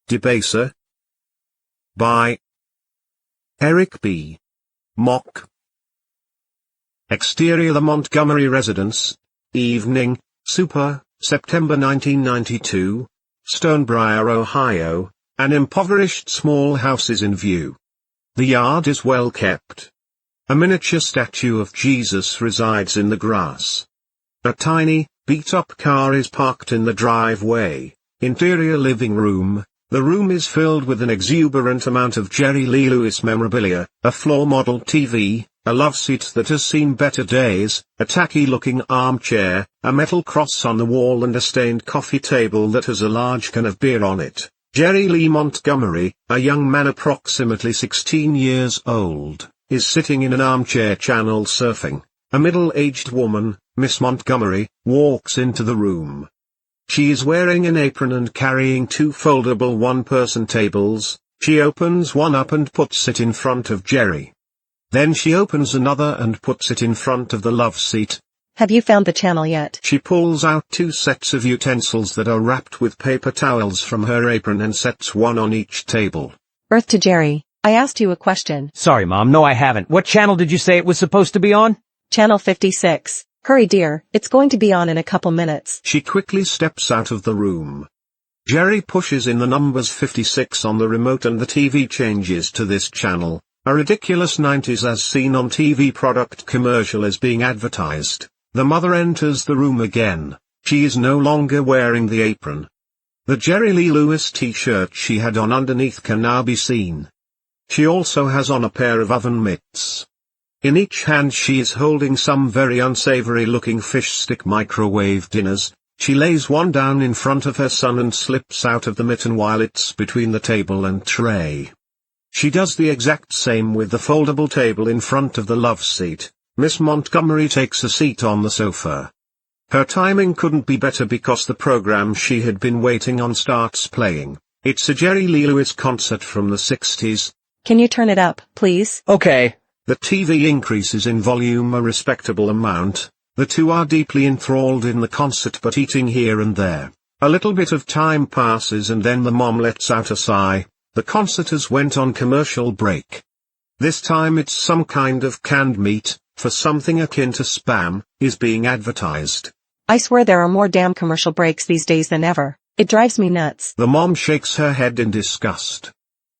Debaser. By Eric B. Mock. Exterior the Montgomery residence. Evening, Super, September 1992, Stonebriar, Ohio. An impoverished small house is in view. The yard is well kept. A miniature statue of Jesus resides in the grass. A tiny, beat-up car is parked in the driveway. Interior living room. The room is filled with an exuberant amount of Jerry Lee Lewis memorabilia, a floor model TV, a love seat that has seen better days, a tacky-looking armchair, a metal cross on the wall and a stained coffee table that has a large can of beer on it. Jerry Lee Montgomery, a young man approximately 16 years old, is sitting in an armchair channel surfing. A middle-aged woman, Miss Montgomery, walks into the room. She is wearing an apron and carrying two foldable one-person tables. She opens one up and puts it in front of Jerry. Then she opens another and puts it in front of the love seat. Have you found the channel yet? She pulls out two sets of utensils that are wrapped with paper towels from her apron and sets one on each table. Earth to Jerry, I asked you a question. Sorry, Mom, no I haven't. What channel did you say it was supposed to be on? Channel 56. Hurry dear, it's going to be on in a couple minutes. She quickly steps out of the room. Jerry pushes in the numbers 56 on the remote and the TV changes to this channel. A ridiculous 90s as seen on TV product commercial is being advertised. The mother enters the room again. She is no longer wearing the apron. The Jerry Lee Lewis t-shirt she had on underneath can now be seen. She also has on a pair of oven mitts. In each hand she is holding some very unsavory-looking fish stick microwave dinners. She lays one down in front of her son and slips out of the mitten while it's between the table and tray. She does the exact same with the foldable table in front of the love seat. Miss Montgomery takes a seat on the sofa. Her timing couldn't be better because the program she had been waiting on starts playing. It's a Jerry Lee Lewis concert from the 60s. Can you turn it up, please? Okay. The TV increases in volume a respectable amount. The two are deeply enthralled in the concert but eating here and there. A little bit of time passes and then the mom lets out a sigh. The concert has went on commercial break. This time it's some kind of canned meat, for something akin to Spam, is being advertised. I swear there are more damn commercial breaks these days than ever. It drives me nuts. The mom shakes her head in disgust.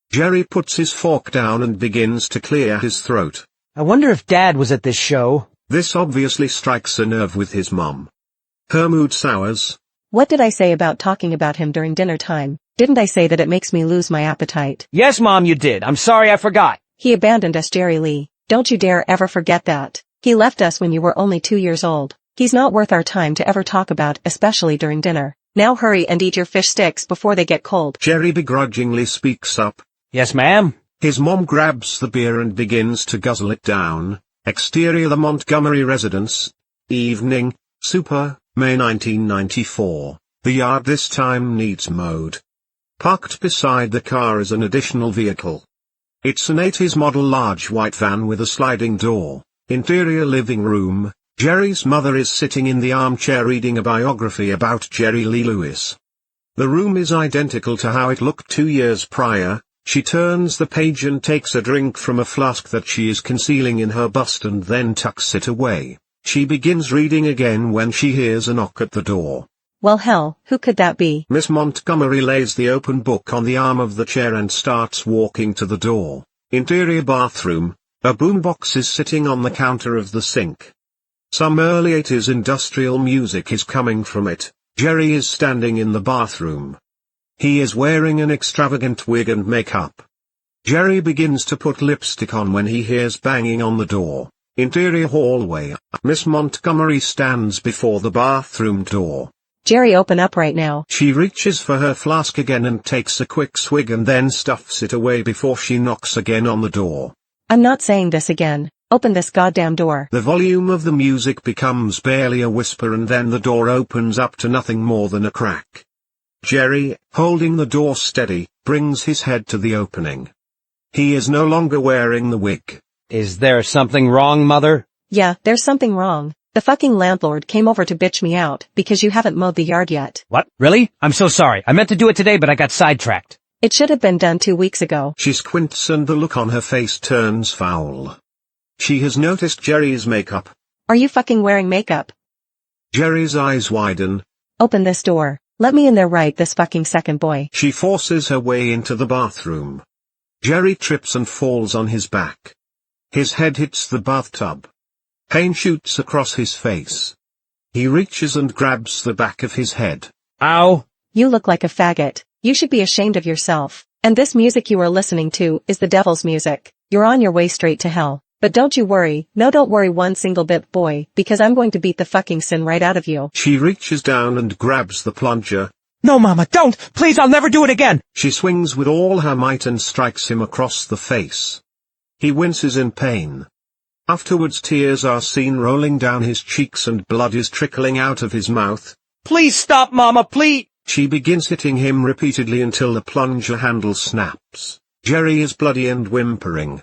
Jerry puts his fork down and begins to clear his throat. I wonder if Dad was at this show. This obviously strikes a nerve with his mom. Her mood sours. What did I say about talking about him during dinner time? Didn't I say that it makes me lose my appetite? Yes, Mom, you did. I'm sorry I forgot. He abandoned us, Jerry Lee. Don't you dare ever forget that. He left us when you were only 2 years old. He's not worth our time to ever talk about, especially during dinner. Now hurry and eat your fish sticks before they get cold. Jerry begrudgingly speaks up. Yes, ma'am. His mom grabs the beer and begins to guzzle it down. Exterior the Montgomery residence. Evening, Super, May 1994. The yard this time needs mowed. Parked beside the car is an additional vehicle. It's an 80s model large white van with a sliding door. Interior living room. Jerry's mother is sitting in the armchair reading a biography about Jerry Lee Lewis. The room is identical to how it looked 2 years prior. She turns the page and takes a drink from a flask that she is concealing in her bust and then tucks it away. She begins reading again when she hears a knock at the door. Well hell, who could that be? Miss Montgomery lays the open book on the arm of the chair and starts walking to the door. Interior bathroom. A boombox is sitting on the counter of the sink. Some early 80s industrial music is coming from it. Jerry is standing in the bathroom. He is wearing an extravagant wig and makeup. Jerry begins to put lipstick on when he hears banging on the door. Interior hallway. Miss Montgomery stands before the bathroom door. Jerry, open up right now. She reaches for her flask again and takes a quick swig and then stuffs it away before she knocks again on the door. I'm not saying this again. Open this goddamn door. The volume of the music becomes barely a whisper and then the door opens up to nothing more than a crack. Jerry, holding the door steady, brings his head to the opening. He is no longer wearing the wig. Is there something wrong, Mother? Yeah, there's something wrong. The fucking landlord came over to bitch me out because you haven't mowed the yard yet. What? Really? I'm so sorry. I meant to do it today but I got sidetracked. It should have been done 2 weeks ago. She squints and the look on her face turns foul. She has noticed Jerry's makeup. Are you fucking wearing makeup? Jerry's eyes widen. Open this door. Let me in there right this fucking second, boy. She forces her way into the bathroom. Jerry trips and falls on his back. His head hits the bathtub. Pain shoots across his face. He reaches and grabs the back of his head. Ow! You look like a faggot. You should be ashamed of yourself. And this music you are listening to is the devil's music. You're on your way straight to hell. But don't you worry, no don't worry one single bit, boy, because I'm going to beat the fucking sin right out of you. She reaches down and grabs the plunger. No, Mama, don't! Please, I'll never do it again! She swings with all her might and strikes him across the face. He winces in pain. Afterwards tears are seen rolling down his cheeks and blood is trickling out of his mouth. Please stop, Mama, please! She begins hitting him repeatedly until the plunger handle snaps. Jerry is bloody and whimpering.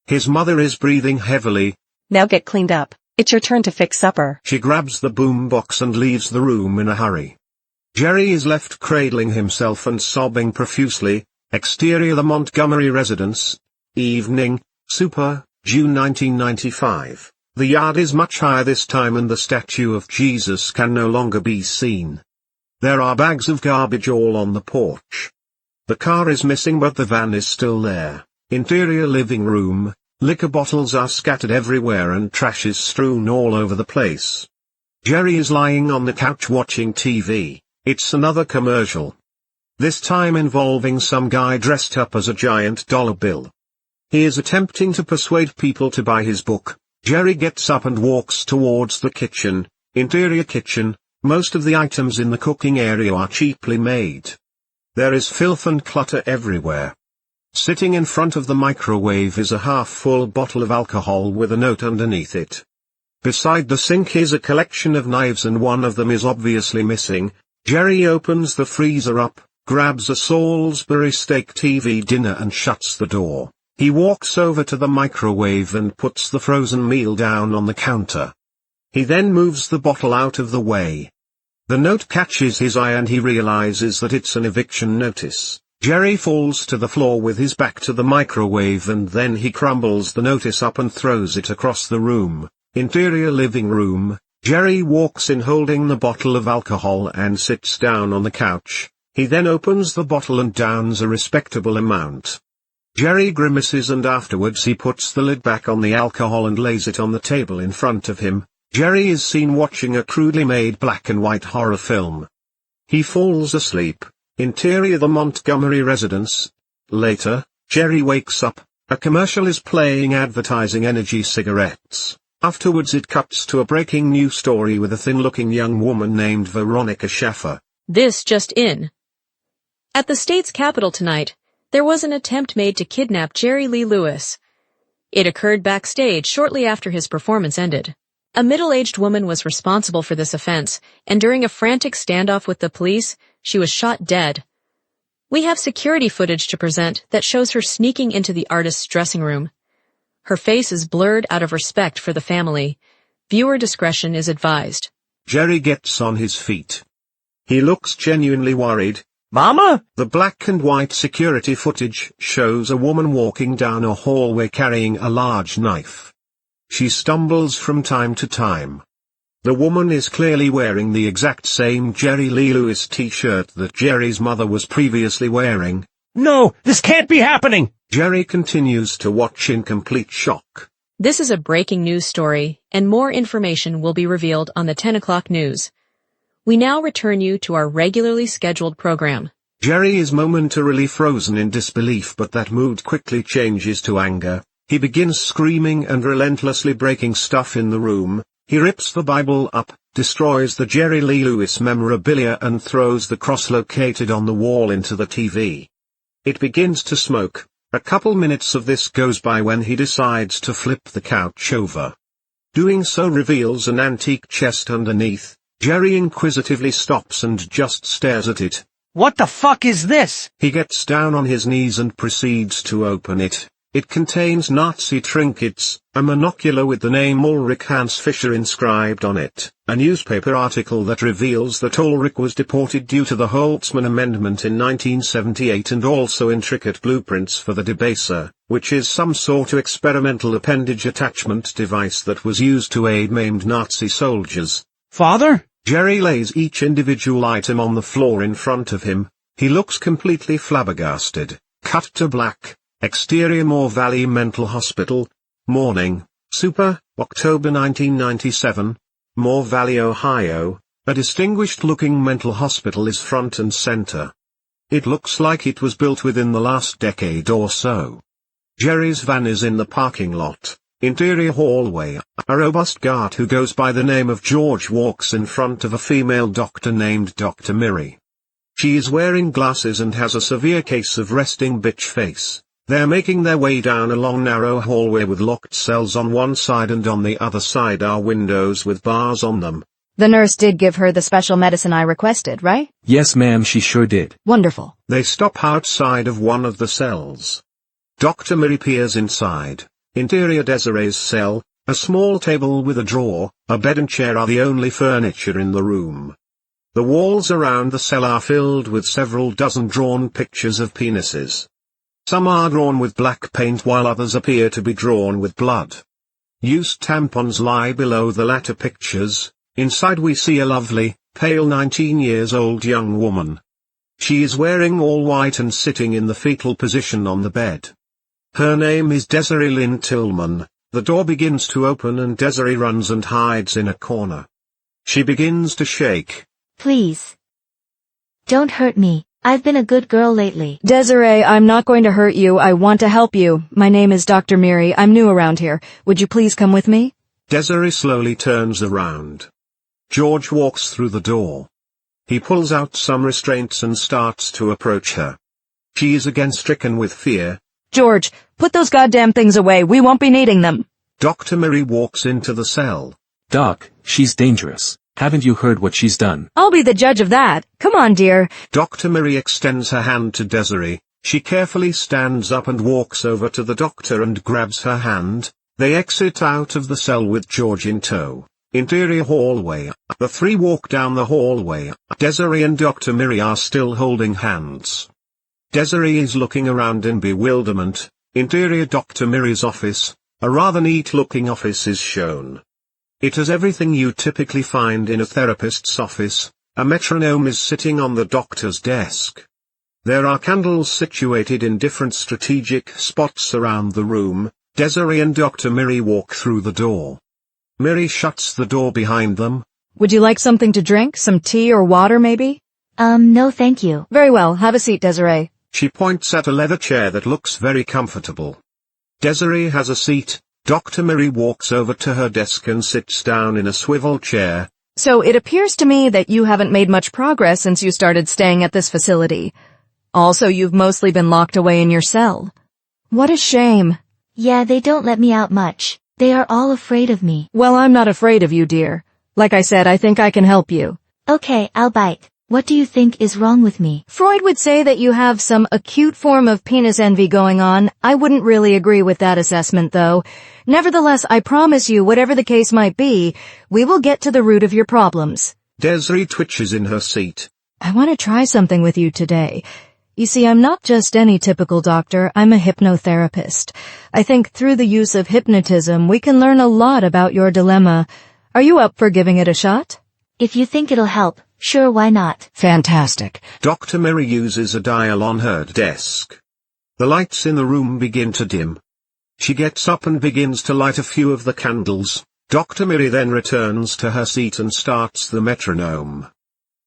His mother is breathing heavily. Now get cleaned up. It's your turn to fix supper. She grabs the boombox and leaves the room in a hurry. Jerry is left cradling himself and sobbing profusely. Exterior the Montgomery residence. Evening, Super, June 1995. The yard is much higher this time and the statue of Jesus can no longer be seen. There are bags of garbage all on the porch. The car is missing but the van is still there. Interior living room, liquor bottles are scattered everywhere and trash is strewn all over the place. Jerry is lying on the couch watching TV. It's another commercial. This time involving some guy dressed up as a giant dollar bill. He is attempting to persuade people to buy his book. Jerry gets up and walks towards the kitchen. Interior kitchen, most of the items in the cooking area are cheaply made. There is filth and clutter everywhere. Sitting in front of the microwave is a half-full bottle of alcohol with a note underneath it. Beside the sink is a collection of knives and one of them is obviously missing. Jerry opens the freezer up, grabs a Salisbury steak TV dinner and shuts the door. He walks over to the microwave and puts the frozen meal down on the counter. He then moves the bottle out of the way. The note catches his eye and he realizes that it's an eviction notice. Jerry falls to the floor with his back to the microwave and then he crumbles the notice up and throws it across the room. Interior living room, Jerry walks in holding the bottle of alcohol and sits down on the couch. He then opens the bottle and downs a respectable amount. Jerry grimaces and afterwards he puts the lid back on the alcohol and lays it on the table in front of him. Jerry is seen watching a crudely made black and white horror film. He falls asleep. Interior the Montgomery residence. Later, Jerry wakes up. A commercial is playing advertising energy cigarettes. Afterwards it cuts to a breaking news story with a thin-looking young woman named Veronica Schaffer. This just in. At the state's capital tonight, there was an attempt made to kidnap Jerry Lee Lewis. It occurred backstage shortly after his performance ended. A middle-aged woman was responsible for this offense, and during a frantic standoff with the police, she was shot dead. We have security footage to present that shows her sneaking into the artist's dressing room. Her face is blurred out of respect for the family. Viewer discretion is advised. Jerry gets on his feet. He looks genuinely worried. Mama? The black and white security footage shows a woman walking down a hallway carrying a large knife. She stumbles from time to time. The woman is clearly wearing the exact same Jerry Lee Lewis t-shirt that Jerry's mother was previously wearing. No, this can't be happening! Jerry continues to watch in complete shock. This is a breaking news story, and more information will be revealed on the 10 o'clock news. We now return you to our regularly scheduled program. Jerry is momentarily frozen in disbelief, but that mood quickly changes to anger. He begins screaming and relentlessly breaking stuff in the room. He rips the Bible up, destroys the Jerry Lee Lewis memorabilia and throws the cross located on the wall into the TV. It begins to smoke. A couple minutes of this goes by when he decides to flip the couch over. Doing so reveals an antique chest underneath. Jerry inquisitively stops and just stares at it. What the fuck is this? He gets down on his knees and proceeds to open it. It contains Nazi trinkets, a monocular with the name Ulrich Hans Fischer inscribed on it, a newspaper article that reveals that Ulrich was deported due to the Holtzman Amendment in 1978, and also intricate blueprints for the Debaser, which is some sort of experimental appendage attachment device that was used to aid maimed Nazi soldiers. Father? Jerry lays each individual item on the floor in front of him. He looks completely flabbergasted. Cut to black. Exterior Moore Valley Mental Hospital. Morning. Super, October 1997. Moore Valley, Ohio. A distinguished-looking mental hospital is front and center. It looks like it was built within the last decade or so. Jerry's van is in the parking lot. Interior hallway. A robust guard who goes by the name of George walks in front of a female doctor named Dr. Miri. She is wearing glasses and has a severe case of resting bitch face. They're making their way down a long narrow hallway with locked cells on one side, and on the other side are windows with bars on them. The nurse did give her the special medicine I requested, right? Yes, ma'am, she sure did. Wonderful. They stop outside of one of the cells. Dr. Miri peers inside. Interior Desiree's cell. A small table with a drawer, a bed and chair are the only furniture in the room. The walls around the cell are filled with several dozen drawn pictures of penises. Some are drawn with black paint while others appear to be drawn with blood. Used tampons lie below the latter pictures. Inside we see a lovely, pale 19-year-old young woman. She is wearing all white and sitting in the fetal position on the bed. Her name is Desiree Lynn Tillman. The door begins to open and Desiree runs and hides in a corner. She begins to shake. Please. Don't hurt me. I've been a good girl lately. Desiree, I'm not going to hurt you. I want to help you. My name is Dr. Miri. I'm new around here. Would you please come with me? Desiree slowly turns around. George walks through the door. He pulls out some restraints and starts to approach her. She is again stricken with fear. George, put those goddamn things away. We won't be needing them. Dr. Miri walks into the cell. Doc, she's dangerous. Haven't you heard what she's done? I'll be the judge of that. Come on, dear. Dr. Miri extends her hand to Desiree. She carefully stands up and walks over to the doctor and grabs her hand. They exit out of the cell with George in tow. Interior hallway. The three walk down the hallway. Desiree and Dr. Miri are still holding hands. Desiree is looking around in bewilderment. Interior Dr. Miri's office. A rather neat-looking office is shown. It has everything you typically find in a therapist's office. A metronome is sitting on the doctor's desk. There are candles situated in different strategic spots around the room. Desiree and Dr. Miri walk through the door. Miri shuts the door behind them. Would you like something to drink? Some tea or water, maybe? No thank you. Very well. Have a seat, Desiree. She points at a leather chair that looks very comfortable. Desiree has a seat. Dr. Miri walks over to her desk and sits down in a swivel chair. So it appears to me that you haven't made much progress since you started staying at this facility. Also, you've mostly been locked away in your cell. What a shame. Yeah, they don't let me out much. They are all afraid of me. Well, I'm not afraid of you, dear. Like I said, I think I can help you. Okay, I'll bite. What do you think is wrong with me? Freud would say that you have some acute form of penis envy going on. I wouldn't really agree with that assessment, though. Nevertheless, I promise you, whatever the case might be, we will get to the root of your problems. Desiree twitches in her seat. I want to try something with you today. You see, I'm not just any typical doctor, I'm a hypnotherapist. I think through the use of hypnotism, we can learn a lot about your dilemma. Are you up for giving it a shot? If you think it'll help, sure, why not? Fantastic. Dr. Miri uses a dial on her desk. The lights in the room begin to dim. She gets up and begins to light a few of the candles. Dr. Miri then returns to her seat and starts the metronome.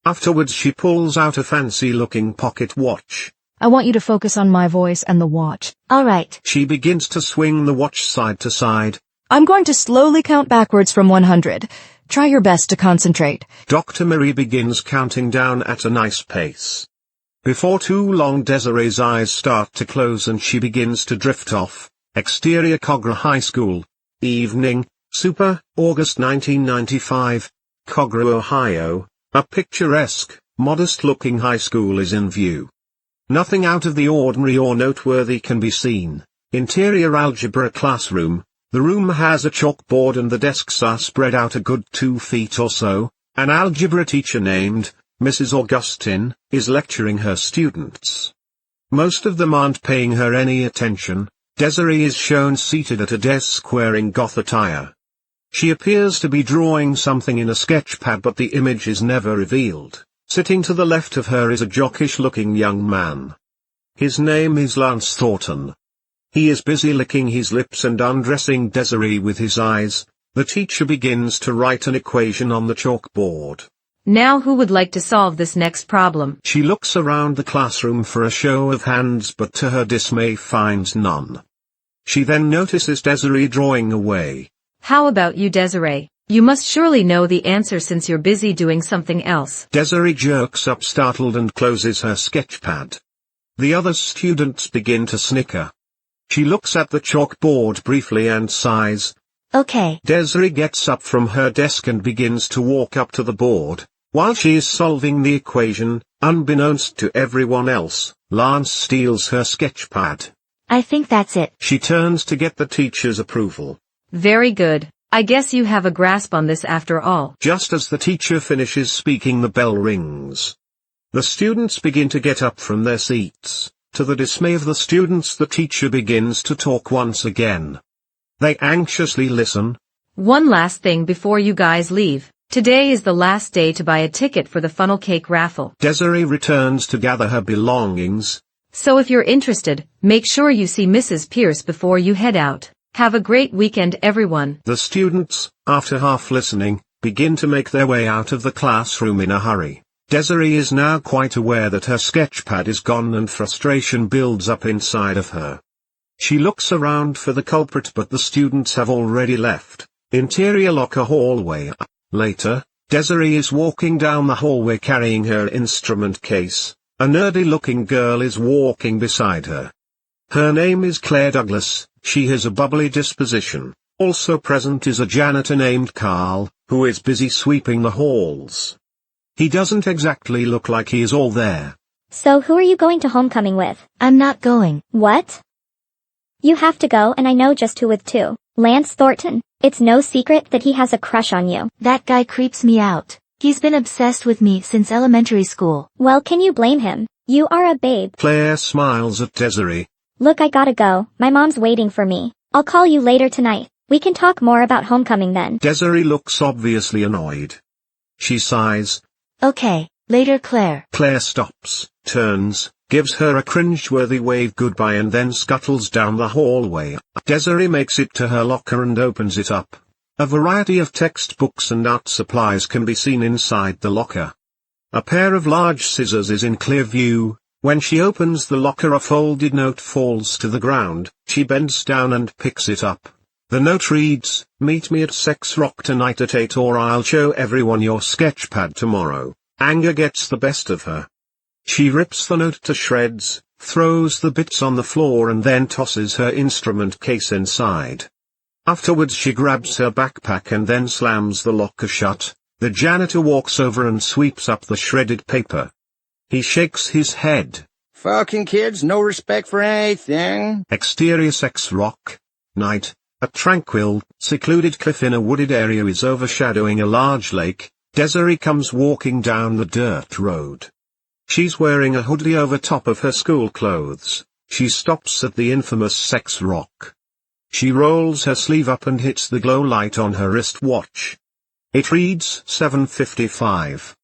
Afterwards she pulls out a fancy-looking pocket watch. I want you to focus on my voice and the watch. All right. She begins to swing the watch side to side. I'm going to slowly count backwards from 100. Try your best to concentrate. Dr. Miri begins counting down at a nice pace. Before too long Desiree's eyes start to close and she begins to drift off. Exterior Cogra High School. Evening, Super, August 1995. Cogra, Ohio. A picturesque, modest-looking high school is in view. Nothing out of the ordinary or noteworthy can be seen. Interior algebra classroom. The room has a chalkboard and the desks are spread out a good 2 feet or so. An algebra teacher named Mrs. Augustine is lecturing her students. Most of them aren't paying her any attention. Desiree is shown seated at a desk wearing goth attire. She appears to be drawing something in a sketch pad, but the image is never revealed. Sitting to the left of her is a jockish-looking young man. His name is Lance Thornton. He is busy licking his lips and undressing Desiree with his eyes. The teacher begins to write an equation on the chalkboard. Now who would like to solve this next problem? She looks around the classroom for a show of hands, but to her dismay finds none. She then notices Desiree drawing away. How about you, Desiree? You must surely know the answer since you're busy doing something else. Desiree jerks up startled and closes her sketchpad. The other students begin to snicker. She looks at the chalkboard briefly and sighs. Okay. Desiree gets up from her desk and begins to walk up to the board. While she is solving the equation, unbeknownst to everyone else, Lance steals her sketchpad. I think that's it. She turns to get the teacher's approval. Very good. I guess you have a grasp on this after all. Just as the teacher finishes speaking, the bell rings. The students begin to get up from their seats. To the dismay of the students, the teacher begins to talk once again. They anxiously listen. One last thing before you guys leave. Today is the last day to buy a ticket for the funnel cake raffle. Desiree returns to gather her belongings. So if you're interested, make sure you see Mrs. Pierce before you head out. Have a great weekend, everyone. The students, after half listening, begin to make their way out of the classroom in a hurry. Desiree is now quite aware that her sketchpad is gone and frustration builds up inside of her. She looks around for the culprit, but the students have already left. Interior locker hallway. Later, Desiree is walking down the hallway carrying her instrument case. A nerdy-looking girl is walking beside her. Her name is Claire Douglas. She has a bubbly disposition. Also present is a janitor named Carl, who is busy sweeping the halls. He doesn't exactly look like he is all there. So who are you going to homecoming with? I'm not going. What? You have to go, and I know just who with too. Lance Thornton. It's no secret that he has a crush on you. That guy creeps me out. He's been obsessed with me since elementary school. Well, can you blame him? You are a babe. Claire smiles at Desiree. Look, I gotta go. My mom's waiting for me. I'll call you later tonight. We can talk more about homecoming then. Desiree looks obviously annoyed. She sighs. Okay, later, Claire. Claire stops, turns, gives her a cringe-worthy wave goodbye and then scuttles down the hallway. Desiree makes it to her locker and opens it up. A variety of textbooks and art supplies can be seen inside the locker. A pair of large scissors is in clear view. When she opens the locker, a folded note falls to the ground. She bends down and picks it up. The note reads, "Meet me at Sex Rock tonight at 8 or I'll show everyone your sketchpad tomorrow." Anger gets the best of her. She rips the note to shreds, throws the bits on the floor and then tosses her instrument case inside. Afterwards she grabs her backpack and then slams the locker shut. The janitor walks over and sweeps up the shredded paper. He shakes his head. Fucking kids, no respect for anything. Exterior Sex Rock. Night. A tranquil, secluded cliff in a wooded area is overshadowing a large lake. Desiree comes walking down the dirt road. She's wearing a hoodie over top of her school clothes. She stops at the infamous Sex Rock. She rolls her sleeve up and hits the glow light on her wristwatch. It reads 7:55.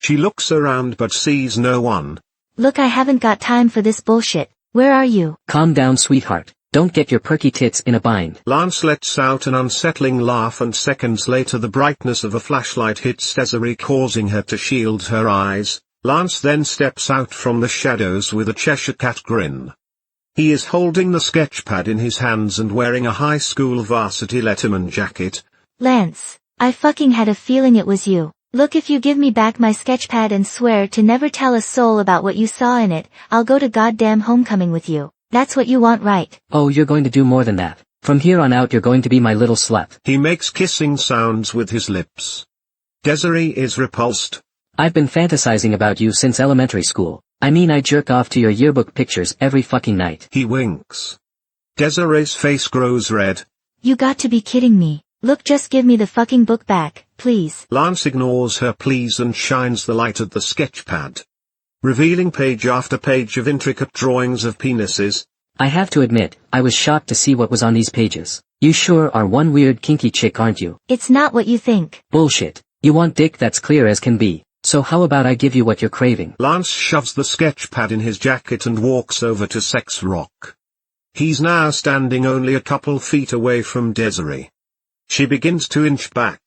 She looks around but sees no one. Look, I haven't got time for this bullshit. Where are you? Calm down, sweetheart. Don't get your perky tits in a bind. Lance lets out an unsettling laugh and seconds later the brightness of a flashlight hits Desiree, causing her to shield her eyes. Lance then steps out from the shadows with a Cheshire Cat grin. He is holding the sketchpad in his hands and wearing a high school varsity Letterman jacket. Lance, I fucking had a feeling it was you. Look, if you give me back my sketchpad and swear to never tell a soul about what you saw in it, I'll go to goddamn homecoming with you. That's what you want, right? Oh, you're going to do more than that. From here on out you're going to be my little slut. He makes kissing sounds with his lips. Desiree is repulsed. I've been fantasizing about you since elementary school. I mean, I jerk off to your yearbook pictures every fucking night. He winks. Desiree's face grows red. You got to be kidding me. Look, just give me the fucking book back, please. Lance ignores her pleas and shines the light at the sketchpad, revealing page after page of intricate drawings of penises. I have to admit, I was shocked to see what was on these pages. You sure are one weird kinky chick, aren't you? It's not what you think. Bullshit. You want dick that's clear as can be. So how about I give you what you're craving? Lance shoves the sketchpad in his jacket and walks over to Sex Rock. He's now standing only a couple feet away from Desiree. She begins to inch back.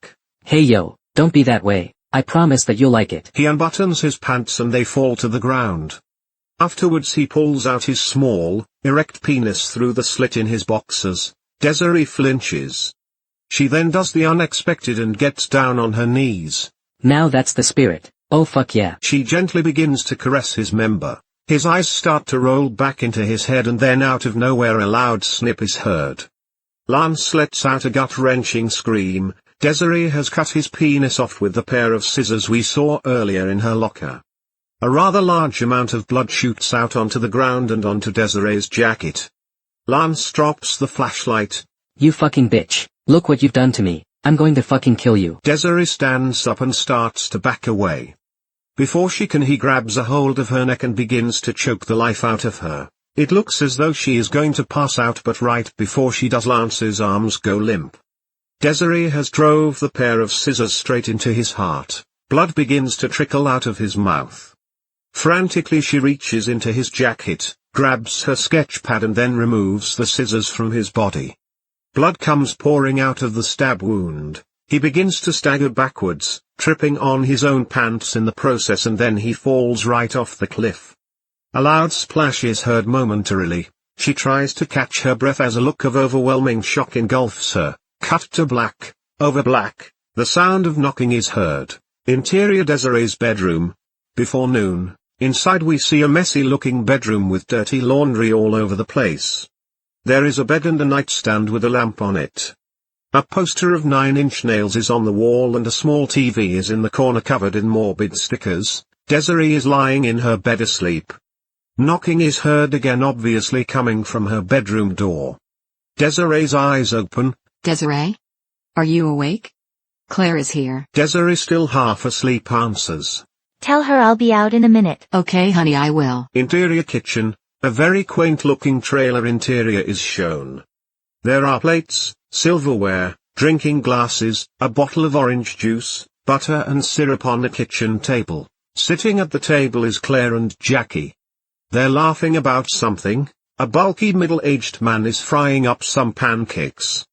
Hey yo, don't be that way. I promise that you'll like it. He unbuttons his pants and they fall to the ground. Afterwards he pulls out his small, erect penis through the slit in his boxers. Desiree flinches. She then does the unexpected and gets down on her knees. Now that's the spirit. Oh fuck yeah. She gently begins to caress his member. His eyes start to roll back into his head and then out of nowhere a loud snip is heard. Lance lets out a gut-wrenching scream. Desiree has cut his penis off with the pair of scissors we saw earlier in her locker. A rather large amount of blood shoots out onto the ground and onto Desiree's jacket. Lance drops the flashlight. You fucking bitch. Look what you've done to me. I'm going to fucking kill you. Desiree stands up and starts to back away. Before she can, he grabs a hold of her neck and begins to choke the life out of her. It looks as though she is going to pass out, but right before she does, Lance's arms go limp. Desiree has drove the pair of scissors straight into his heart. Blood begins to trickle out of his mouth. Frantically she reaches into his jacket, grabs her sketchpad and then removes the scissors from his body. Blood comes pouring out of the stab wound. He begins to stagger backwards, tripping on his own pants in the process, and then he falls right off the cliff. A loud splash is heard momentarily. She tries to catch her breath as a look of overwhelming shock engulfs her. Cut to black. Over black, the sound of knocking is heard. Interior Desiree's bedroom. Before noon. Inside we see a messy-looking bedroom with dirty laundry all over the place. There is a bed and a nightstand with a lamp on it. A poster of 9 Inch Nails is on the wall and a small TV is in the corner covered in morbid stickers. Desiree is lying in her bed asleep. Knocking is heard again, obviously coming from her bedroom door. Desiree's eyes open. Desiree? Are you awake? Claire is here. Desiree, still half asleep, answers. Tell her I'll be out in a minute. Okay honey, I will. Interior kitchen. A very quaint-looking trailer interior is shown. There are plates, silverware, drinking glasses, a bottle of orange juice, butter and syrup on the kitchen table. Sitting at the table is Claire and Jackie. They're laughing about something. A bulky middle-aged man is frying up some pancakes.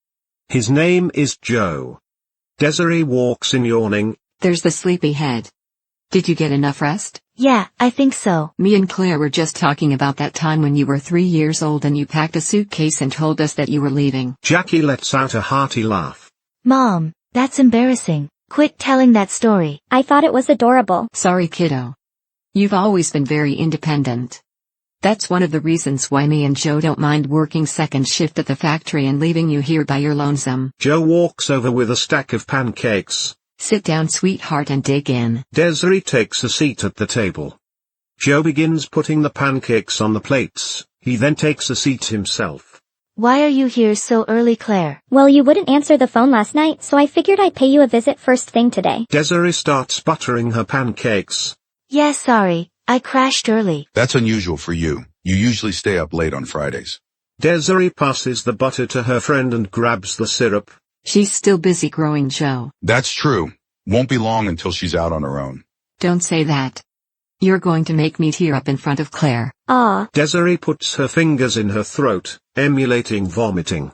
His name is Joe. Desiree walks in yawning. There's the sleepyhead. Did you get enough rest? Yeah, I think so. Me and Claire were just talking about that time when you were 3 years old and you packed a suitcase and told us that you were leaving. Jackie lets out a hearty laugh. Mom, that's embarrassing. Quit telling that story. I thought it was adorable. Sorry kiddo. You've always been very independent. That's one of the reasons why me and Joe don't mind working second shift at the factory and leaving you here by your lonesome. Joe walks over with a stack of pancakes. Sit down sweetheart and dig in. Desiree takes a seat at the table. Joe begins putting the pancakes on the plates. He then takes a seat himself. Why are you here so early, Claire? Well, you wouldn't answer the phone last night, so I figured I'd pay you a visit first thing today. Desiree starts buttering her pancakes. Yeah, sorry. I crashed early. That's unusual for you. You usually stay up late on Fridays. Desiree passes the butter to her friend and grabs the syrup. She's still busy growing, Joe. That's true. Won't be long until she's out on her own. Don't say that. You're going to make me tear up in front of Claire. Ah. Desiree puts her fingers in her throat, emulating vomiting.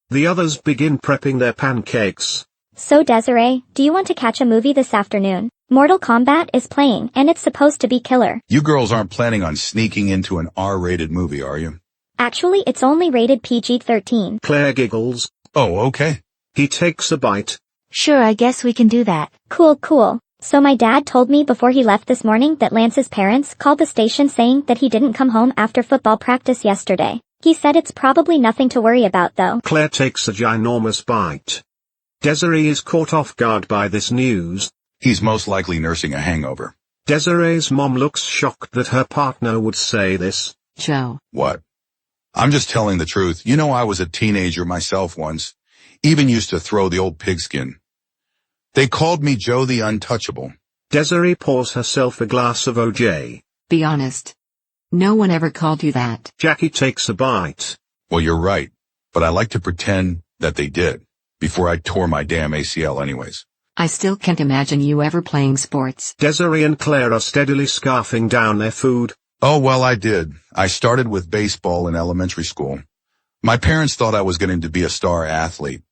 The others begin prepping their pancakes. So Desiree, do you want to catch a movie this afternoon? Mortal Kombat is playing, and it's supposed to be killer. You girls aren't planning on sneaking into an R-rated movie, are you? Actually, it's only rated PG-13. Claire giggles. Oh, okay. He takes a bite. Sure, I guess we can do that. Cool. So my dad told me before he left this morning that Lance's parents called the station saying that he didn't come home after football practice yesterday. He said it's probably nothing to worry about though. Claire takes a ginormous bite. Desiree is caught off guard by this news. He's most likely nursing a hangover. Desiree's mom looks shocked that her partner would say this. Joe. What? I'm just telling the truth. You know I was a teenager myself once. Even used to throw the old pigskin. They called me Joe the Untouchable. Desiree pours herself a glass of OJ. Be honest. No one ever called you that. Jackie takes a bite. Well, you're right, but I like to pretend that they did, before I tore my damn ACL anyways. I still can't imagine you ever playing sports. Desiree and Claire are steadily scarfing down their food. Oh, well, I did. I started with baseball in elementary school. My parents thought I was going to be a star athlete.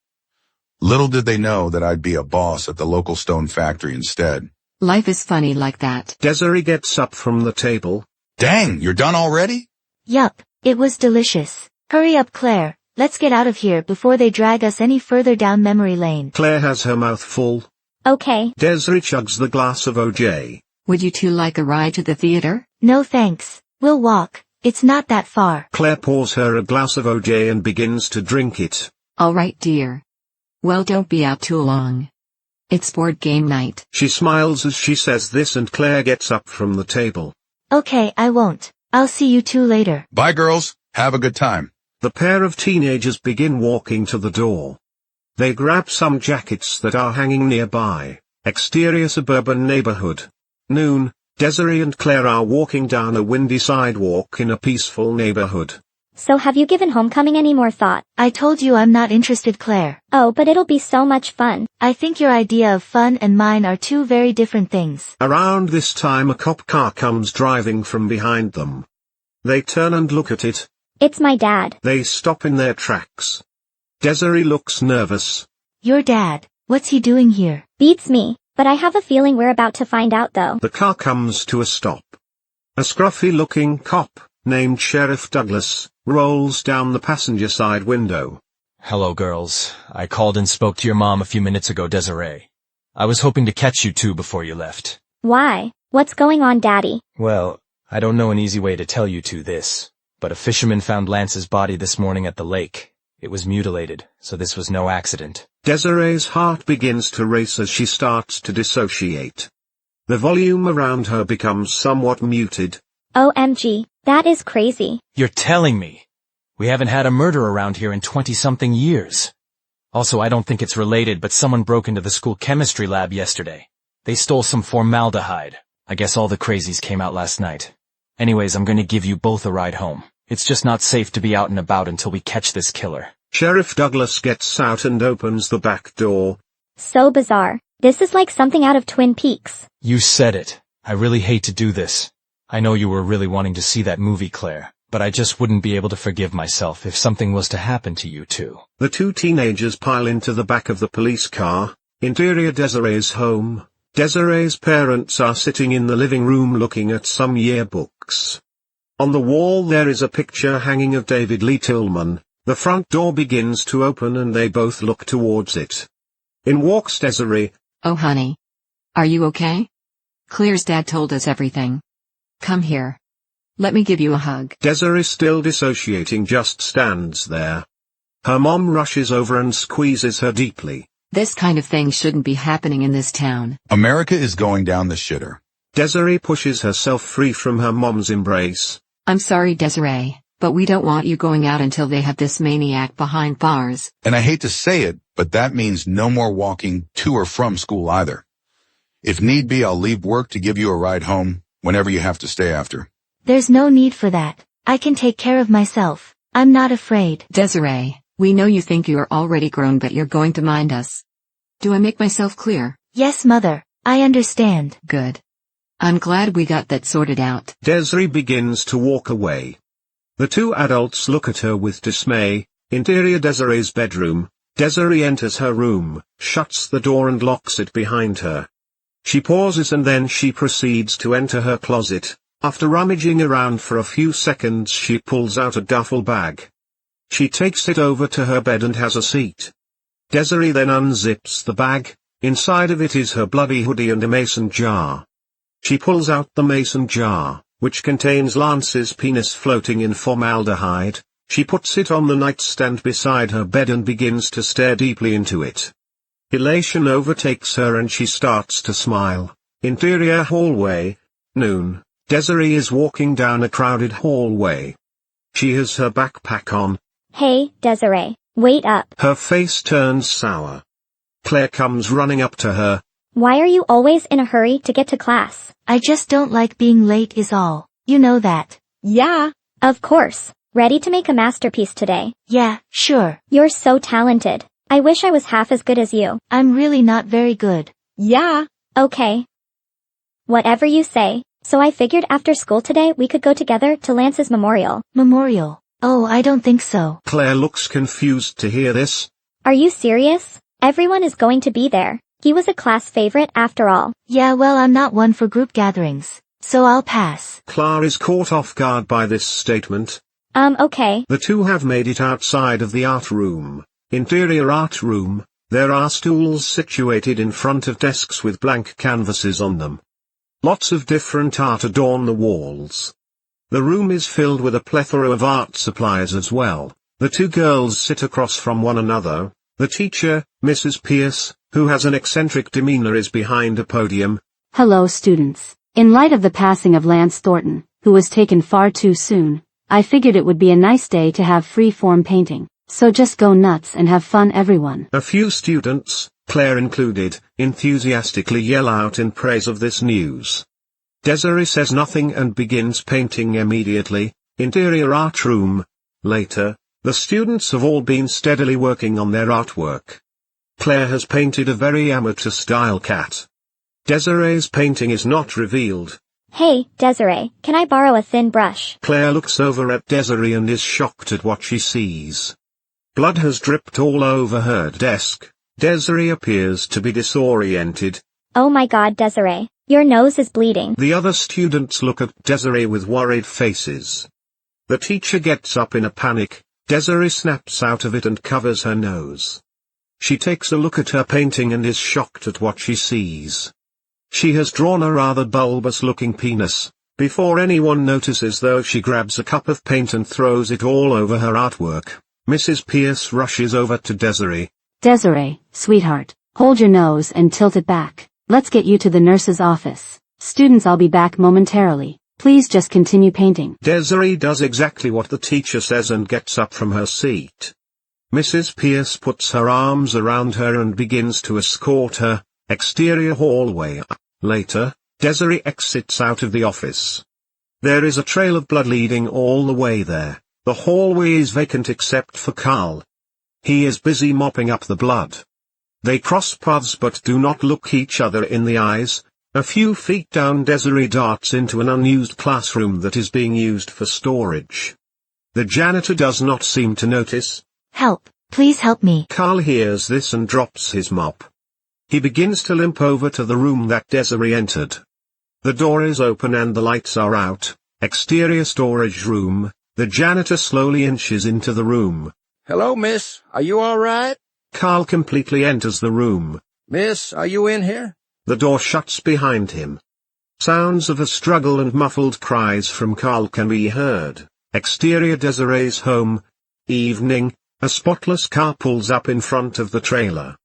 Little did they know that I'd be a boss at the local stone factory instead. Life is funny like that. Desiree gets up from the table. Dang, you're done already? Yup, it was delicious. Hurry up, Claire. Let's get out of here before they drag us any further down memory lane. Claire has her mouth full. Okay. Desiree chugs the glass of OJ. Would you two like a ride to the theater? No thanks. We'll walk. It's not that far. Claire pours her a glass of OJ and begins to drink it. All right, dear. Well, don't be out too long. It's board game night. She smiles as she says this and Claire gets up from the table. Okay, I won't. I'll see you two later. Bye, girls. Have a good time. The pair of teenagers begin walking to the door. They grab some jackets that are hanging nearby. Exterior suburban neighborhood. Noon, Desiree and Claire are walking down a windy sidewalk in a peaceful neighborhood. So have you given homecoming any more thought? I told you I'm not interested, Claire. Oh, but it'll be so much fun. I think your idea of fun and mine are two very different things. Around this time a cop car comes driving from behind them. They turn and look at it. It's my dad. They stop in their tracks. Desiree looks nervous. Your dad, what's he doing here? Beats me, but I have a feeling we're about to find out though. The car comes to a stop. A scruffy-looking cop, named Sheriff Douglas, rolls down the passenger side window. Hello, girls. I called and spoke to your mom a few minutes ago, Desiree. I was hoping to catch you two before you left. Why? What's going on, Daddy? Well, I don't know an easy way to tell you two this, but a fisherman found Lance's body this morning at the lake. It was mutilated, so this was no accident. Desiree's heart begins to race as she starts to dissociate. The volume around her becomes somewhat muted. OMG, that is crazy. You're telling me? We haven't had a murder around here in 20-something years. Also, I don't think it's related, but someone broke into the school chemistry lab yesterday. They stole some formaldehyde. I guess all the crazies came out last night. Anyways, I'm going to give you both a ride home. It's just not safe to be out and about until we catch this killer. Sheriff Douglas gets out and opens the back door. So bizarre. This is like something out of Twin Peaks. You said it. I really hate to do this. I know you were really wanting to see that movie, Claire, but I just wouldn't be able to forgive myself if something was to happen to you two. The two teenagers pile into the back of the police car. Interior Desiree's home. Desiree's parents are sitting in the living room looking at some yearbooks. On the wall there is a picture hanging of David Lee Tillman. The front door begins to open and they both look towards it. In walks Desiree. Oh honey. Are you okay? Claire's dad told us everything. Come here. Let me give you a hug. Desiree, still dissociating, just stands there. Her mom rushes over and squeezes her deeply. This kind of thing shouldn't be happening in this town. America is going down the shitter. Desiree pushes herself free from her mom's embrace. I'm sorry, Desiree, but we don't want you going out until they have this maniac behind bars. And I hate to say it, but that means no more walking to or from school either. If need be, I'll leave work to give you a ride home, whenever you have to stay after. There's no need for that. I can take care of myself. I'm not afraid. Desiree, we know you think you're already grown, but you're going to mind us. Do I make myself clear? Yes, Mother. I understand. Good. I'm glad we got that sorted out. Desiree begins to walk away. The two adults look at her with dismay. Interior Desiree's bedroom. Desiree enters her room, shuts the door and locks it behind her. She pauses and then she proceeds to enter her closet. After rummaging around for a few seconds she pulls out a duffel bag. She takes it over to her bed and has a seat. Desiree then unzips the bag. Inside of it is her bloody hoodie and a mason jar. She pulls out the mason jar, which contains Lance's penis floating in formaldehyde. She puts it on the nightstand beside her bed and begins to stare deeply into it. Elation overtakes her and she starts to smile. Interior hallway. Noon. Desiree is walking down a crowded hallway. She has her backpack on. Hey, Desiree, wait up. Her face turns sour. Claire comes running up to her. Why are you always in a hurry to get to class? I just don't like being late is all. You know that. Yeah. Of course. Ready to make a masterpiece today? Yeah, sure. You're so talented. I wish I was half as good as you. I'm really not very good. Yeah. Okay. Whatever you say. So I figured after school today we could go together to Lance's memorial. Memorial? Oh, I don't think so. Claire looks confused to hear this. Are you serious? Everyone is going to be there. He was a class favorite after all. Yeah, well, I'm not one for group gatherings, so I'll pass. Claire is caught off guard by this statement. Okay. The two have made it outside of the art room. Interior art room. There are stools situated in front of desks with blank canvases on them. Lots of different art adorn the walls. The room is filled with a plethora of art supplies as well. The two girls sit across from one another. The teacher, Mrs. Pierce, who has an eccentric demeanor, is behind a podium. Hello, students. In light of the passing of Lance Thornton, who was taken far too soon, I figured it would be a nice day to have free-form painting. So just go nuts and have fun, everyone. A few students, Claire included, enthusiastically yell out in praise of this news. Desiree says nothing and begins painting immediately. Interior art room. Later, the students have all been steadily working on their artwork. Claire has painted a very amateur-style cat. Desiree's painting is not revealed. Hey, Desiree, can I borrow a thin brush? Claire looks over at Desiree and is shocked at what she sees. Blood has dripped all over her desk. Desiree appears to be disoriented. Oh my god, Desiree, your nose is bleeding. The other students look at Desiree with worried faces. The teacher gets up in a panic. Desiree snaps out of it and covers her nose. She takes a look at her painting and is shocked at what she sees. She has drawn a rather bulbous-looking penis. Before anyone notices though, she grabs a cup of paint and throws it all over her artwork. Mrs. Pierce rushes over to Desiree. Desiree, sweetheart, hold your nose and tilt it back. Let's get you to the nurse's office. Students, I'll be back momentarily. Please just continue painting. Desiree does exactly what the teacher says and gets up from her seat. Mrs. Pierce puts her arms around her and begins to escort her. Exterior hallway. Later, Desiree exits out of the office. There is a trail of blood leading all the way there. The hallway is vacant except for Carl. He is busy mopping up the blood. They cross paths but do not look each other in the eyes. A few feet down, Desiree darts into an unused classroom that is being used for storage. The janitor does not seem to notice. Help, please help me. Carl hears this and drops his mop. He begins to limp over to the room that Desiree entered. The door is open and the lights are out. Exterior storage room. The janitor slowly inches into the room. Hello, miss. Are you all right? Carl completely enters the room. Miss, are you in here? The door shuts behind him. Sounds of a struggle and muffled cries from Carl can be heard. Exterior Desiree's home. Evening. A spotless car pulls up in front of the trailer.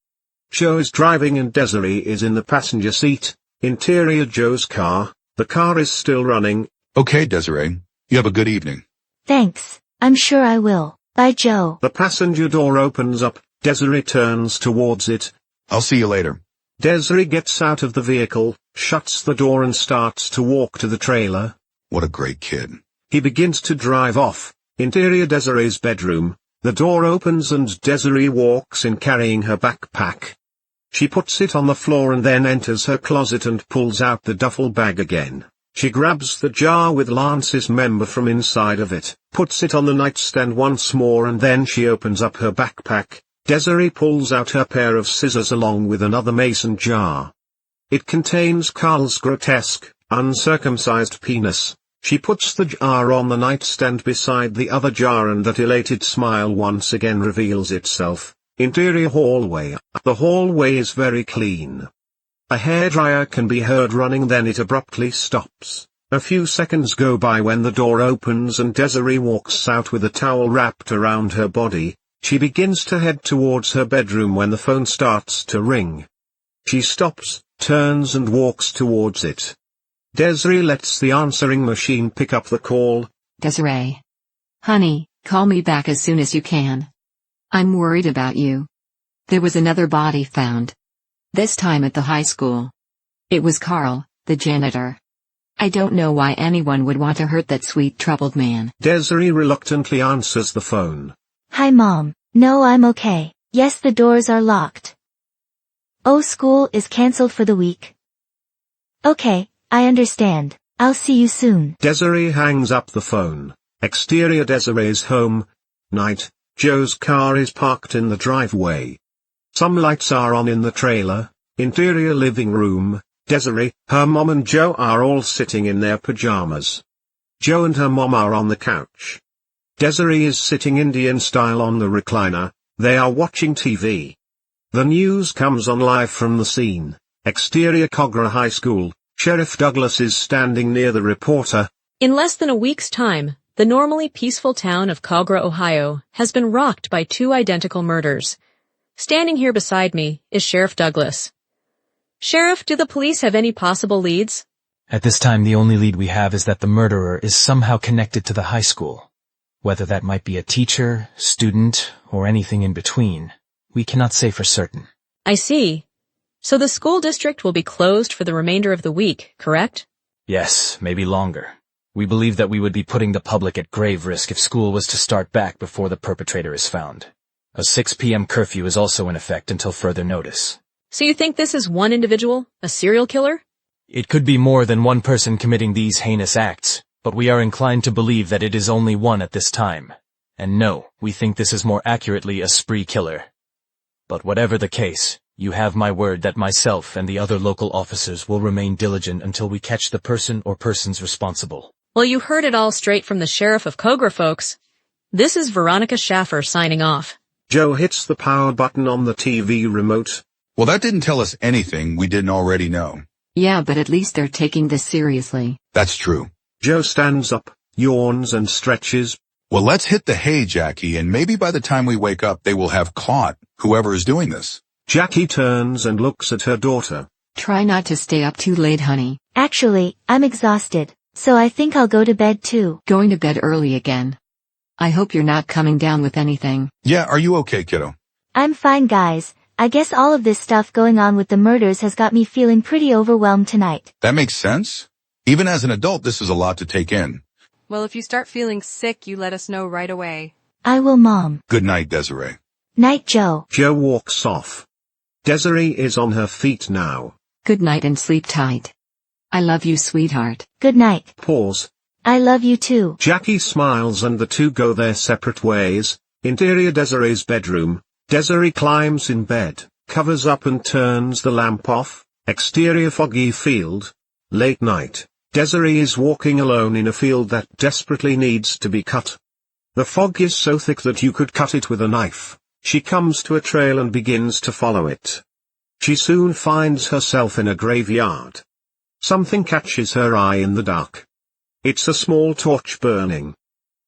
Joe is driving and Desiree is in the passenger seat. Interior Joe's car. The car is still running. Okay, Desiree. You have a good evening. Thanks. I'm sure I will. Bye, Joe. The passenger door opens up. Desiree turns towards it. I'll see you later. Desiree gets out of the vehicle, shuts the door and starts to walk to the trailer. What a great kid. He begins to drive off. Interior Desiree's bedroom. The door opens and Desiree walks in carrying her backpack. She puts it on the floor and then enters her closet and pulls out the duffel bag again. She grabs the jar with Lance's member from inside of it, puts it on the nightstand once more and then she opens up her backpack. Desiree pulls out her pair of scissors along with another mason jar. It contains Carl's grotesque, uncircumcised penis. She puts the jar on the nightstand beside the other jar and that elated smile once again reveals itself. Interior hallway. The hallway is very clean. A hairdryer can be heard running, then it abruptly stops. A few seconds go by when the door opens and Desiree walks out with a towel wrapped around her body. She begins to head towards her bedroom when the phone starts to ring. She stops, turns and walks towards it. Desiree lets the answering machine pick up the call. Desiree. Honey, call me back as soon as you can. I'm worried about you. There was another body found. This time at the high school. It was Carl, the janitor. I don't know why anyone would want to hurt that sweet troubled man. Desiree reluctantly answers the phone. Hi Mom. No, I'm okay. Yes, the doors are locked. Oh, school is cancelled for the week. Okay, I understand. I'll see you soon. Desiree hangs up the phone. Exterior Desiree's home. Night. Joe's car is parked in the driveway. Some lights are on in the trailer. Interior living room. Desiree, her mom and Joe are all sitting in their pajamas. Joe and her mom are on the couch. Desiree is sitting Indian style on the recliner. They are watching TV. The news comes on live from the scene. Exterior Cogra High School. Sheriff Douglas is standing near the reporter. In less than a week's time, the normally peaceful town of Cogra, Ohio, has been rocked by two identical murders. Standing here beside me is Sheriff Douglas. Sheriff, do the police have any possible leads? At this time, the only lead we have is that the murderer is somehow connected to the high school. Whether that might be a teacher, student, or anything in between, we cannot say for certain. I see. So the school district will be closed for the remainder of the week, correct? Yes, maybe longer. We believe that we would be putting the public at grave risk if school was to start back before the perpetrator is found. A 6 p.m. curfew is also in effect until further notice. So you think this is one individual, a serial killer? It could be more than one person committing these heinous acts, but we are inclined to believe that it is only one at this time. And no, we think this is more accurately a spree killer. But whatever the case, you have my word that myself and the other local officers will remain diligent until we catch the person or persons responsible. Well, you heard it all straight from the Sheriff of Cogra, folks. This is Veronica Schaffer signing off. Joe hits the power button on the TV remote. Well, that didn't tell us anything we didn't already know. Yeah, but at least they're taking this seriously. That's true. Joe stands up, yawns and stretches. Well, let's hit the hay, Jackie, and maybe by the time we wake up they will have caught whoever is doing this. Jackie turns and looks at her daughter. Try not to stay up too late, honey. Actually, I'm exhausted, so I think I'll go to bed too. Going to bed early again. I hope you're not coming down with anything. Yeah, are you okay, kiddo? I'm fine, guys. I guess all of this stuff going on with the murders has got me feeling pretty overwhelmed tonight. That makes sense. Even as an adult, this is a lot to take in. Well, if you start feeling sick, you let us know right away. I will, Mom. Good night, Desiree. Night, Joe. Joe walks off. Desiree is on her feet now. Good night and sleep tight. I love you, sweetheart. Good night. Pause. I love you too. Jackie smiles and the two go their separate ways. Interior Desiree's bedroom. Desiree climbs in bed, covers up and turns the lamp off. Exterior foggy field. Late night. Desiree is walking alone in a field that desperately needs to be cut. The fog is so thick that you could cut it with a knife. She comes to a trail and begins to follow it. She soon finds herself in a graveyard. Something catches her eye in the dark. It's a small torch burning.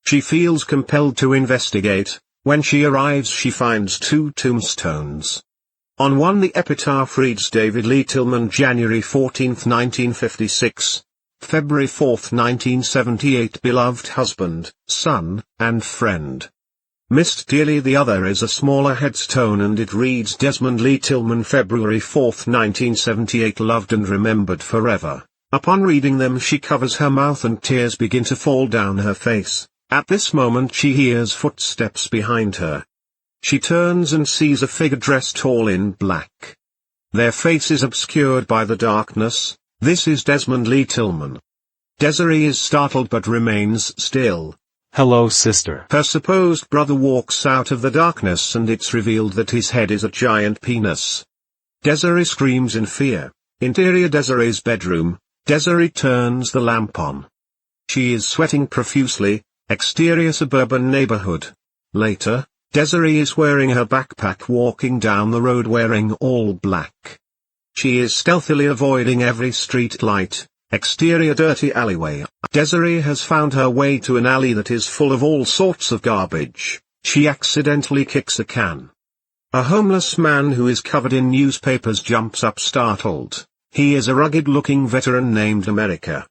She feels compelled to investigate. When she arrives she finds two tombstones. On one the epitaph reads David Lee Tillman, January 14, 1956. February 4, 1978, beloved husband, son, and friend. Missed dearly. The other is a smaller headstone and it reads Desmond Lee Tillman, February 4, 1978, loved and remembered forever. Upon reading them she covers her mouth and tears begin to fall down her face. At this moment she hears footsteps behind her. She turns and sees a figure dressed all in black. Their face is obscured by the darkness. This is Desmond Lee Tillman. Desiree is startled but remains still. Hello, sister. Her supposed brother walks out of the darkness and it's revealed that his head is a giant penis. Desiree screams in fear. Interior Desiree's bedroom. Desiree turns the lamp on. She is sweating profusely. Exterior suburban neighborhood. Later, Desiree is wearing her backpack walking down the road wearing all black. She is stealthily avoiding every street light. Exterior dirty alleyway. Desiree has found her way to an alley that is full of all sorts of garbage. She accidentally kicks a can. A homeless man who is covered in newspapers jumps up startled. He is a rugged-looking veteran named America.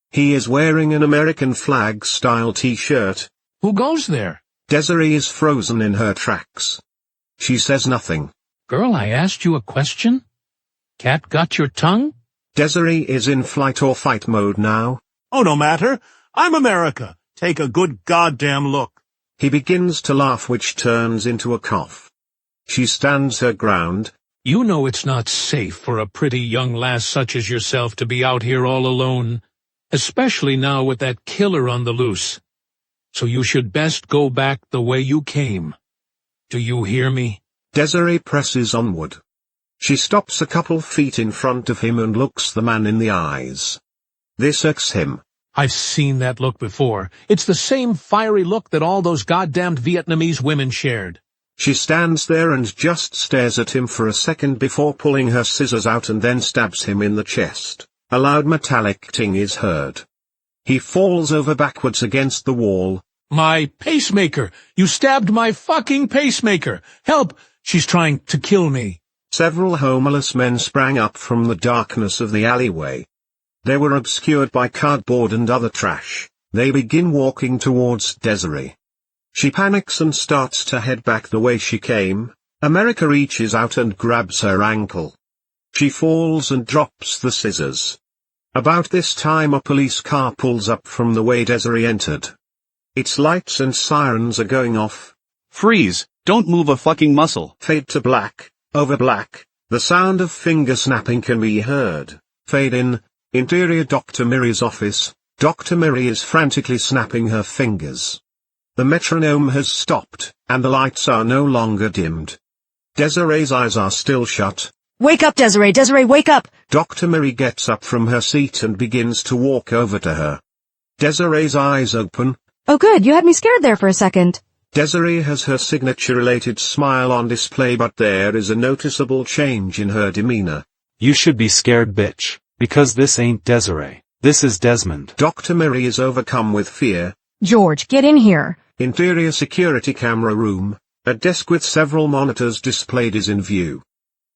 He is wearing an American flag-style t-shirt. Who goes there? Desiree is frozen in her tracks. She says nothing. Girl, I asked you a question. Cat got your tongue? Desiree is in flight or fight mode now. Oh, no matter. I'm America. Take a good goddamn look. He begins to laugh, which turns into a cough. She stands her ground. You know it's not safe for a pretty young lass such as yourself to be out here all alone, especially now with that killer on the loose. So you should best go back the way you came. Do you hear me? Desiree presses onward. She stops a couple feet in front of him and looks the man in the eyes. This irks him. I've seen that look before. It's the same fiery look that all those goddamned Vietnamese women shared. She stands there and just stares at him for a second before pulling her scissors out and then stabs him in the chest. A loud metallic ting is heard. He falls over backwards against the wall. My pacemaker! You stabbed my fucking pacemaker! Help! She's trying to kill me. Several homeless men sprang up from the darkness of the alleyway. They were obscured by cardboard and other trash. They begin walking towards Desiree. She panics and starts to head back the way she came. America reaches out and grabs her ankle. She falls and drops the scissors. About this time a police car pulls up from the way Desiree entered. Its lights and sirens are going off. Freeze! Don't move a fucking muscle. Fade to black. Over black, the sound of finger snapping can be heard. Fade in. Interior Dr. Miri's office. Dr. Miri is frantically snapping her fingers. The metronome has stopped, and the lights are no longer dimmed. Desiree's eyes are still shut. Wake up, Desiree! Desiree, wake up! Dr. Miri gets up from her seat and begins to walk over to her. Desiree's eyes open. Oh good, you had me scared there for a second. Desiree has her signature-related smile on display, but there is a noticeable change in her demeanor. You should be scared, bitch. Because this ain't Desiree. This is Desmond. Dr. Miri is overcome with fear. George, get in here. Interior security camera room. A desk with several monitors displayed is in view.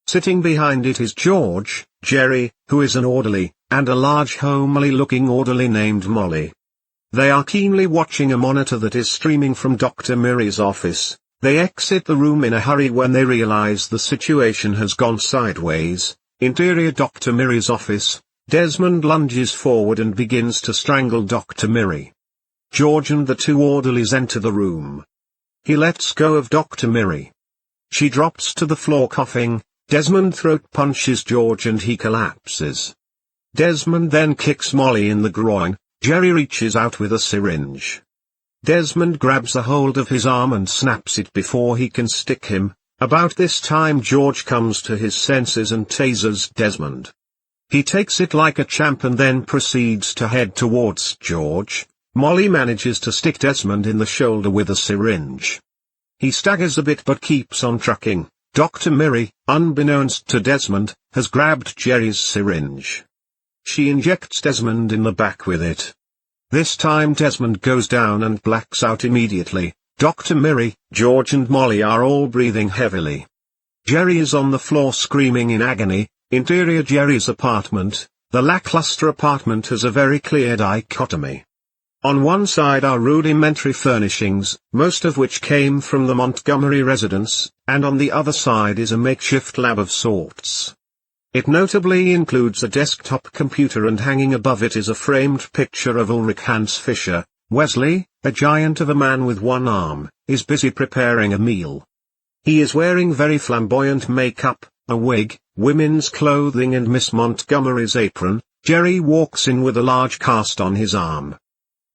Sitting behind it is George, Jerry, who is an orderly, and a large homely-looking orderly named Molly. They are keenly watching a monitor that is streaming from Dr. Miri's office. They exit the room in a hurry when they realize the situation has gone sideways. Interior Dr. Miri's office. Desmond lunges forward and begins to strangle Dr. Miri. George and the two orderlies enter the room. He lets go of Dr. Miri. She drops to the floor coughing. Desmond throat punches George and he collapses. Desmond then kicks Molly in the groin. Jerry reaches out with a syringe. Desmond grabs a hold of his arm and snaps it before he can stick him. About this time George comes to his senses and tasers Desmond. He takes it like a champ and then proceeds to head towards George. Molly manages to stick Desmond in the shoulder with a syringe. He staggers a bit but keeps on trucking. Dr. Miri, unbeknownst to Desmond, has grabbed Jerry's syringe. She injects Desmond in the back with it. This time Desmond goes down and blacks out immediately. Dr. Miri, George and Molly are all breathing heavily. Jerry is on the floor screaming in agony. Interior Jerry's apartment. The lackluster apartment has a very clear dichotomy. On one side are rudimentary furnishings, most of which came from the Montgomery residence, and on the other side is a makeshift lab of sorts. It notably includes a desktop computer, and hanging above it is a framed picture of Ulrich Hans Fischer. Wesley, a giant of a man with one arm, is busy preparing a meal. He is wearing very flamboyant makeup, a wig, women's clothing and Miss Montgomery's apron. Jerry walks in with a large cast on his arm.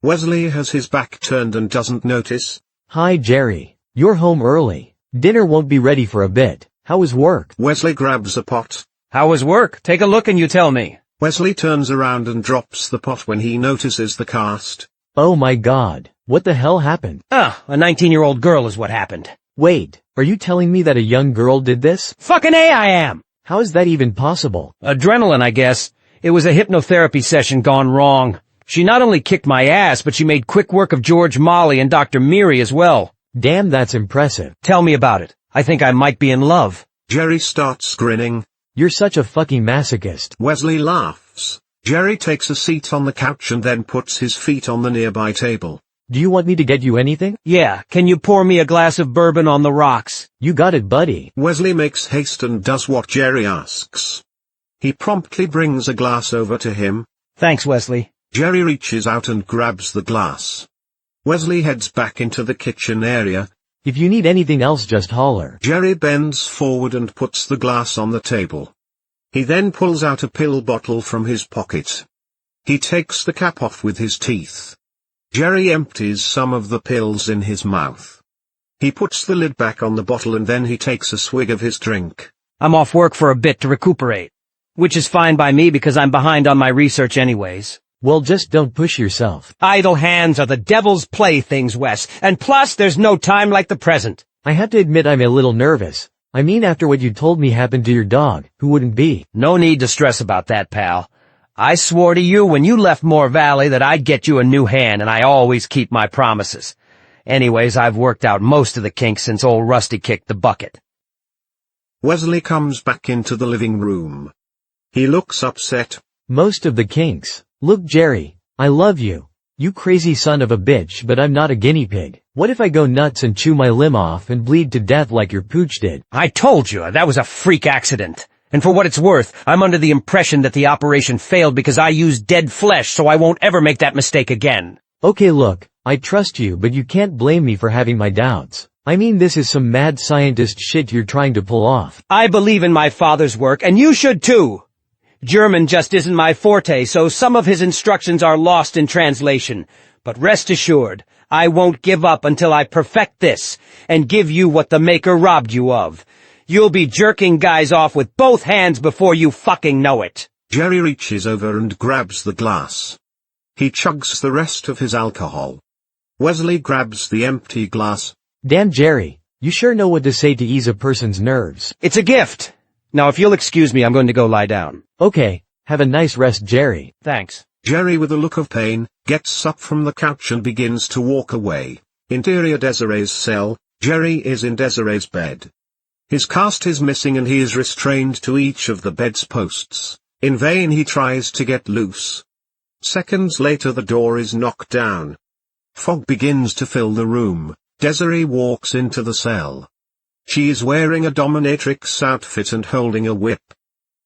Wesley has his back turned and doesn't notice. Hi Jerry, you're home early. Dinner won't be ready for a bit. How was work? Wesley grabs a pot. How was work? Take a look and you tell me. Wesley turns around and drops the pot when he notices the cast. Oh my god, what the hell happened? A 19-year-old girl is what happened. Wait, are you telling me that a young girl did this? Fucking A I am! How is that even possible? Adrenaline, I guess. It was a hypnotherapy session gone wrong. She not only kicked my ass, but she made quick work of George, Molly, and Dr. Miri as well. Damn, that's impressive. Tell me about it. I think I might be in love. Jerry starts grinning. You're such a fucking masochist. Wesley laughs. Jerry takes a seat on the couch and then puts his feet on the nearby table. Do you want me to get you anything? Yeah, can you pour me a glass of bourbon on the rocks? You got it, buddy. Wesley makes haste and does what Jerry asks. He promptly brings a glass over to him. Thanks, Wesley. Jerry reaches out and grabs the glass. Wesley heads back into the kitchen area. If you need anything else, just holler. Jerry bends forward and puts the glass on the table. He then pulls out a pill bottle from his pocket. He takes the cap off with his teeth. Jerry empties some of the pills in his mouth. He puts the lid back on the bottle and then he takes a swig of his drink. I'm off work for a bit to recuperate. Which is fine by me because I'm behind on my research anyways. Well, just don't push yourself. Idle hands are the devil's playthings, Wes, and plus there's no time like the present. I have to admit I'm a little nervous. I mean, after what you told me happened to your dog, who wouldn't be? No need to stress about that, pal. I swore to you when you left Moore Valley that I'd get you a new hand, and I always keep my promises. Anyways, I've worked out most of the kinks since old Rusty kicked the bucket. Wesley comes back into the living room. He looks upset. Most of the kinks. Look, Jerry, I love you. You crazy son of a bitch, but I'm not a guinea pig. What if I go nuts and chew my limb off and bleed to death like your pooch did? I told you, that was a freak accident. And for what it's worth, I'm under the impression that the operation failed because I used dead flesh, so I won't ever make that mistake again. Okay, look, I trust you, but you can't blame me for having my doubts. I mean, this is some mad scientist shit you're trying to pull off. I believe in my father's work, and you should too. German just isn't my forte, so some of his instructions are lost in translation. But rest assured, I won't give up until I perfect this, and give you what the Maker robbed you of. You'll be jerking guys off with both hands before you fucking know it. Jerry reaches over and grabs the glass. He chugs the rest of his alcohol. Wesley grabs the empty glass. Damn, Jerry, you sure know what to say to ease a person's nerves. It's a gift. Now if you'll excuse me, I'm going to go lie down. Okay, have a nice rest, Jerry. Thanks. Jerry, with a look of pain, gets up from the couch and begins to walk away. Interior Desiree's cell. Jerry is in Desiree's bed. His cast is missing and he is restrained to each of the bed's posts. In vain he tries to get loose. Seconds later the door is knocked down. Fog begins to fill the room. Desiree walks into the cell. She is wearing a dominatrix outfit and holding a whip.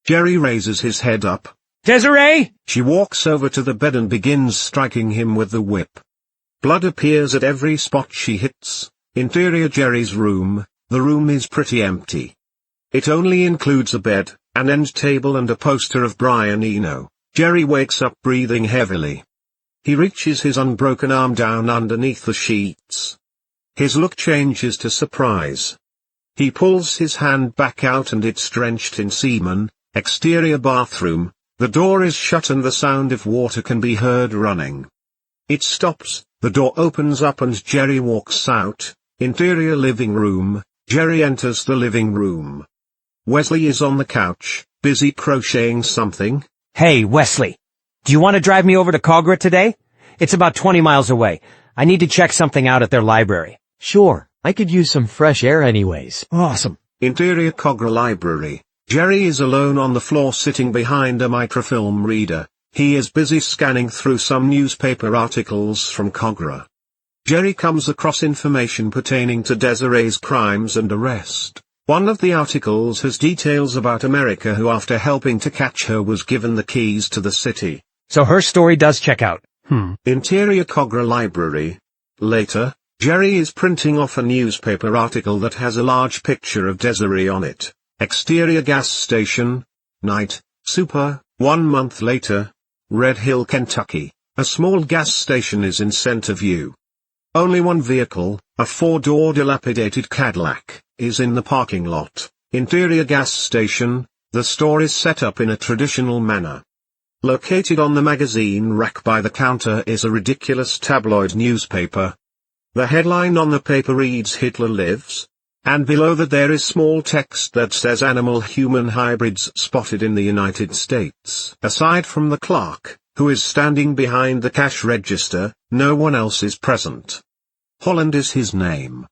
Jerry raises his head up. Desiree! She walks over to the bed and begins striking him with the whip. Blood appears at every spot she hits. Interior Jerry's room. The room is pretty empty. It only includes a bed, an end table and a poster of Brian Eno. Jerry wakes up breathing heavily. He reaches his unbroken arm down underneath the sheets. His look changes to surprise. He pulls his hand back out and it's drenched in semen. Exterior bathroom. The door is shut and the sound of water can be heard running. It stops, the door opens up and Jerry walks out. Interior living room. Jerry enters the living room. Wesley is on the couch, busy crocheting something. Hey, Wesley. Do you want to drive me over to Cogra today? It's about 20 miles away. I need to check something out at their library. Sure, I could use some fresh air anyways. Awesome. Interior Cogra library. Jerry is alone on the floor sitting behind a microfilm reader. He is busy scanning through some newspaper articles from Cogra. Jerry comes across information pertaining to Desiree's crimes and arrest. One of the articles has details about America who, after helping to catch her, was given the keys to the city. So her story does check out. Interior Cogra library. Later, Jerry is printing off a newspaper article that has a large picture of Desiree on it. Exterior gas station. Night. Super. 1 month later. Red Hill, Kentucky. A small gas station is in center view. Only one vehicle, a 4-door dilapidated Cadillac, is in the parking lot. Interior gas station. The store is set up in a traditional manner. Located on the magazine rack by the counter is a ridiculous tabloid newspaper. The headline on the paper reads "Hitler lives," and below that there is small text that says "Animal-human hybrids spotted in the United States." Aside from the clerk, who is standing behind the cash register, no one else is present. Holland is his name.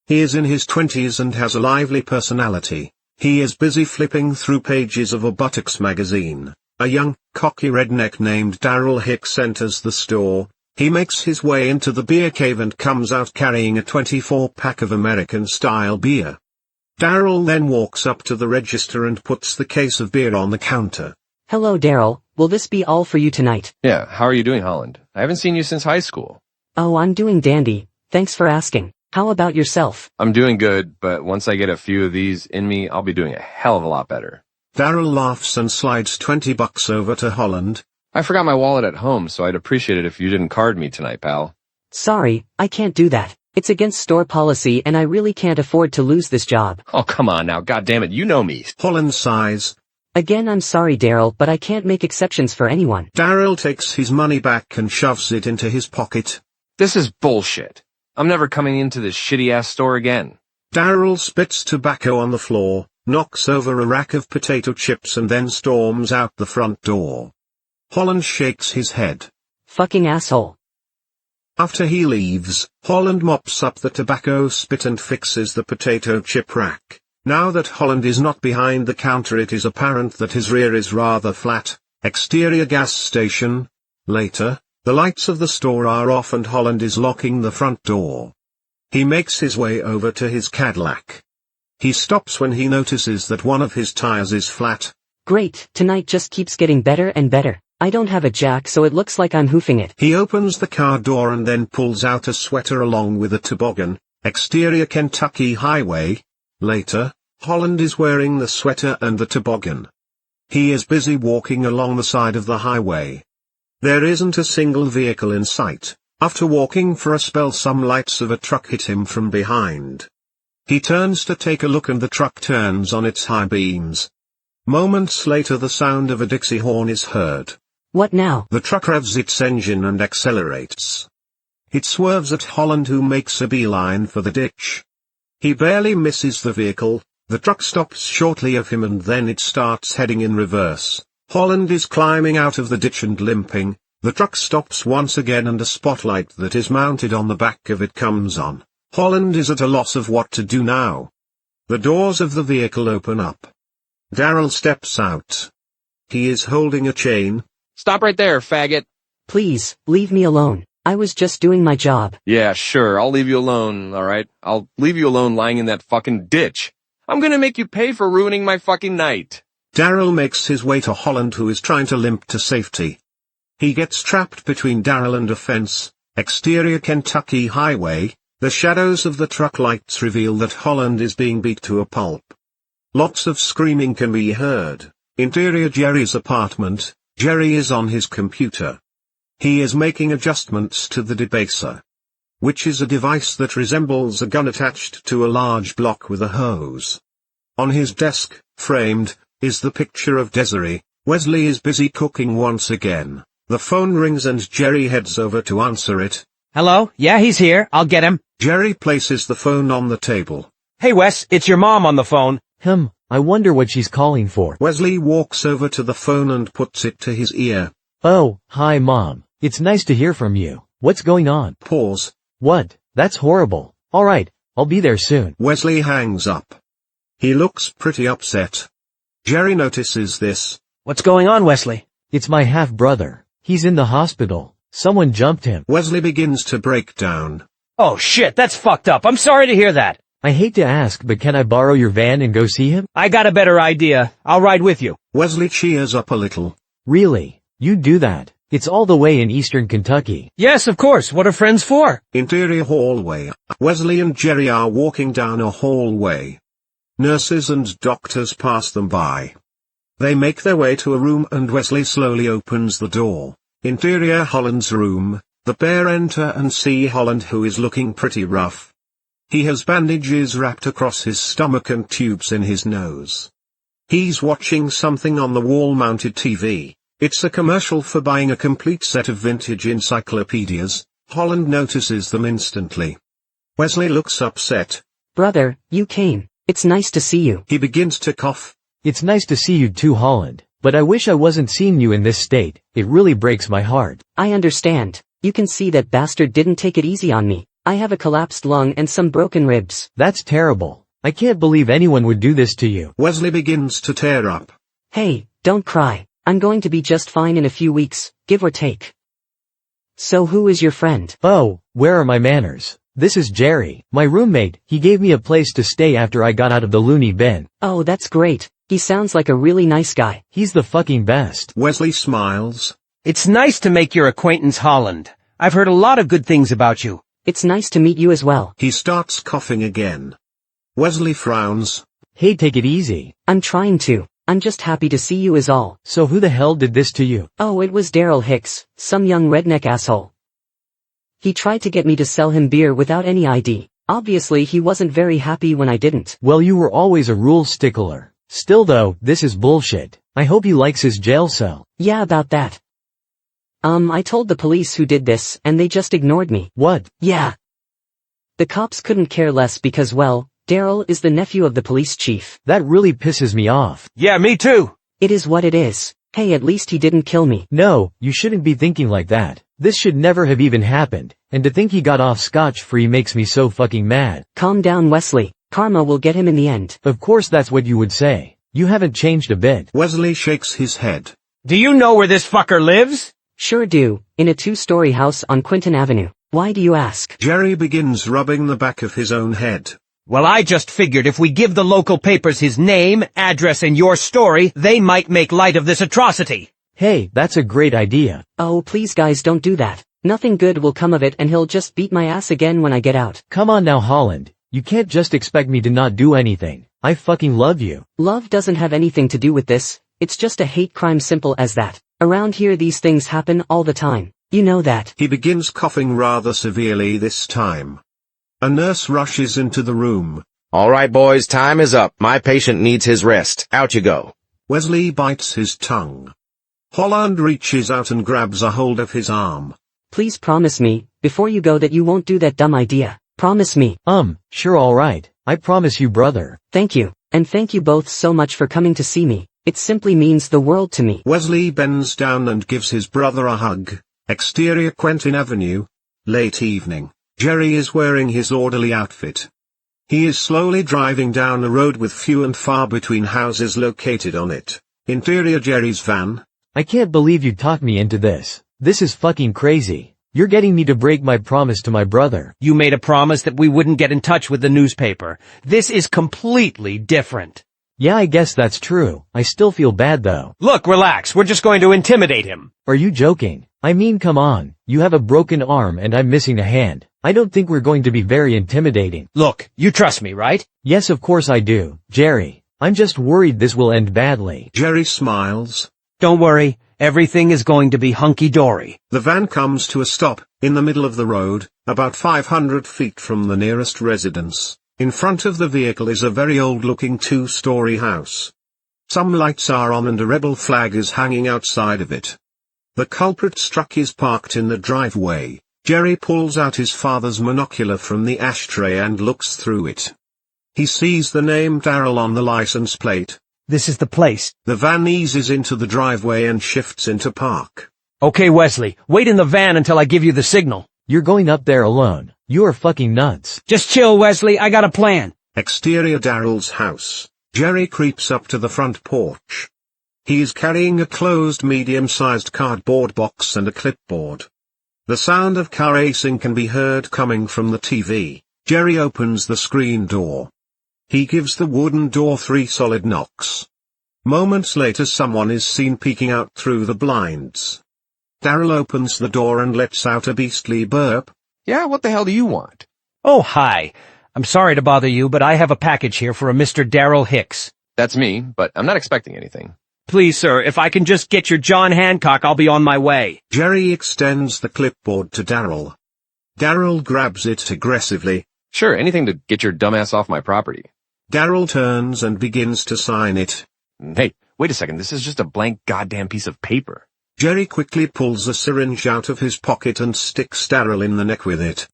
He is in his 20s and has a lively personality. He is busy flipping through pages of a buttocks magazine. A young, cocky redneck named Darrell Hicks enters the store. He makes his way into the beer cave and comes out carrying a 24-pack of American-style beer. Daryl then walks up to the register and puts the case of beer on the counter. Hello, Daryl. Will this be all for you tonight? Yeah, how are you doing, Holland? I haven't seen you since high school. Oh, I'm doing dandy. Thanks for asking. How about yourself? I'm doing good, but once I get a few of these in me, I'll be doing a hell of a lot better. Daryl laughs and slides $20 over to Holland. I forgot my wallet at home, so I'd appreciate it if you didn't card me tonight, pal. Sorry, I can't do that. It's against store policy and I really can't afford to lose this job. Oh, come on now, goddammit, you know me. Holland sighs. Again, I'm sorry, Daryl, but I can't make exceptions for anyone. Daryl takes his money back and shoves it into his pocket. This is bullshit. I'm never coming into this shitty-ass store again. Daryl spits tobacco on the floor, knocks over a rack of potato chips and then storms out the front door. Holland shakes his head. Fucking asshole. After he leaves, Holland mops up the tobacco spit and fixes the potato chip rack. Now that Holland is not behind the counter, it is apparent that his rear is rather flat. Exterior gas station. Later, the lights of the store are off and Holland is locking the front door. He makes his way over to his Cadillac. He stops when he notices that one of his tires is flat. Great, tonight just keeps getting better and better. I don't have a jack, so it looks like I'm hoofing it. He opens the car door and then pulls out a sweater along with a toboggan. Exterior Kentucky Highway. Later, Holland is wearing the sweater and the toboggan. He is busy walking along the side of the highway. There isn't a single vehicle in sight. After walking for a spell, some lights of a truck hit him from behind. He turns to take a look and the truck turns on its high beams. Moments later, the sound of a Dixie horn is heard. What now? The truck revs its engine and accelerates. It swerves at Holland, who makes a beeline for the ditch. He barely misses the vehicle. The truck stops shortly of him and then it starts heading in reverse. Holland is climbing out of the ditch and limping. The truck stops once again and a spotlight that is mounted on the back of it comes on. Holland is at a loss of what to do now. The doors of the vehicle open up. Daryl steps out. He is holding a chain. Stop right there, faggot. Please, leave me alone. I was just doing my job. Yeah, sure, I'll leave you alone, alright? I'll leave you alone lying in that fucking ditch. I'm gonna make you pay for ruining my fucking night. Daryl makes his way to Holland, who is trying to limp to safety. He gets trapped between Daryl and a fence. Exterior Kentucky Highway. The shadows of the truck lights reveal that Holland is being beat to a pulp. Lots of screaming can be heard. Interior Jerry's apartment. Jerry is on his computer. He is making adjustments to the Debaser, which is a device that resembles a gun attached to a large block with a hose. On his desk, framed, is the picture of Desiree. Wesley is busy cooking once again. The phone rings and Jerry heads over to answer it. Hello? Yeah, he's here. I'll get him. Jerry places the phone on the table. Hey Wes, it's your mom on the phone. I wonder what she's calling for. Wesley walks over to the phone and puts it to his ear. Oh, hi Mom. It's nice to hear from you. What's going on? Pause. What? That's horrible. Alright, I'll be there soon. Wesley hangs up. He looks pretty upset. Jerry notices this. What's going on, Wesley? It's my half-brother. He's in the hospital. Someone jumped him. Wesley begins to break down. Oh shit, that's fucked up. I'm sorry to hear that. I hate to ask, but can I borrow your van and go see him? I got a better idea. I'll ride with you. Wesley cheers up a little. Really? You'd do that? It's all the way in eastern Kentucky. Yes, of course. What are friends for? Interior hallway. Wesley and Jerry are walking down a hallway. Nurses and doctors pass them by. They make their way to a room and Wesley slowly opens the door. Interior Holland's room. The pair enter and see Holland, who is looking pretty rough. He has bandages wrapped across his stomach and tubes in his nose. He's watching something on the wall-mounted TV. It's a commercial for buying a complete set of vintage encyclopedias. Holland notices them instantly. Wesley looks upset. Brother, you came. It's nice to see you. He begins to cough. It's nice to see you too, Holland. But I wish I wasn't seeing you in this state. It really breaks my heart. I understand. You can see that bastard didn't take it easy on me. I have a collapsed lung and some broken ribs. That's terrible. I can't believe anyone would do this to you. Wesley begins to tear up. Hey, don't cry. I'm going to be just fine in a few weeks, give or take. So who is your friend? Oh, where are my manners? This is Jerry, my roommate. He gave me a place to stay after I got out of the loony bin. Oh, that's great. He sounds like a really nice guy. He's the fucking best. Wesley smiles. It's nice to make your acquaintance, Holland. I've heard a lot of good things about you. It's nice to meet you as well. He starts coughing again. Wesley frowns. Hey, take it easy. I'm trying to. I'm just happy to see you is all. So who the hell did this to you? Oh, it was Daryl Hicks, some young redneck asshole. He tried to get me to sell him beer without any ID. Obviously he wasn't very happy when I didn't. Well, you were always a rule stickler. Still though, this is bullshit. I hope he likes his jail cell. Yeah, about that. I told the police who did this, and they just ignored me. What? Yeah. The cops couldn't care less because, well, Daryl is the nephew of the police chief. That really pisses me off. Yeah, me too. It is what it is. Hey, at least he didn't kill me. No, you shouldn't be thinking like that. This should never have even happened, and to think he got off scotch-free makes me so fucking mad. Calm down, Wesley. Karma will get him in the end. Of course that's what you would say. You haven't changed a bit. Wesley shakes his head. Do you know where this fucker lives? Sure do, in a 2-story house on Quinton Avenue. Why do you ask? Jerry begins rubbing the back of his own head. Well, I just figured if we give the local papers his name, address, and your story, they might make light of this atrocity. Hey, that's a great idea. Oh, please guys, don't do that. Nothing good will come of it and he'll just beat my ass again when I get out. Come on now, Holland. You can't just expect me to not do anything. I fucking love you. Love doesn't have anything to do with this. It's just a hate crime, simple as that. Around here these things happen all the time. You know that. He begins coughing rather severely this time. A nurse rushes into the room. All right, boys, time is up. My patient needs his rest. Out you go. Wesley bites his tongue. Holland reaches out and grabs a hold of his arm. Please promise me, before you go, that you won't do that dumb idea. Promise me. Sure, alright. I promise you, brother. Thank you. And thank you both so much for coming to see me. It simply means the world to me. Wesley bends down and gives his brother a hug. Exterior Quentin Avenue. Late evening. Jerry is wearing his orderly outfit. He is slowly driving down a road with few and far between houses located on it. Interior Jerry's van. I can't believe you talked me into this. This is fucking crazy. You're getting me to break my promise to my brother. You made a promise that we wouldn't get in touch with the newspaper. This is completely different. Yeah, I guess that's true. I still feel bad though. Look, relax. We're just going to intimidate him. Are you joking? I mean, come on. You have a broken arm and I'm missing a hand. I don't think we're going to be very intimidating. Look, you trust me, right? Yes, of course I do, Jerry. I'm just worried this will end badly. Jerry smiles. Don't worry. Everything is going to be hunky-dory. The van comes to a stop, in the middle of the road, about 500 feet from the nearest residence. In front of the vehicle is a very old-looking 2-story house. Some lights are on and a rebel flag is hanging outside of it. The culprit's truck is parked in the driveway. Jerry pulls out his father's monocular from the ashtray and looks through it. He sees the name Daryl on the license plate. This is the place. The van eases into the driveway and shifts into park. Okay, Wesley, wait in the van until I give you the signal. You're going up there alone. You are fucking nuts. Just chill, Wesley, I got a plan. Exterior Daryl's house. Jerry creeps up to the front porch. He is carrying a closed medium-sized cardboard box and a clipboard. The sound of car racing can be heard coming from the TV. Jerry opens the screen door. He gives the wooden door 3 solid knocks. Moments later someone is seen peeking out through the blinds. Daryl opens the door and lets out a beastly burp. Yeah, what the hell do you want? Oh, hi. I'm sorry to bother you, but I have a package here for a Mr. Daryl Hicks. That's me, but I'm not expecting anything. Please, sir, if I can just get your John Hancock, I'll be on my way. Jerry extends the clipboard to Daryl. Daryl grabs it aggressively. Sure, anything to get your dumbass off my property. Daryl turns and begins to sign it. Hey, wait a second, this is just a blank goddamn piece of paper. Jerry quickly pulls a syringe out of his pocket and sticks Daryl in the neck with it.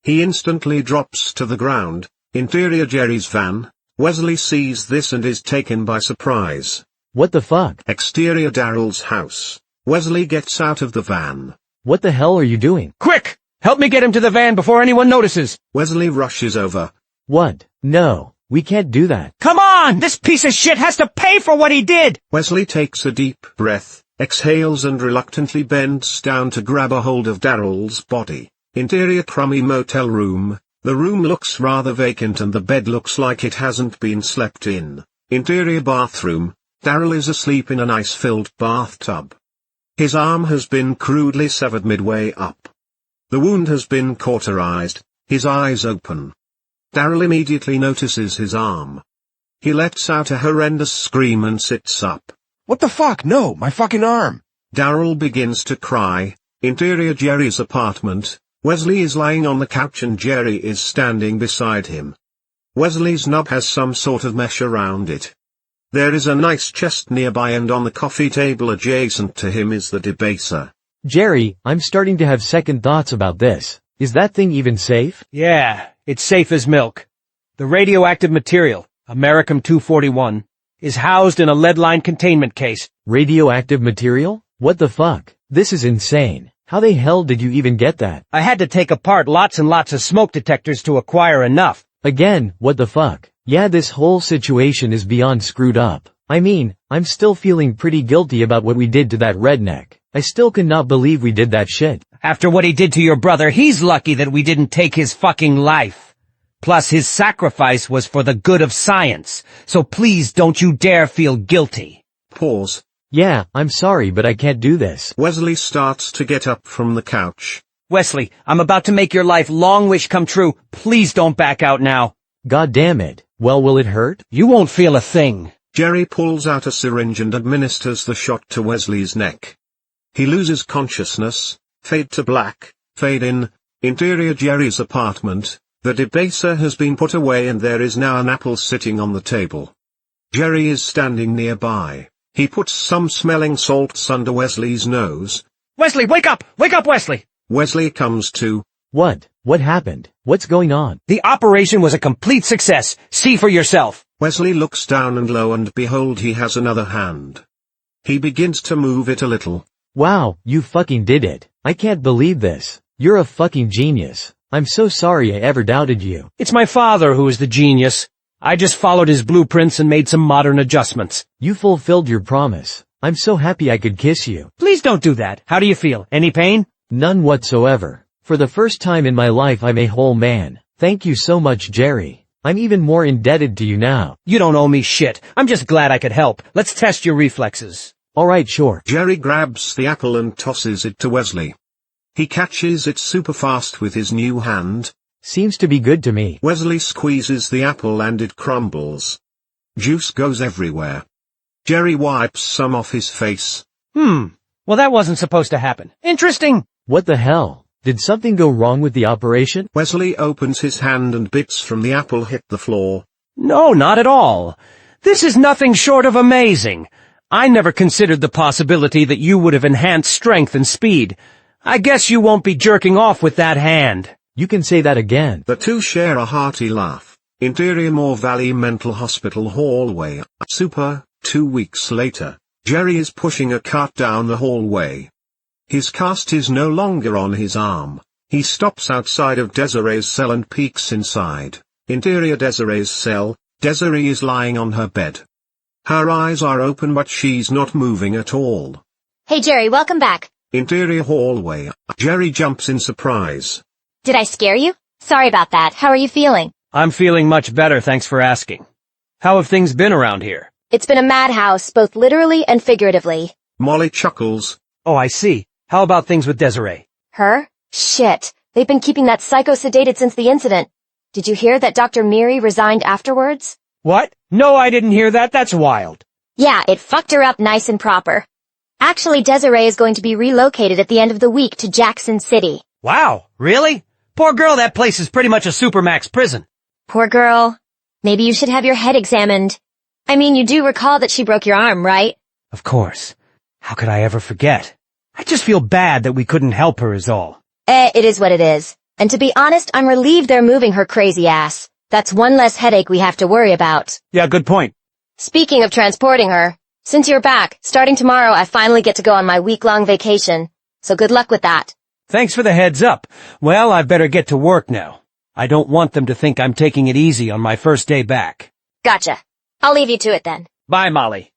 He instantly drops to the ground. Interior Jerry's van. Wesley sees this and is taken by surprise. What the fuck? Exterior Daryl's house. Wesley gets out of the van. What the hell are you doing? Quick! Help me get him to the van before anyone notices. Wesley rushes over. What? No, we can't do that. Come on! This piece of shit has to pay for what he did! Wesley takes a deep breath. exhales and reluctantly bends down to grab a hold of Daryl's body. Interior crummy motel room. The room looks rather vacant and the bed looks like it hasn't been slept in. Interior bathroom. Daryl is asleep in an ice-filled bathtub. His arm has been crudely severed midway up. The wound has been cauterized, his eyes open. Daryl immediately notices his arm. He lets out a horrendous scream and sits up. What the fuck? No, my fucking arm! Daryl begins to cry. Interior Jerry's apartment. Wesley is lying on the couch and Jerry is standing beside him. Wesley's nub has some sort of mesh around it. There is a nice chest nearby and on the coffee table adjacent to him is the Debaser. Jerry, I'm starting to have second thoughts about this. Is that thing even safe? Yeah, it's safe as milk. The radioactive material, Americum-241, is housed in a lead-lined containment case. Radioactive material? What the fuck? This is insane. How the hell did you even get that? I had to take apart lots and lots of smoke detectors to acquire enough. Again, what the fuck? Yeah, this whole situation is beyond screwed up. I mean, I'm still feeling pretty guilty about what we did to that redneck. I still cannot believe we did that shit. After what he did to your brother, he's lucky that we didn't take his fucking life. Plus, his sacrifice was for the good of science, so please don't you dare feel guilty. Pause. Yeah, I'm sorry but I can't do this. Wesley starts to get up from the couch. Wesley, I'm about to make your lifelong wish come true. Please don't back out now. God damn it. Well, will it hurt? You won't feel a thing. Jerry pulls out a syringe and administers the shot to Wesley's neck. He loses consciousness. Fade to black, fade in. Interior Jerry's apartment. The Debaser has been put away and there is now an apple sitting on the table. Jerry is standing nearby. He puts some smelling salts under Wesley's nose. Wesley, wake up! Wake up, Wesley! Wesley comes to. What? What happened? What's going on? The operation was a complete success. See for yourself. Wesley looks down and lo and behold he has another hand. He begins to move it a little. Wow, you fucking did it. I can't believe this. You're a fucking genius. I'm so sorry I ever doubted you. It's my father who is the genius. I just followed his blueprints and made some modern adjustments. You fulfilled your promise. I'm so happy I could kiss you. Please don't do that. How do you feel? Any pain? None whatsoever. For the first time in my life I'm a whole man. Thank you so much, Jerry. I'm even more indebted to you now. You don't owe me shit. I'm just glad I could help. Let's test your reflexes. Alright, sure. Jerry grabs the apple and tosses it to Wesley. He catches it super fast with his new hand. Seems to be good to me. Wesley squeezes the apple and it crumbles. Juice goes everywhere. Jerry wipes some off his face. Well, that wasn't supposed to happen. Interesting. What the hell? Did something go wrong with the operation? Wesley opens his hand and bits from the apple hit the floor. No, not at all. This is nothing short of amazing. I never considered the possibility that you would have enhanced strength and speed. I guess you won't be jerking off with that hand. You can say that again. The two share a hearty laugh. Interior Moore Valley Mental Hospital hallway. Super. 2 weeks later, Jerry is pushing a cart down the hallway. His cast is no longer on his arm. He stops outside of Desiree's cell and peeks inside. Interior Desiree's cell. Desiree is lying on her bed. Her eyes are open but she's not moving at all. Hey Jerry, welcome back. Interior hallway. Jerry jumps in surprise. Did I scare you? Sorry about that. How are you feeling? I'm feeling much better, thanks for asking. How have things been around here? It's been a madhouse, both literally and figuratively. Molly chuckles. Oh, I see. How about things with Desiree? Her? Shit. They've been keeping that psycho sedated since the incident. Did you hear that Dr. Meary resigned afterwards? What? No, I didn't hear that. That's wild. Yeah, it fucked her up nice and proper. Actually, Desiree is going to be relocated at the end of the week to Jackson City. Wow, really? Poor girl, that place is pretty much a supermax prison. Poor girl. Maybe you should have your head examined. I mean, you do recall that she broke your arm, right? Of course. How could I ever forget? I just feel bad that we couldn't help her is all. It is what it is. And to be honest, I'm relieved they're moving her crazy ass. That's one less headache we have to worry about. Yeah, good point. Speaking of transporting her, since you're back, starting tomorrow I finally get to go on my week-long vacation. So good luck with that. Thanks for the heads up. Well, I better get to work now. I don't want them to think I'm taking it easy on my first day back. Gotcha. I'll leave you to it then. Bye, Molly.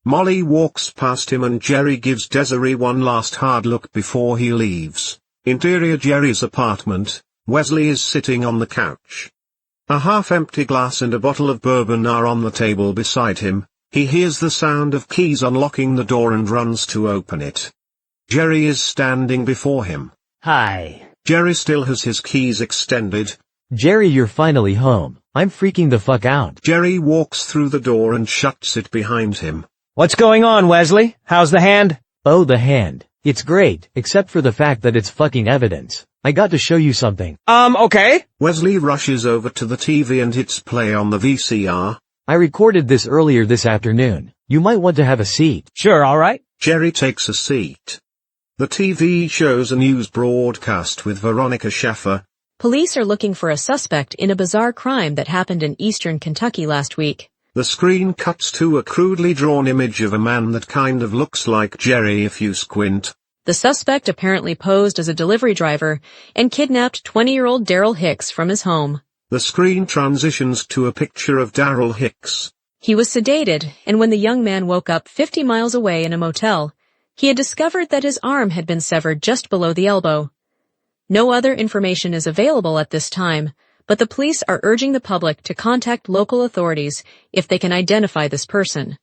Molly walks past him and Jerry gives Desiree one last hard look before he leaves. Interior Jerry's apartment, Wesley is sitting on the couch. A half-empty glass and a bottle of bourbon are on the table beside him. He hears the sound of keys unlocking the door and runs to open it. Jerry is standing before him. Hi. Jerry still has his keys extended. Jerry, you're finally home. I'm freaking the fuck out. Jerry walks through the door and shuts it behind him. What's going on, Wesley? How's the hand? Oh, the hand. It's great, except for the fact that it's fucking evidence. I got to show you something. Okay. Wesley rushes over to the TV and hits play on the VCR. I recorded this earlier this afternoon. You might want to have a seat. Sure, alright. Jerry takes a seat. The TV shows a news broadcast with Veronica Schaffer. Police are looking for a suspect in a bizarre crime that happened in eastern Kentucky last week. The screen cuts to a crudely drawn image of a man that kind of looks like Jerry if you squint. The suspect apparently posed as a delivery driver and kidnapped 20-year-old Daryl Hicks from his home. The screen transitions to a picture of Daryl Hicks. He was sedated, and when the young man woke up 50 miles away in a motel, he had discovered that his arm had been severed just below the elbow. No other information is available at this time, but the police are urging the public to contact local authorities if they can identify this person.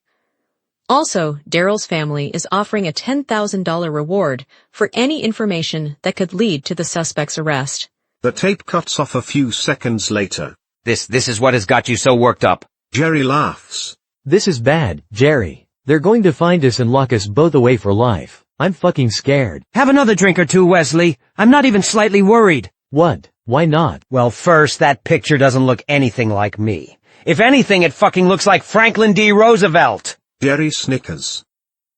Also, Daryl's family is offering a $10,000 reward for any information that could lead to the suspect's arrest. The tape cuts off a few seconds later. This is what has got you so worked up. Jerry laughs. This is bad, Jerry. They're going to find us and lock us both away for life. I'm fucking scared. Have another drink or two, Wesley. I'm not even slightly worried. What? Why not? Well, first, that picture doesn't look anything like me. If anything, it fucking looks like Franklin D. Roosevelt. Jerry snickers.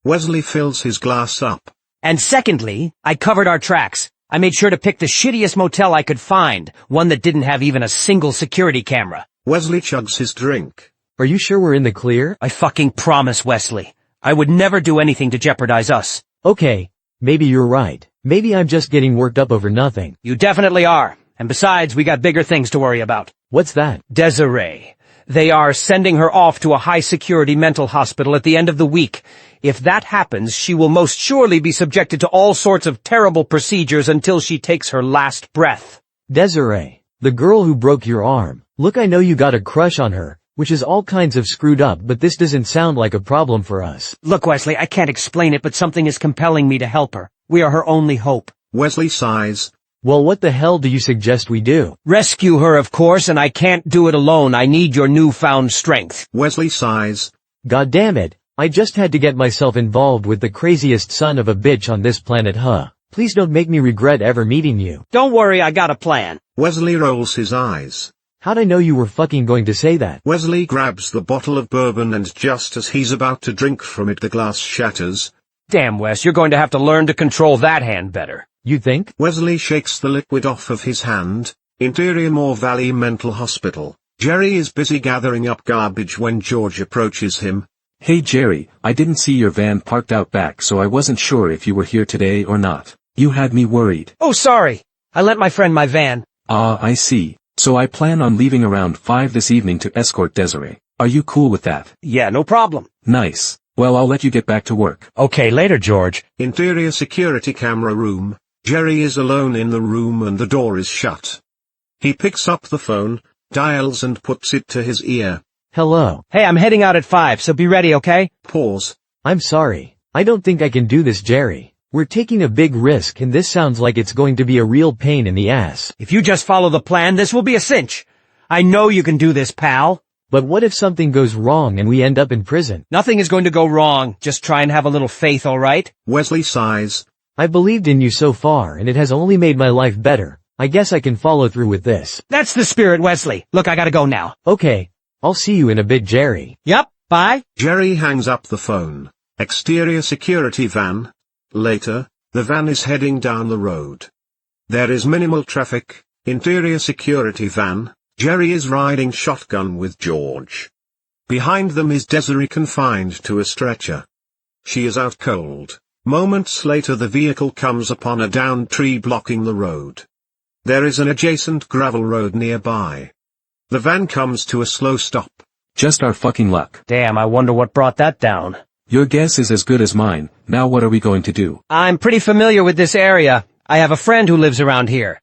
Wesley fills his glass up. And secondly, I covered our tracks. I made sure to pick the shittiest motel I could find, one that didn't have even a single security camera. Wesley chugs his drink. Are you sure we're in the clear? I fucking promise, Wesley. I would never do anything to jeopardize us. Okay, maybe you're right. Maybe I'm just getting worked up over nothing. You definitely are. And besides, we got bigger things to worry about. What's that? Desiree. They are sending her off to a high-security mental hospital at the end of the week. If that happens, she will most surely be subjected to all sorts of terrible procedures until she takes her last breath. Desiree, the girl who broke your arm. Look, I know you got a crush on her, which is all kinds of screwed up, but this doesn't sound like a problem for us. Look, Wesley, I can't explain it, but something is compelling me to help her. We are her only hope. Wesley sighs. Well, what the hell do you suggest we do? Rescue her, of course, and I can't do it alone. I need your newfound strength. Wesley sighs. God damn it. I just had to get myself involved with the craziest son of a bitch on this planet, huh? Please don't make me regret ever meeting you. Don't worry, I got a plan. Wesley rolls his eyes. How'd I know you were fucking going to say that? Wesley grabs the bottle of bourbon and just as he's about to drink from it the glass shatters. Damn, Wes, you're going to have to learn to control that hand better. You think? Wesley shakes the liquid off of his hand. Interior Moore Valley Mental Hospital. Jerry is busy gathering up garbage when George approaches him. Hey Jerry, I didn't see your van parked out back, so I wasn't sure if you were here today or not. You had me worried. Oh, sorry. I lent my friend my van. Ah, I see. So I plan on leaving around 5 this evening to escort Desiree. Are you cool with that? Yeah, no problem. Nice. Well, I'll let you get back to work. Okay, later, George. Interior security camera room. Jerry is alone in the room and the door is shut. He picks up the phone, dials and puts it to his ear. Hello. Hey, I'm heading out at 5, so be ready, okay? Pause. I'm sorry. I don't think I can do this, Jerry. We're taking a big risk and this sounds like it's going to be a real pain in the ass. If you just follow the plan, this will be a cinch. I know you can do this, pal. But what if something goes wrong and we end up in prison? Nothing is going to go wrong. Just try and have a little faith, all right? Wesley sighs. I believed in you so far and it has only made my life better. I guess I can follow through with this. That's the spirit, Wesley. Look, I gotta go now. Okay. I'll see you in a bit, Jerry. Yep, bye. Jerry hangs up the phone. Exterior security van. Later, the van is heading down the road. There is minimal traffic. Interior security van. Jerry is riding shotgun with George. Behind them is Desiree confined to a stretcher. She is out cold. Moments later the vehicle comes upon a downed tree blocking the road. There is an adjacent gravel road nearby. The van comes to a slow stop. Just our fucking luck. Damn, I wonder what brought that down. Your guess is as good as mine. Now what are we going to do? I'm pretty familiar with this area. I have a friend who lives around here.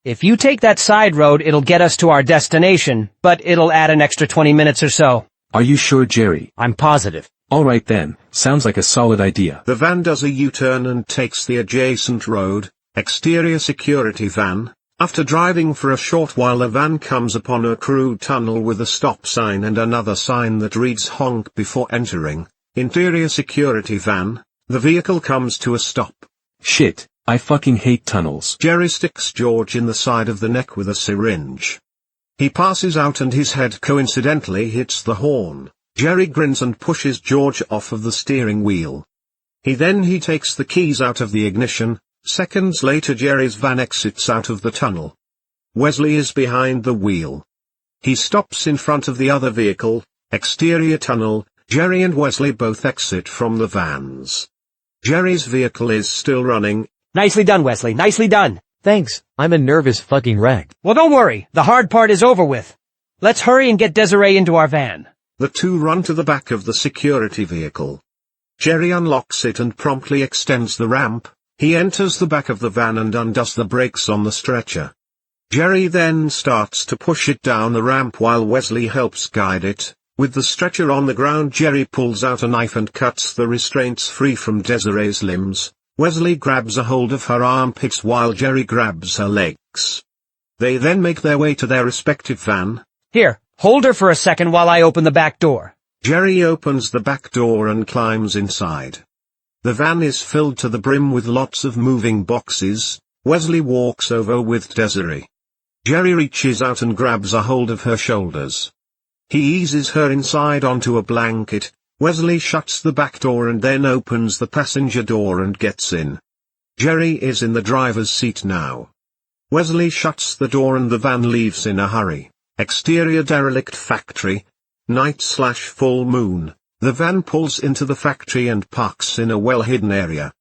If you take that side road, it'll get us to our destination, but it'll add an extra 20 minutes or so. Are you sure, Jerry? I'm positive. All right then, sounds like a solid idea. The van does a U-turn and takes the adjacent road, exterior security van. After driving for a short while, the van comes upon a crude tunnel with a stop sign and another sign that reads honk before entering. Interior security van. The vehicle comes to a stop. Shit, I fucking hate tunnels. Jerry sticks George in the side of the neck with a syringe. He passes out and his head coincidentally hits the horn. Jerry grins and pushes George off of the steering wheel. He takes the keys out of the ignition. Seconds later, Jerry's van exits out of the tunnel. Wesley is behind the wheel. He stops in front of the other vehicle. Exterior tunnel. Jerry and Wesley both exit from the vans. Jerry's vehicle is still running. Nicely done, Wesley. Nicely done. Thanks, I'm a nervous fucking wreck. Well, don't worry. The hard part is over with. Let's hurry and get Desiree into our van. The two run to the back of the security vehicle. Jerry unlocks it and promptly extends the ramp. He enters the back of the van and undoes the brakes on the stretcher. Jerry then starts to push it down the ramp while Wesley helps guide it. With the stretcher on the ground, Jerry pulls out a knife and cuts the restraints free from Desiree's limbs. Wesley grabs a hold of her armpits while Jerry grabs her legs. They then make their way to their respective van. Here, hold her for a second while I open the back door. Jerry opens the back door and climbs inside. The van is filled to the brim with lots of moving boxes. Wesley walks over with Desiree. Jerry reaches out and grabs a hold of her shoulders. He eases her inside onto a blanket. Wesley shuts the back door and then opens the passenger door and gets in. Jerry is in the driver's seat now. Wesley shuts the door and the van leaves in a hurry. Exterior derelict factory. Night/full moon. The van pulls into the factory and parks in a well-hidden area.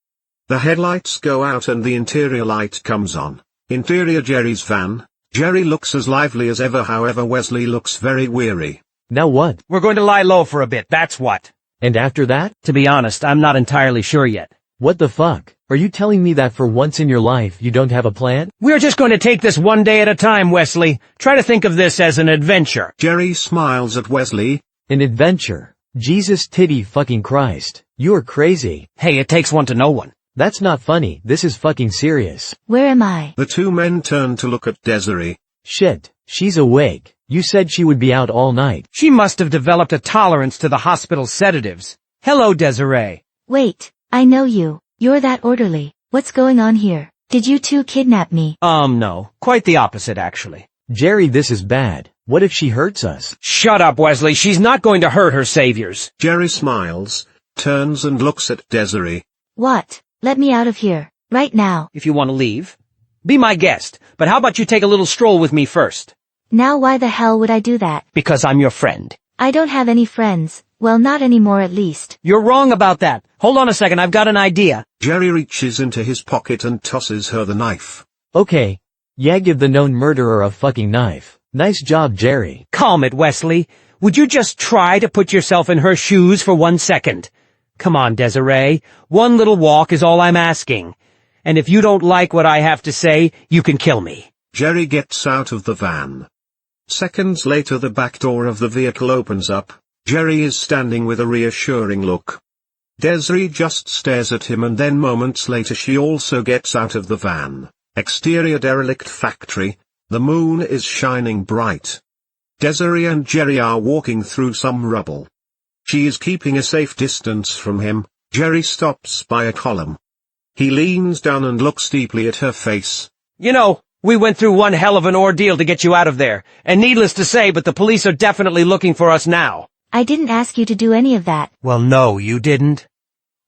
The headlights go out and the interior light comes on. Interior Jerry's van. Jerry looks as lively as ever, however Wesley looks very weary. Now what? We're going to lie low for a bit, that's what. And after that? To be honest, I'm not entirely sure yet. What the fuck? Are you telling me that for once in your life you don't have a plan? We're just going to take this one day at a time, Wesley. Try to think of this as an adventure. Jerry smiles at Wesley. An adventure? Jesus titty fucking Christ. You're crazy. Hey, it takes one to know one. That's not funny, this is fucking serious. Where am I? The two men turn to look at Desiree. Shit, she's awake. You said she would be out all night. She must have developed a tolerance to the hospital's sedatives. Hello, Desiree. Wait, I know you. You're that orderly. What's going on here? Did you two kidnap me? No. Quite the opposite, actually. Jerry, this is bad. What if she hurts us? Shut up, Wesley. She's not going to hurt her saviors. Jerry smiles, turns and looks at Desiree. What? Let me out of here. Right now. If you want to leave. Be my guest. But how about you take a little stroll with me first? Now why the hell would I do that? Because I'm your friend. I don't have any friends. Well, not anymore at least. You're wrong about that. Hold on a second, I've got an idea. Jerry reaches into his pocket and tosses her the knife. Okay. Yeah, give the known murderer a fucking knife. Nice job, Jerry. Calm it, Wesley. Would you just try to put yourself in her shoes for 1 second? Come on, Desiree. One little walk is all I'm asking. And if you don't like what I have to say, you can kill me. Jerry gets out of the van. Seconds later, the back door of the vehicle opens up. Jerry is standing with a reassuring look. Desiree just stares at him and then moments later she also gets out of the van. Exterior derelict factory. The moon is shining bright. Desiree and Jerry are walking through some rubble. She is keeping a safe distance from him. Jerry stops by a column. He leans down and looks deeply at her face. You know, we went through one hell of an ordeal to get you out of there. And needless to say, but the police are definitely looking for us now. I didn't ask you to do any of that. Well, no, you didn't.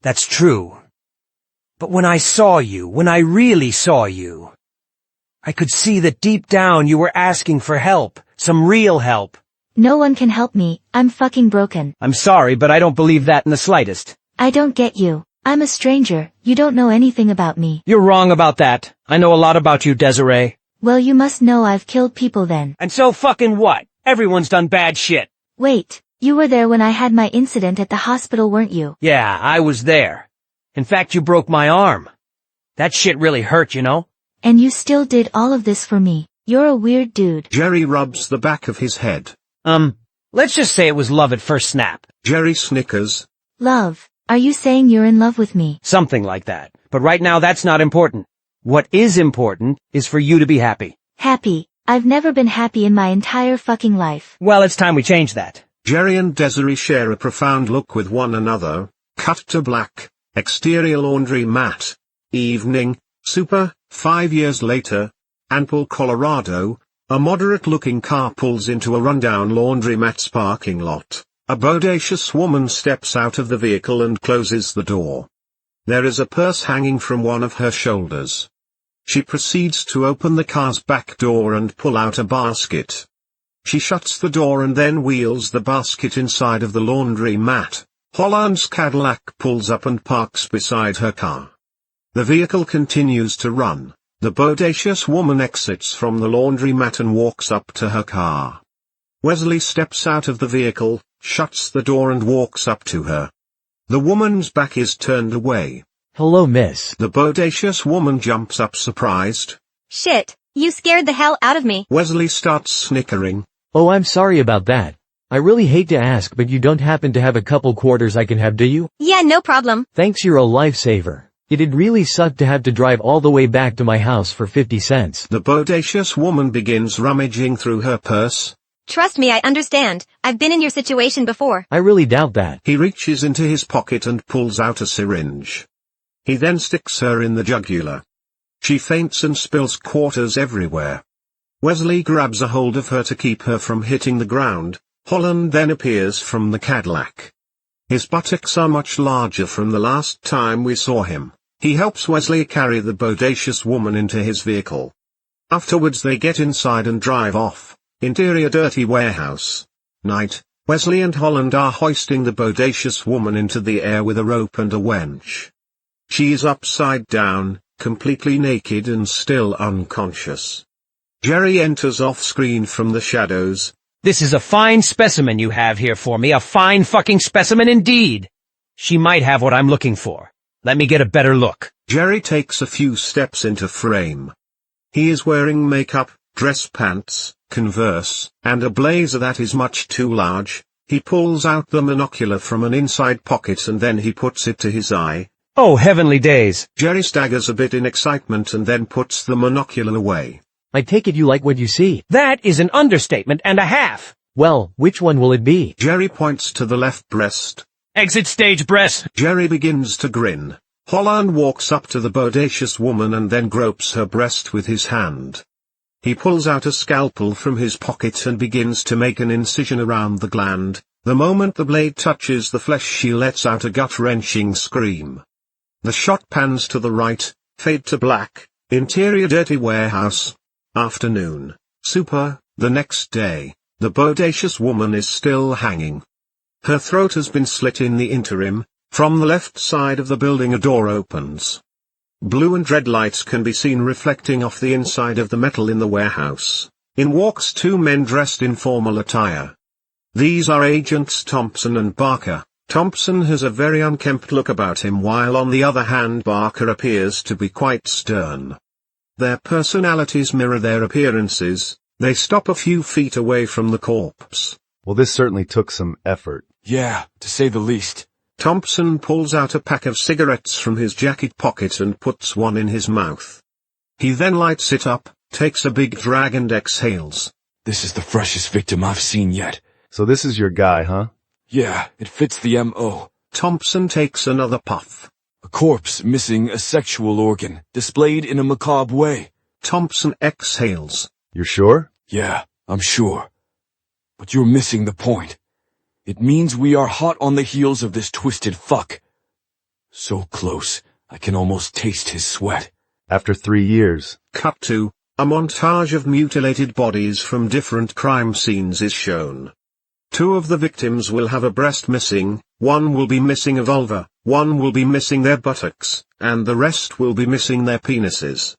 That's true. But when I saw you, when I really saw you, I could see that deep down you were asking for help. Some real help. No one can help me. I'm fucking broken. I'm sorry, but I don't believe that in the slightest. I don't get you. I'm a stranger. You don't know anything about me. You're wrong about that. I know a lot about you, Desiree. Well, you must know I've killed people then. And so fucking what? Everyone's done bad shit. Wait, You were there when I had my incident at the hospital, weren't you? Yeah, I was there. In fact, you broke my arm. That shit really hurt, you know? And you still did all of this for me. You're a weird dude. Jerry rubs the back of his head. Let's just say it was love at first snap. Jerry snickers. Love. Are you saying you're in love with me? Something like that. But right now that's not important. What is important is for you to be happy. Happy? I've never been happy in my entire fucking life. Well, it's time we change that. Jerry and Desiree share a profound look with one another. Cut to black. Exterior laundry mat. Evening. Super. 5 years later. Anpel, Colorado. A moderate-looking car pulls into a rundown laundromat's parking lot. A bodacious woman steps out of the vehicle and closes the door. There is a purse hanging from one of her shoulders. She proceeds to open the car's back door and pull out a basket. She shuts the door and then wheels the basket inside of the laundromat. Holland's Cadillac pulls up and parks beside her car. The vehicle continues to run. The bodacious woman exits from the laundromat and walks up to her car. Wesley steps out of the vehicle, shuts the door and walks up to her. The woman's back is turned away. Hello, miss. The bodacious woman jumps up surprised. Shit, you scared the hell out of me. Wesley starts snickering. Oh, I'm sorry about that. I really hate to ask, but you don't happen to have a couple quarters I can have, do you? Yeah, no problem. Thanks, you're a lifesaver. It'd really suck to have to drive all the way back to my house for 50 cents. The bodacious woman begins rummaging through her purse. Trust me, I understand. I've been in your situation before. I really doubt that. He reaches into his pocket and pulls out a syringe. He then sticks her in the jugular. She faints and spills quarters everywhere. Wesley grabs a hold of her to keep her from hitting the ground. Holland then appears from the Cadillac. His buttocks are much larger from the last time we saw him. He helps Wesley carry the bodacious woman into his vehicle. Afterwards they get inside and drive off. Interior dirty warehouse. Night. Wesley and Holland are hoisting the bodacious woman into the air with a rope and a winch. She is upside down, completely naked and still unconscious. Jerry enters off-screen from the shadows. This is a fine specimen you have here for me, a fine fucking specimen indeed. She might have what I'm looking for. Let me get a better look. Jerry takes a few steps into frame. He is wearing makeup, dress pants, Converse, and a blazer that is much too large. He pulls out the monocular from an inside pocket and then he puts it to his eye. Oh, heavenly days. Jerry staggers a bit in excitement and then puts the monocular away. I take it you like what you see. That is an understatement and a half. Well, which one will it be? Jerry points to the left breast. Exit stage breast. Jerry begins to grin. Holland walks up to the bodacious woman and then gropes her breast with his hand. He pulls out a scalpel from his pocket and begins to make an incision around the gland. The moment the blade touches the flesh, she lets out a gut-wrenching scream. The shot pans to the right, fade to black, interior dirty warehouse. Afternoon. Super. The next day. The bodacious woman is still hanging. Her throat has been slit in the interim. From the left side of the building a door opens. Blue and red lights can be seen reflecting off the inside of the metal in the warehouse. In walks two men dressed in formal attire. These are Agents Thompson and Barker. Thompson has a very unkempt look about him, while on the other hand Barker appears to be quite stern. Their personalities mirror their appearances. They stop a few feet away from the corpse. Well, this certainly took some effort. Yeah, to say the least. Thompson pulls out a pack of cigarettes from his jacket pocket and puts one in his mouth. He then lights it up, takes a big drag and exhales. This is the freshest victim I've seen yet. So this is your guy, huh? Yeah, it fits the M.O. Thompson takes another puff. A corpse missing a sexual organ, displayed in a macabre way. Thompson exhales. You're sure? Yeah, I'm sure. But you're missing the point. It means we are hot on the heels of this twisted fuck. So close, I can almost taste his sweat. After 3 years. Cut to, a montage of mutilated bodies from different crime scenes is shown. 2 of the victims will have a breast missing, 1 will be missing a vulva, 1 will be missing their buttocks, and the rest will be missing their penises.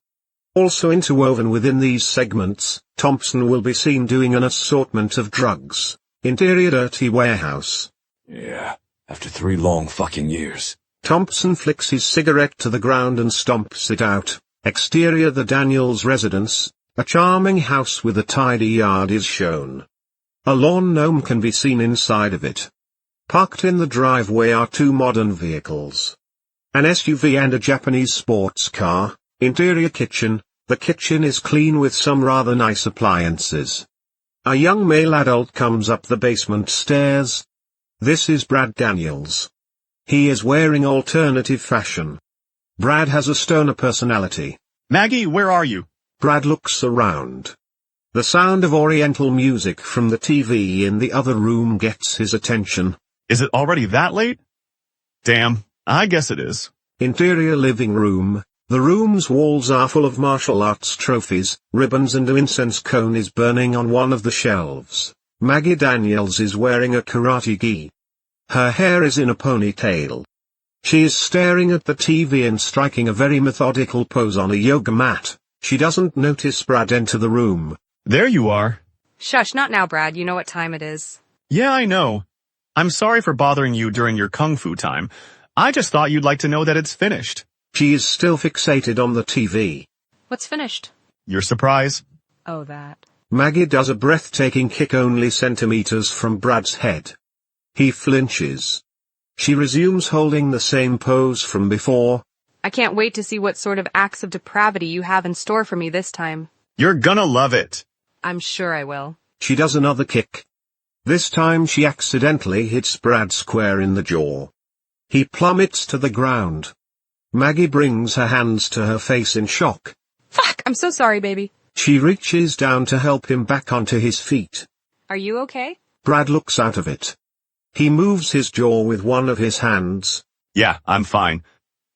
Also interwoven within these segments, Thompson will be seen doing an assortment of drugs. Interior dirty warehouse. Yeah, after 3 long fucking years. Thompson flicks his cigarette to the ground and stomps it out. Exterior the Daniels residence, a charming house with a tidy yard is shown. A lawn gnome can be seen inside of it. Parked in the driveway are 2 modern vehicles. An SUV and a Japanese sports car. Interior kitchen, the kitchen is clean with some rather nice appliances. A young male adult comes up the basement stairs. This is Brad Daniels. He is wearing alternative fashion. Brad has a stoner personality. Maggie, where are you? Brad looks around. The sound of oriental music from the TV in the other room gets his attention. Is it already that late? Damn, I guess it is. Interior living room. The room's walls are full of martial arts trophies, ribbons and an incense cone is burning on one of the shelves. Maggie Daniels is wearing a karate gi. Her hair is in a ponytail. She is staring at the TV and striking a very methodical pose on a yoga mat. She doesn't notice Brad enter the room. There you are. Shush, not now, Brad. You know what time it is. Yeah, I know. I'm sorry for bothering you during your kung fu time. I just thought you'd like to know that it's finished. She is still fixated on the TV. What's finished? Your surprise? Oh, that. Maggie does a breathtaking kick only centimeters from Brad's head. He flinches. She resumes holding the same pose from before. I can't wait to see what sort of acts of depravity you have in store for me this time. You're gonna love it. I'm sure I will. She does another kick. This time she accidentally hits Brad square in the jaw. He plummets to the ground. Maggie brings her hands to her face in shock. Fuck, I'm so sorry, baby. She reaches down to help him back onto his feet. Are you okay? Brad looks out of it. He moves his jaw with one of his hands. Yeah, I'm fine.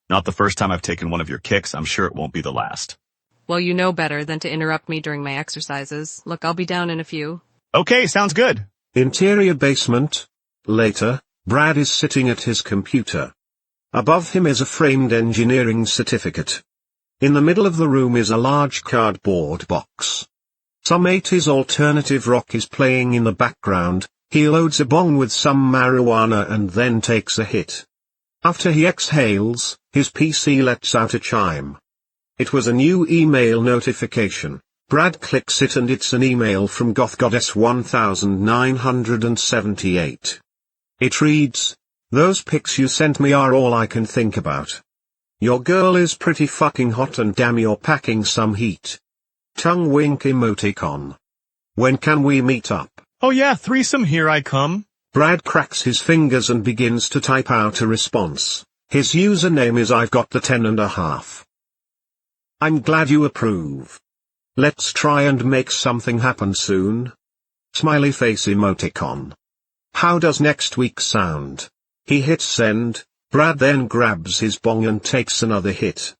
Not the first time I've taken one of your kicks. I'm sure it won't be the last. Well, you know better than to interrupt me during my exercises. Look, I'll be down in a few. Okay, sounds good. Interior basement. Later, Brad is sitting at his computer. Above him is a framed engineering certificate. In the middle of the room is a large cardboard box. Some 80s alternative rock is playing in the background. He loads a bong with some marijuana and then takes a hit. After he exhales, his PC lets out a chime. It was a new email notification. Brad clicks it and it's an email from Gothgoddess 1978. It reads, "Those pics you sent me are all I can think about. Your girl is pretty fucking hot and damn you're packing some heat. Tongue wink emoticon. When can we meet up?" Oh yeah, threesome, here I come. Brad cracks his fingers and begins to type out a response. His username is I've got the 10.5. I'm glad you approve. Let's try and make something happen soon. Smiley face emoticon. How does next week sound? He hits send. Brad then grabs his bong and takes another hit.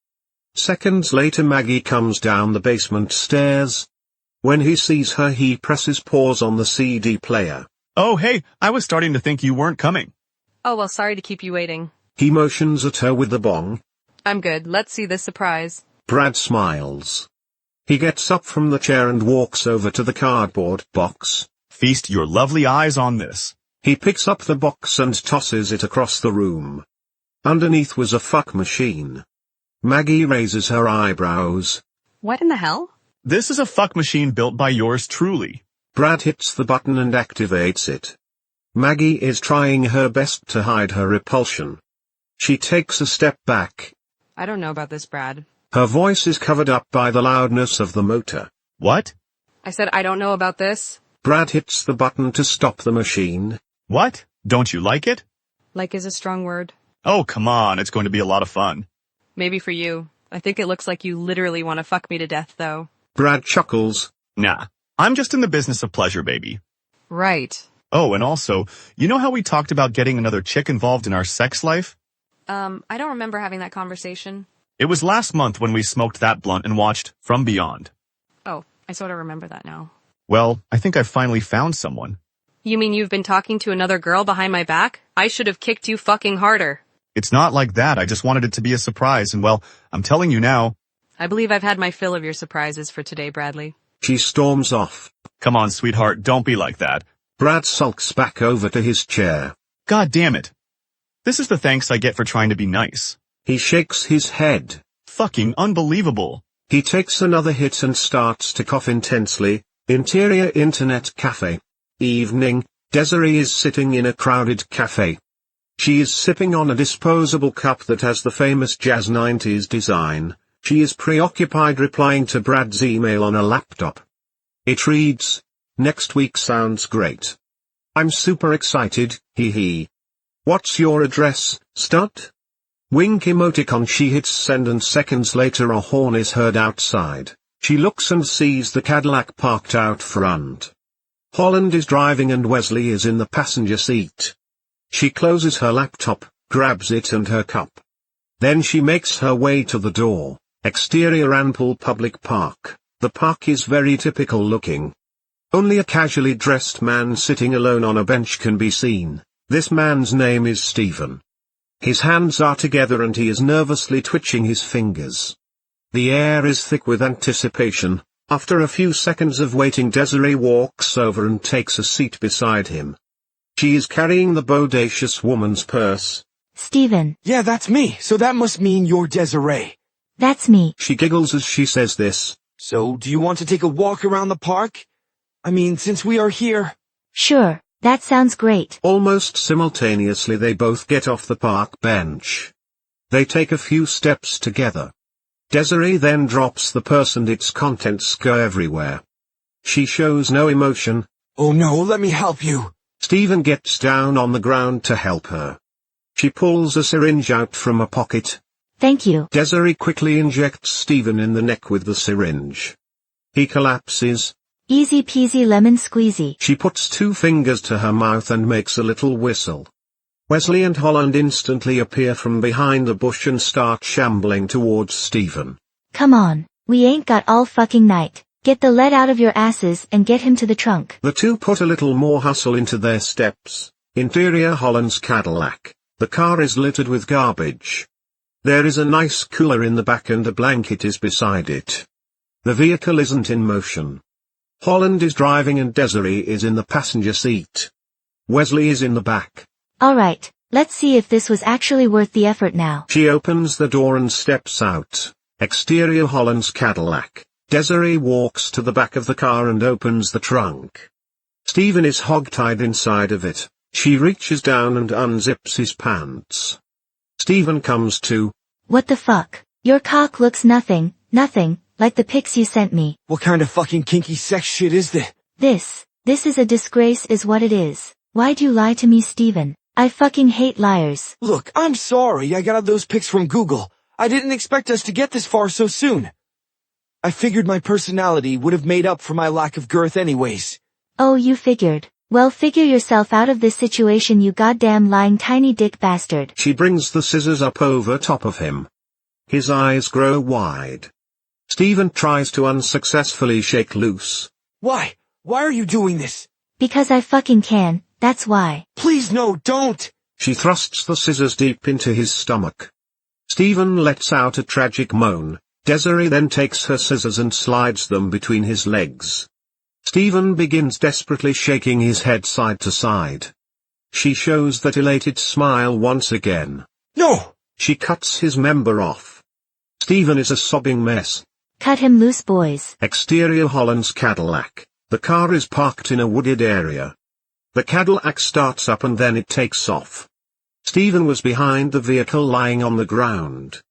Seconds later Maggie comes down the basement stairs. When he sees her he presses pause on the CD player. Oh hey, I was starting to think you weren't coming. Oh well, sorry to keep you waiting. He motions at her with the bong. I'm good, let's see this surprise. Brad smiles. He gets up from the chair and walks over to the cardboard box. Feast your lovely eyes on this. He picks up the box and tosses it across the room. Underneath was a fuck machine. Maggie raises her eyebrows. What in the hell? This is a fuck machine built by yours truly. Brad hits the button and activates it. Maggie is trying her best to hide her repulsion. She takes a step back. I don't know about this, Brad. Her voice is covered up by the loudness of the motor. What? I said I don't know about this. Brad hits the button to stop the machine. What? Don't you like it? Like is a strong word. Oh, come on, it's going to be a lot of fun. Maybe for you. I think it looks like you literally want to fuck me to death, though. Brad chuckles. Nah, I'm just in the business of pleasure, baby. Right. Oh, and also, you know how we talked about getting another chick involved in our sex life? I don't remember having that conversation. It was last month when we smoked that blunt and watched From Beyond. Oh, I sort of remember that now. Well, I think I've finally found someone. You mean you've been talking to another girl behind my back? I should have kicked you fucking harder. It's not like that, I just wanted it to be a surprise, and well, I'm telling you now. I believe I've had my fill of your surprises for today, Bradley. She storms off. Come on, sweetheart, don't be like that. Brad sulks back over to his chair. God damn it. This is the thanks I get for trying to be nice. He shakes his head. Fucking unbelievable. He takes another hit and starts to cough intensely. Interior Internet Cafe. Evening, Desiree is sitting in a crowded cafe. She is sipping on a disposable cup that has the famous jazz 90s design. She is preoccupied replying to Brad's email on a laptop. It reads, "Next week sounds great. I'm super excited, hee hee. What's your address, stud?" Wink emoticon. She hits send and seconds later a horn is heard outside. She looks and sees the Cadillac parked out front. Holland is driving and Wesley is in the passenger seat. She closes her laptop, grabs it and her cup. Then she makes her way to the door. Exterior Anpel Public Park. The park is very typical looking. Only a casually dressed man sitting alone on a bench can be seen. This man's name is Stephen. His hands are together and he is nervously twitching his fingers. The air is thick with anticipation. After a few seconds of waiting, Desiree walks over and takes a seat beside him. She is carrying the bodacious woman's purse. Stephen. Yeah, that's me, so that must mean you're Desiree. That's me. She giggles as she says this. So, do you want to take a walk around the park? I mean, since we are here. Sure, that sounds great. Almost simultaneously they both get off the park bench. They take a few steps together. Desiree then drops the purse and its contents go everywhere. She shows no emotion. Oh no, let me help you. Stephen gets down on the ground to help her. She pulls a syringe out from a pocket. Thank you. Desiree quickly injects Stephen in the neck with the syringe. He collapses. Easy peasy lemon squeezy. She puts 2 fingers to her mouth and makes a little whistle. Wesley and Holland instantly appear from behind the bush and start shambling towards Stephen. Come on, we ain't got all fucking night. Get the lead out of your asses and get him to the trunk. The two put a little more hustle into their steps. Interior Holland's Cadillac. The car is littered with garbage. There is a nice cooler in the back and a blanket is beside it. The vehicle isn't in motion. Holland is driving and Desiree is in the passenger seat. Wesley is in the back. Alright, let's see if this was actually worth the effort now. She opens the door and steps out. Exterior Holland's Cadillac. Desiree walks to the back of the car and opens the trunk. Stephen is hogtied inside of it. She reaches down and unzips his pants. Stephen comes to. What the fuck? Your cock looks nothing, like the pics you sent me. What kind of fucking kinky sex shit is this? This is a disgrace is what it is. Why'd you lie to me, Stephen? I fucking hate liars. Look, I'm sorry I got those pics from Google. I didn't expect us to get this far so soon. I figured my personality would have made up for my lack of girth anyways. Oh, you figured. Well, figure yourself out of this situation, you goddamn lying tiny dick bastard. She brings the scissors up over top of him. His eyes grow wide. Stephen tries to unsuccessfully shake loose. Why? Why are you doing this? Because I fucking can, that's why. Please no, don't! She thrusts the scissors deep into his stomach. Stephen lets out a tragic moan. Desiree then takes her scissors and slides them between his legs. Stephen begins desperately shaking his head side to side. She shows that elated smile once again. No! She cuts his member off. Stephen is a sobbing mess. Cut him loose, boys. Exterior Holland's Cadillac. The car is parked in a wooded area. The Cadillac starts up and then it takes off. Stephen was behind the vehicle lying on the ground.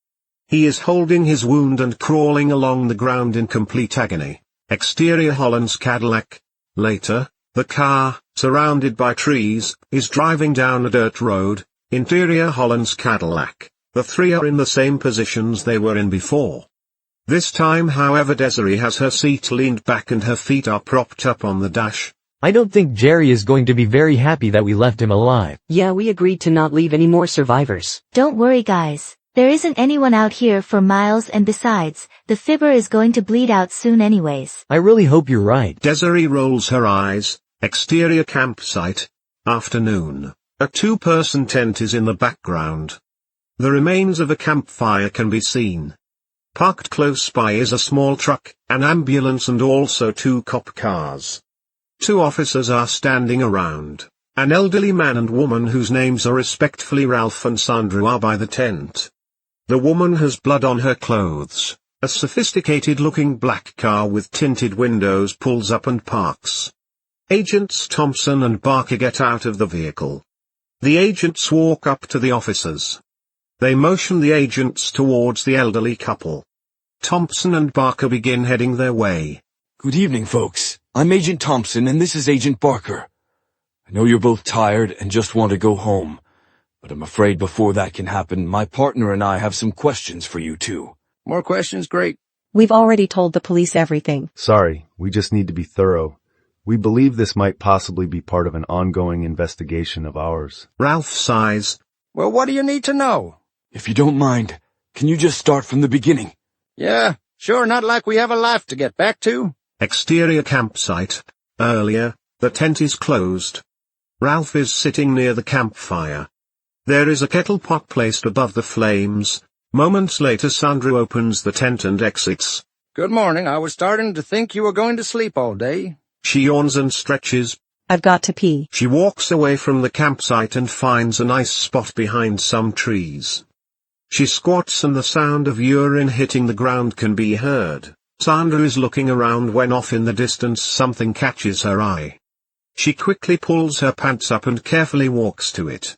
He is holding his wound and crawling along the ground in complete agony. Exterior Holland's Cadillac. Later, the car, surrounded by trees, is driving down a dirt road. Interior Holland's Cadillac. The three are in the same positions they were in before. This time, however, Desiree has her seat leaned back and her feet are propped up on the dash. I don't think Jerry is going to be very happy that we left him alive. Yeah, we agreed to not leave any more survivors. Don't worry, guys. There isn't anyone out here for miles, and besides, the fibber is going to bleed out soon anyways. I really hope you're right. Desiree rolls her eyes. Exterior campsite. Afternoon. A 2-person tent is in the background. The remains of a campfire can be seen. Parked close by is a small truck, an ambulance and also 2 cop cars. Two officers are standing around. An elderly man and woman whose names are respectfully Ralph and Sandra are by the tent. The woman has blood on her clothes. A sophisticated-looking black car with tinted windows pulls up and parks. Agents Thompson and Barker get out of the vehicle. The agents walk up to the officers. They motion the agents towards the elderly couple. Thompson and Barker begin heading their way. Good evening, folks. I'm Agent Thompson and this is Agent Barker. I know you're both tired and just want to go home. But I'm afraid before that can happen, my partner and I have some questions for you two. More questions? Great. We've already told the police everything. Sorry, we just need to be thorough. We believe this might possibly be part of an ongoing investigation of ours. Ralph sighs. Well, what do you need to know? If you don't mind, can you just start from the beginning? Yeah, sure, not like we have a life to get back to. Exterior campsite. Earlier, the tent is closed. Ralph is sitting near the campfire. There is a kettle pot placed above the flames. Moments later Sandra opens the tent and exits. Good morning, I was starting to think you were going to sleep all day. She yawns and stretches. I've got to pee. She walks away from the campsite and finds a nice spot behind some trees. She squats and the sound of urine hitting the ground can be heard. Sandra is looking around when off in the distance something catches her eye. She quickly pulls her pants up and carefully walks to it.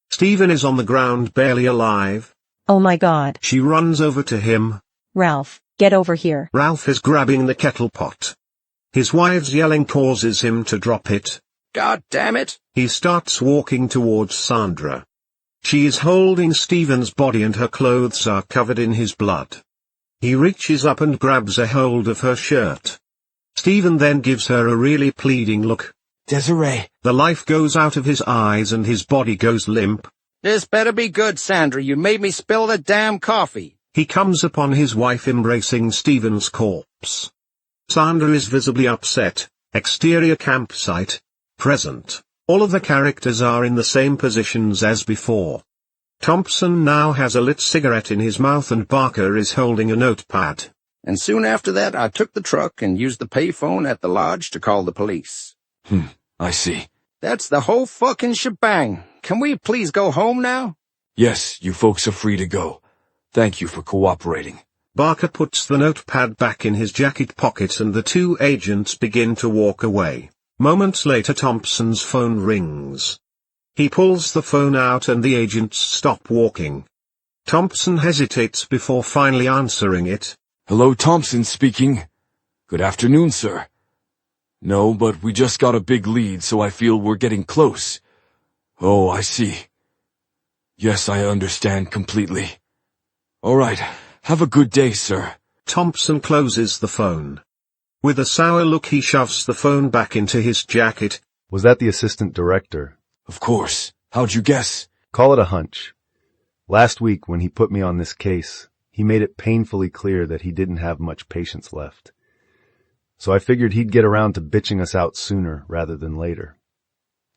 Stephen is on the ground barely alive. Oh my God. She runs over to him. Ralph, get over here. Ralph is grabbing the kettle pot. His wife's yelling causes him to drop it. God damn it! He starts walking towards Sandra. She is holding Stephen's body and her clothes are covered in his blood. He reaches up and grabs a hold of her shirt. Stephen then gives her a really pleading look. Desiree. The life goes out of his eyes and his body goes limp. This better be good, Sandra. You made me spill the damn coffee. He comes upon his wife embracing Stephen's corpse. Sandra is visibly upset. Exterior campsite. Present. All of the characters are in the same positions as before. Thompson now has a lit cigarette in his mouth and Barker is holding a notepad. And soon after that I took the truck and used the payphone at the lodge to call the police. I see. That's the whole fucking shebang. Can we please go home now? Yes, you folks are free to go. Thank you for cooperating. Barker puts the notepad back in his jacket pocket and the two agents begin to walk away. Moments later Thompson's phone rings. He pulls the phone out and the agents stop walking. Thompson hesitates before finally answering it. Hello, Thompson speaking. Good afternoon, sir. No, but we just got a big lead, so I feel we're getting close. Oh, I see. Yes, I understand completely. All right, have a good day, sir. Thompson closes the phone. With a sour look he shoves the phone back into his jacket. Was that the assistant director? Of course. How'd you guess? Call it a hunch. Last week when he put me on this case, he made it painfully clear that he didn't have much patience left. So I figured he'd get around to bitching us out sooner rather than later.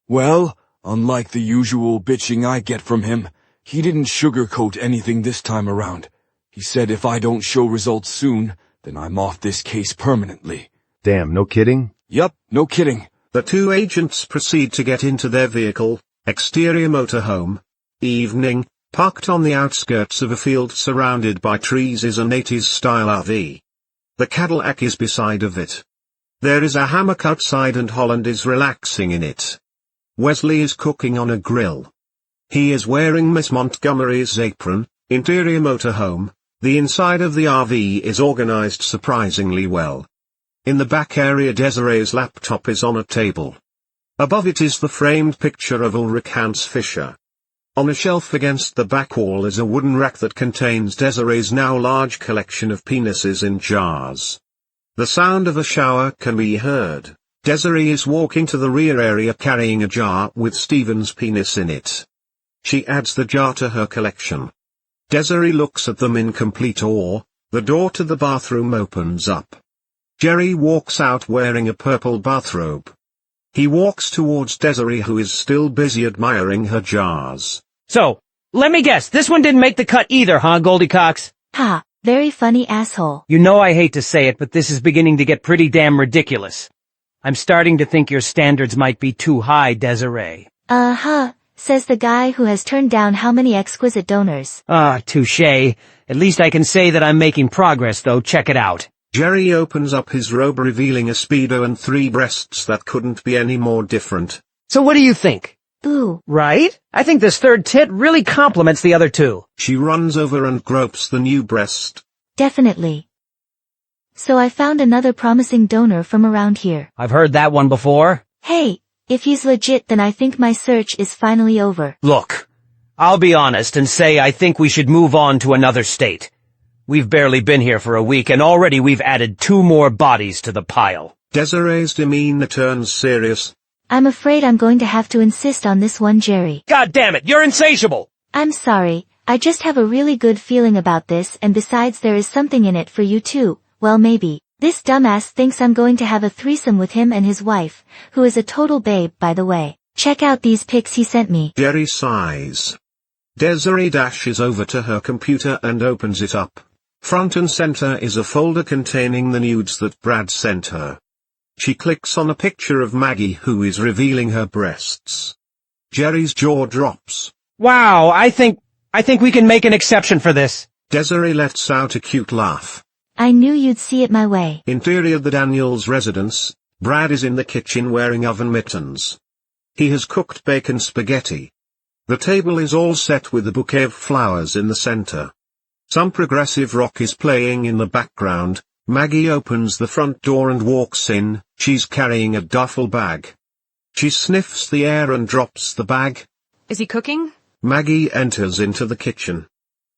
Well, unlike the usual bitching I get from him, he didn't sugarcoat anything this time around. He said if I don't show results soon, then I'm off this case permanently. Damn, no kidding? Yup, no kidding. The two agents proceed to get into their vehicle, exterior motorhome. Evening, parked on the outskirts of a field surrounded by trees is an 80s-style RV. The Cadillac is beside of it. There is a hammock outside and Holland is relaxing in it. Wesley is cooking on a grill. He is wearing Miss Montgomery's apron. Interior motorhome. The inside of the RV is organized surprisingly well. In the back area Desiree's laptop is on a table. Above it is the framed picture of Ulrich Hans Fischer. On a shelf against the back wall is a wooden rack that contains Desiree's now large collection of penises in jars. The sound of a shower can be heard. Desiree is walking to the rear area carrying a jar with Stephen's penis in it. She adds the jar to her collection. Desiree looks at them in complete awe. The door to the bathroom opens up. Jerry walks out wearing a purple bathrobe. He walks towards Desiree who is still busy admiring her jars. So, let me guess, this one didn't make the cut either, huh, Goldie Cox? Ha, very funny asshole. You know I hate to say it, but this is beginning to get pretty damn ridiculous. I'm starting to think your standards might be too high, Desiree. Says the guy who has turned down how many exquisite donors. Touché. At least I can say that I'm making progress, though. Check it out. Jerry opens up his robe revealing a Speedo and 3 breasts that couldn't be any more different. So what do you think? Ooh. Right? I think this third tit really complements the other two. She runs over and gropes the new breast. Definitely. So I found another promising donor from around here. I've heard that one before. Hey, if he's legit then I think my search is finally over. Look, I'll be honest and say I think we should move on to another state. We've barely been here for a week and already we've added 2 more bodies to the pile. Desiree's demeanor turns serious. I'm afraid I'm going to have to insist on this one, Jerry. God damn it, you're insatiable! I'm sorry, I just have a really good feeling about this and besides there is something in it for you too, well maybe. This dumbass thinks I'm going to have a threesome with him and his wife, who is a total babe by the way. Check out these pics he sent me. Jerry sighs. Desiree dashes over to her computer and opens it up. Front and center is a folder containing the nudes that Brad sent her. She clicks on a picture of Maggie who is revealing her breasts. Jerry's jaw drops. Wow, I think we can make an exception for this. Desiree lets out a cute laugh. I knew you'd see it my way. Interior the Daniels residence, Brad is in the kitchen wearing oven mittens. He has cooked bacon spaghetti. The table is all set with a bouquet of flowers in the center. Some progressive rock is playing in the background. Maggie opens the front door and walks in. She's carrying a duffel bag. She sniffs the air and drops the bag. Is he cooking? Maggie enters into the kitchen.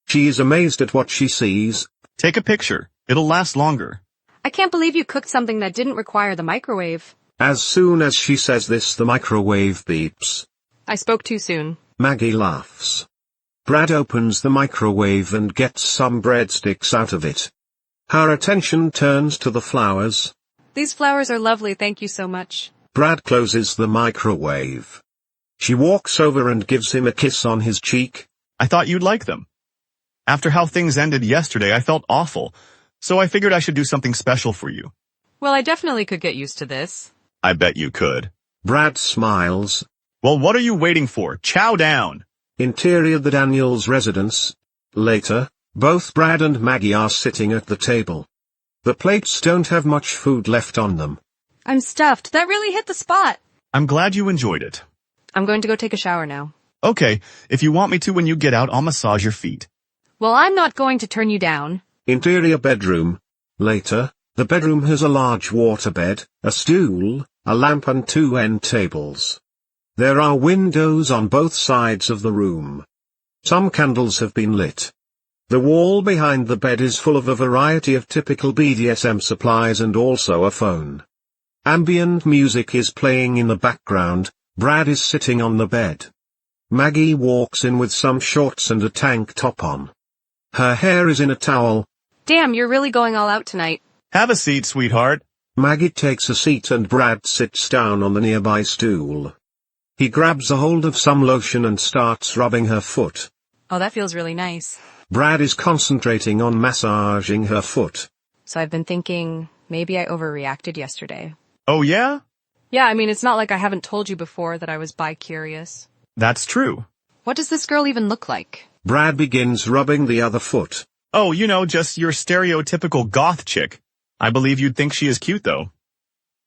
She is amazed at what she sees. Take a picture. It'll last longer. I can't believe you cooked something that didn't require the microwave. As soon as she says this, the microwave beeps. I spoke too soon. Maggie laughs. Brad opens the microwave and gets some breadsticks out of it. Her attention turns to the flowers. These flowers are lovely, thank you so much. Brad closes the microwave. She walks over and gives him a kiss on his cheek. I thought you'd like them. After how things ended yesterday, I felt awful, so I figured I should do something special for you. Well, I definitely could get used to this. I bet you could. Brad smiles. Well, what are you waiting for? Chow down! Interior the Daniels residence. Later, both Brad and Maggie are sitting at the table. The plates don't have much food left on them. I'm stuffed. That really hit the spot. I'm glad you enjoyed it. I'm going to go take a shower now. Okay, if you want me to when you get out, I'll massage your feet. Well, I'm not going to turn you down. Interior bedroom. Later, the bedroom has a large waterbed, a stool, a lamp and 2 end tables. There are windows on both sides of the room. Some candles have been lit. The wall behind the bed is full of a variety of typical BDSM supplies and also a phone. Ambient music is playing in the background. Brad is sitting on the bed. Maggie walks in with some shorts and a tank top on. Her hair is in a towel. Damn, you're really going all out tonight. Have a seat, sweetheart. Maggie takes a seat and Brad sits down on the nearby stool. He grabs a hold of some lotion and starts rubbing her foot. Oh, that feels really nice. Brad is concentrating on massaging her foot. So I've been thinking, maybe I overreacted yesterday. Oh yeah? Yeah, I mean, it's not like I haven't told you before that I was bi-curious. That's true. What does this girl even look like? Brad begins rubbing the other foot. Oh, you know, just your stereotypical goth chick. I believe you'd think she is cute, though.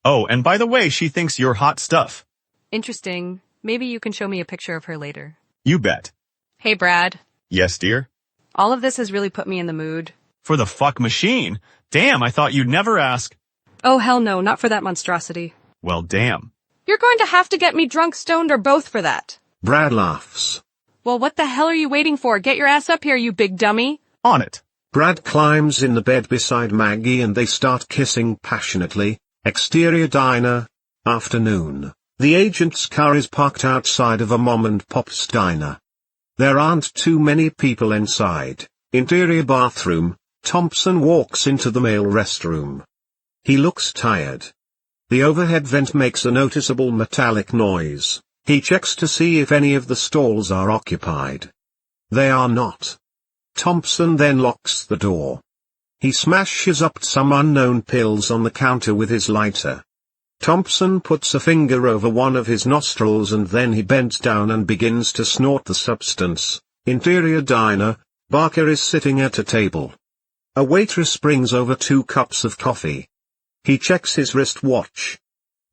Oh, and by the way, she thinks you're hot stuff. Interesting. Maybe you can show me a picture of her later. You bet. Hey, Brad. Yes, dear? All of this has really put me in the mood. For the fuck machine? Damn, I thought you'd never ask. Oh, hell no, not for that monstrosity. Well, damn. You're going to have to get me drunk, stoned, or both for that. Brad laughs. Well, what the hell are you waiting for? Get your ass up here, you big dummy. On it. Brad climbs in the bed beside Maggie and they start kissing passionately. Exterior diner. Afternoon. The agent's car is parked outside of a mom-and-pop's diner. There aren't too many people inside. Interior bathroom. Thompson walks into the male restroom. He looks tired. The overhead vent makes a noticeable metallic noise. He checks to see if any of the stalls are occupied. They are not. Thompson then locks the door. He smashes up some unknown pills on the counter with his lighter. Thompson puts a finger over one of his nostrils and then he bends down and begins to snort the substance. Interior diner, Barker is sitting at a table. A waitress brings over 2 cups of coffee. He checks his wristwatch.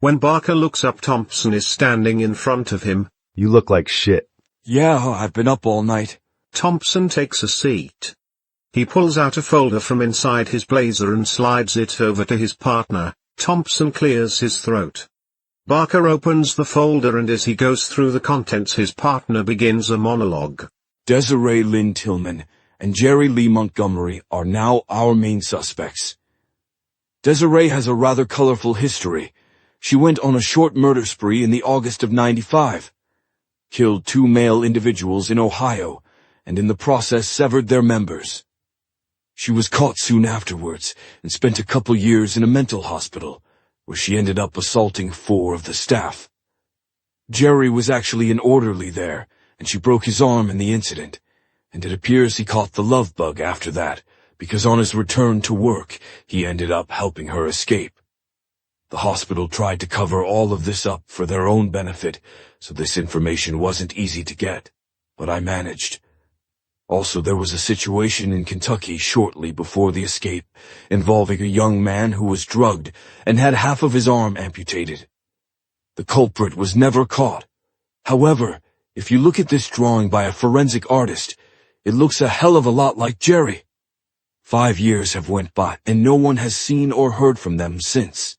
When Barker looks up, Thompson is standing in front of him. You look like shit. Yeah, I've been up all night. Thompson takes a seat. He pulls out a folder from inside his blazer and slides it over to his partner. Thompson clears his throat. Barker opens the folder and as he goes through the contents his partner begins a monologue. Desiree Lynn Tillman and Jerry Lee Montgomery are now our main suspects. Desiree has a rather colorful history. She went on a short murder spree in the August of '95. Killed 2 male individuals in Ohio, and in the process severed their members. She was caught soon afterwards, and spent a couple years in a mental hospital, where she ended up assaulting 4 of the staff. Jerry was actually an orderly there, and she broke his arm in the incident, and it appears he caught the love bug after that, because on his return to work, he ended up helping her escape. The hospital tried to cover all of this up for their own benefit, so this information wasn't easy to get, but I managed. Also, there was a situation in Kentucky shortly before the escape, involving a young man who was drugged and had half of his arm amputated. The culprit was never caught. However, if you look at this drawing by a forensic artist, it looks a hell of a lot like Jerry. 5 years have went by, and no one has seen or heard from them since.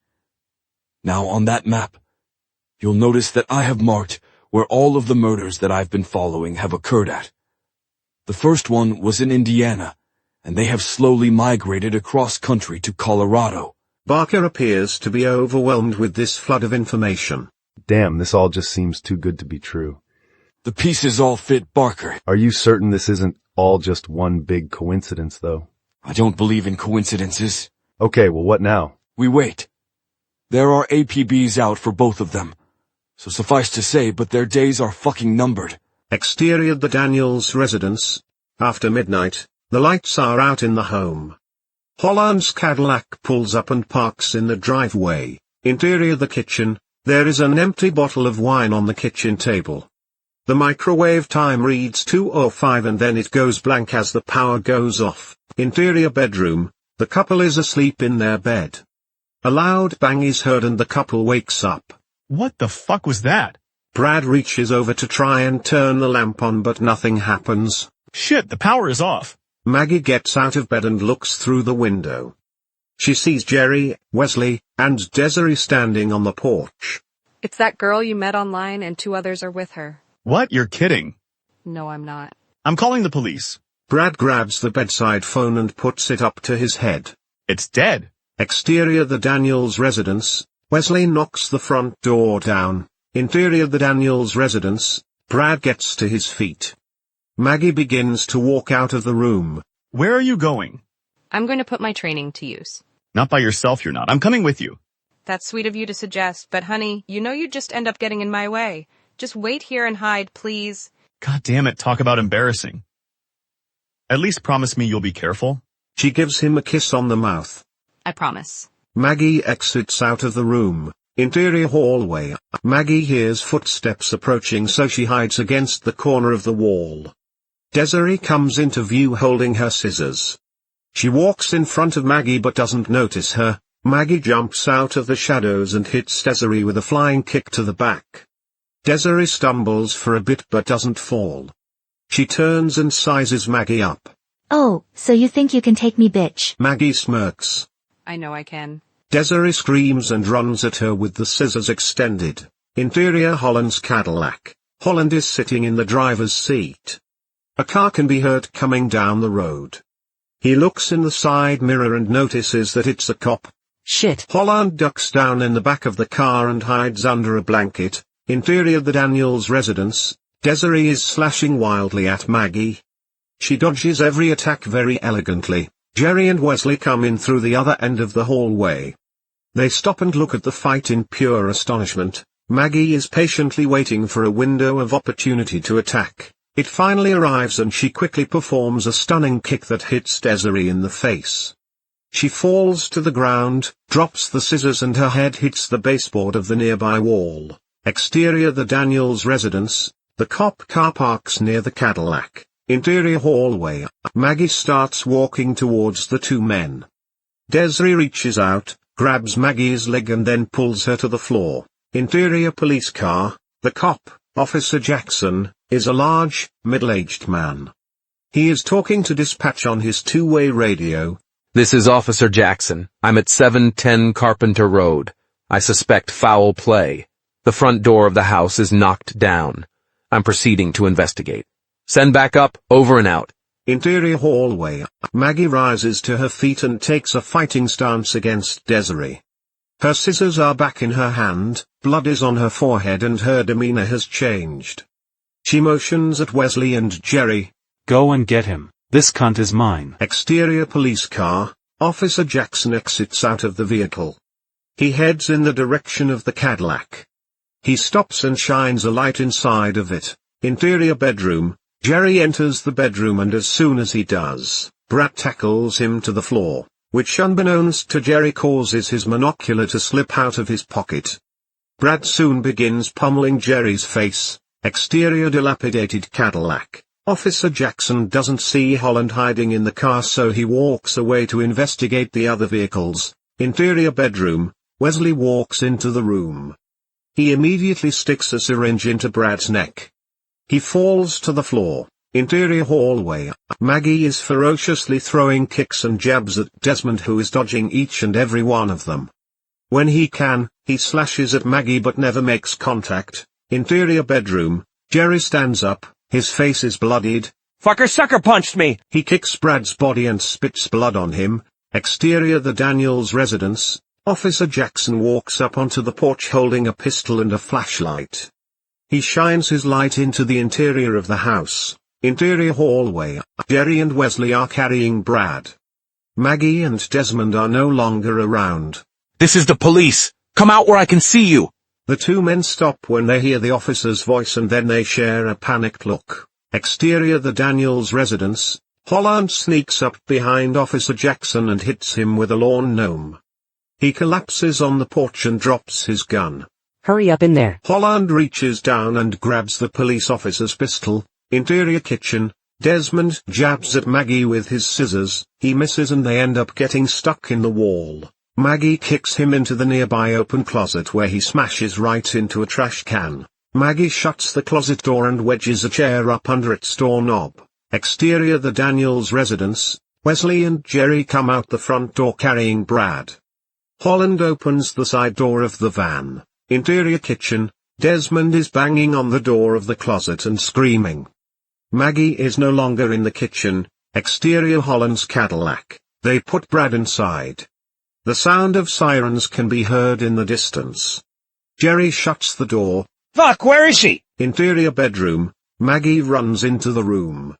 Now on that map, you'll notice that I have marked where all of the murders that I've been following have occurred at. The first one was in Indiana, and they have slowly migrated across country to Colorado. Barker appears to be overwhelmed with this flood of information. Damn, this all just seems too good to be true. The pieces all fit, Barker. Are you certain this isn't all just one big coincidence, though? I don't believe in coincidences. Okay, well what now? We wait. There are APBs out for both of them. So suffice to say, but their days are fucking numbered. Exterior the Daniels residence. After midnight, the lights are out in the home. Holland's Cadillac pulls up and parks in the driveway. Interior the kitchen, there is an empty bottle of wine on the kitchen table. The microwave time reads 2:05 and then it goes blank as the power goes off. Interior bedroom, the couple is asleep in their bed. A loud bang is heard and the couple wakes up. What the fuck was that? Brad reaches over to try and turn the lamp on but nothing happens. Shit, the power is off. Maggie gets out of bed and looks through the window. She sees Jerry, Wesley, and Desiree standing on the porch. It's that girl you met online and 2 others are with her. What? You're kidding. No, I'm not. I'm calling the police. Brad grabs the bedside phone and puts it up to his head. It's dead. Exterior the Daniels residence, Wesley knocks the front door down. Interior the Daniels residence, Brad gets to his feet. Maggie begins to walk out of the room. Where are you going? I'm going to put my training to use. Not by yourself, you're not. I'm coming with you. That's sweet of you to suggest, but honey, you know you'd just end up getting in my way. Just wait here and hide, please. God damn it, talk about embarrassing. At least promise me you'll be careful. She gives him a kiss on the mouth. I promise. Maggie exits out of the room. Interior hallway. Maggie hears footsteps approaching so she hides against the corner of the wall. Desiree comes into view holding her scissors. She walks in front of Maggie but doesn't notice her. Maggie jumps out of the shadows and hits Desiree with a flying kick to the back. Desiree stumbles for a bit but doesn't fall. She turns and sizes Maggie up. Oh, so you think you can take me, bitch? Maggie smirks. I know I can. Desiree screams and runs at her with the scissors extended. Interior Holland's Cadillac. Holland is sitting in the driver's seat. A car can be heard coming down the road. He looks in the side mirror and notices that it's a cop. Shit. Holland ducks down in the back of the car and hides under a blanket. Interior the Daniels residence. Desiree is slashing wildly at Maggie. She dodges every attack very elegantly. Jerry and Wesley come in through the other end of the hallway. They stop and look at the fight in pure astonishment. Maggie is patiently waiting for a window of opportunity to attack. It finally arrives and she quickly performs a stunning kick that hits Desiree in the face. She falls to the ground, drops the scissors and her head hits the baseboard of the nearby wall. Exterior the Daniels residence, the cop car parks near the Cadillac. Interior hallway. Maggie starts walking towards the two men. Desiree reaches out, grabs Maggie's leg and then pulls her to the floor. Interior police car. The cop, Officer Jackson, is a large, middle-aged man. He is talking to dispatch on his two-way radio. This is Officer Jackson. I'm at 710 Carpenter Road. I suspect foul play. The front door of the house is knocked down. I'm proceeding to investigate. Send backup, over and out. Interior hallway. Maggie rises to her feet and takes a fighting stance against Desiree. Her scissors are back in her hand, blood is on her forehead and her demeanor has changed. She motions at Wesley and Jerry. Go and get him. This cunt is mine. Exterior police car. Officer Jackson exits out of the vehicle. He heads in the direction of the Cadillac. He stops and shines a light inside of it. Interior bedroom. Jerry enters the bedroom and as soon as he does, Brad tackles him to the floor, which unbeknownst to Jerry causes his monocular to slip out of his pocket. Brad soon begins pummeling Jerry's face. Exterior dilapidated Cadillac. Officer Jackson doesn't see Holland hiding in the car so he walks away to investigate the other vehicles. Interior bedroom. Wesley walks into the room. He immediately sticks a syringe into Brad's neck. He falls to the floor. Interior hallway. Maggie is ferociously throwing kicks and jabs at Desmond who is dodging each and every one of them. When he can, he slashes at Maggie but never makes contact. Interior bedroom. Jerry stands up, his face is bloodied. Fucker sucker punched me! He kicks Brad's body and spits blood on him. Exterior the Daniels residence. Officer Jackson walks up onto the porch holding a pistol and a flashlight. He shines his light into the interior of the house. Interior hallway. Jerry and Wesley are carrying Brad. Maggie and Desmond are no longer around. This is the police. Come out where I can see you. The two men stop when they hear the officer's voice and then they share a panicked look. Exterior the Daniels residence. Holland sneaks up behind Officer Jackson and hits him with a lawn gnome. He collapses on the porch and drops his gun. Hurry up in there. Holland reaches down and grabs the police officer's pistol. Interior kitchen. Desmond jabs at Maggie with his scissors. He misses and they end up getting stuck in the wall. Maggie kicks him into the nearby open closet where he smashes right into a trash can. Maggie shuts the closet door and wedges a chair up under its doorknob. Exterior the Daniels residence. Wesley and Jerry come out the front door carrying Brad. Holland opens the side door of the van. Interior kitchen. Desmond is banging on the door of the closet and screaming. Maggie is no longer in the kitchen. Exterior Holland's Cadillac. They put Brad inside. The sound of sirens can be heard in the distance. Jerry shuts the door. Fuck, where is she? Interior bedroom. Maggie runs into the room.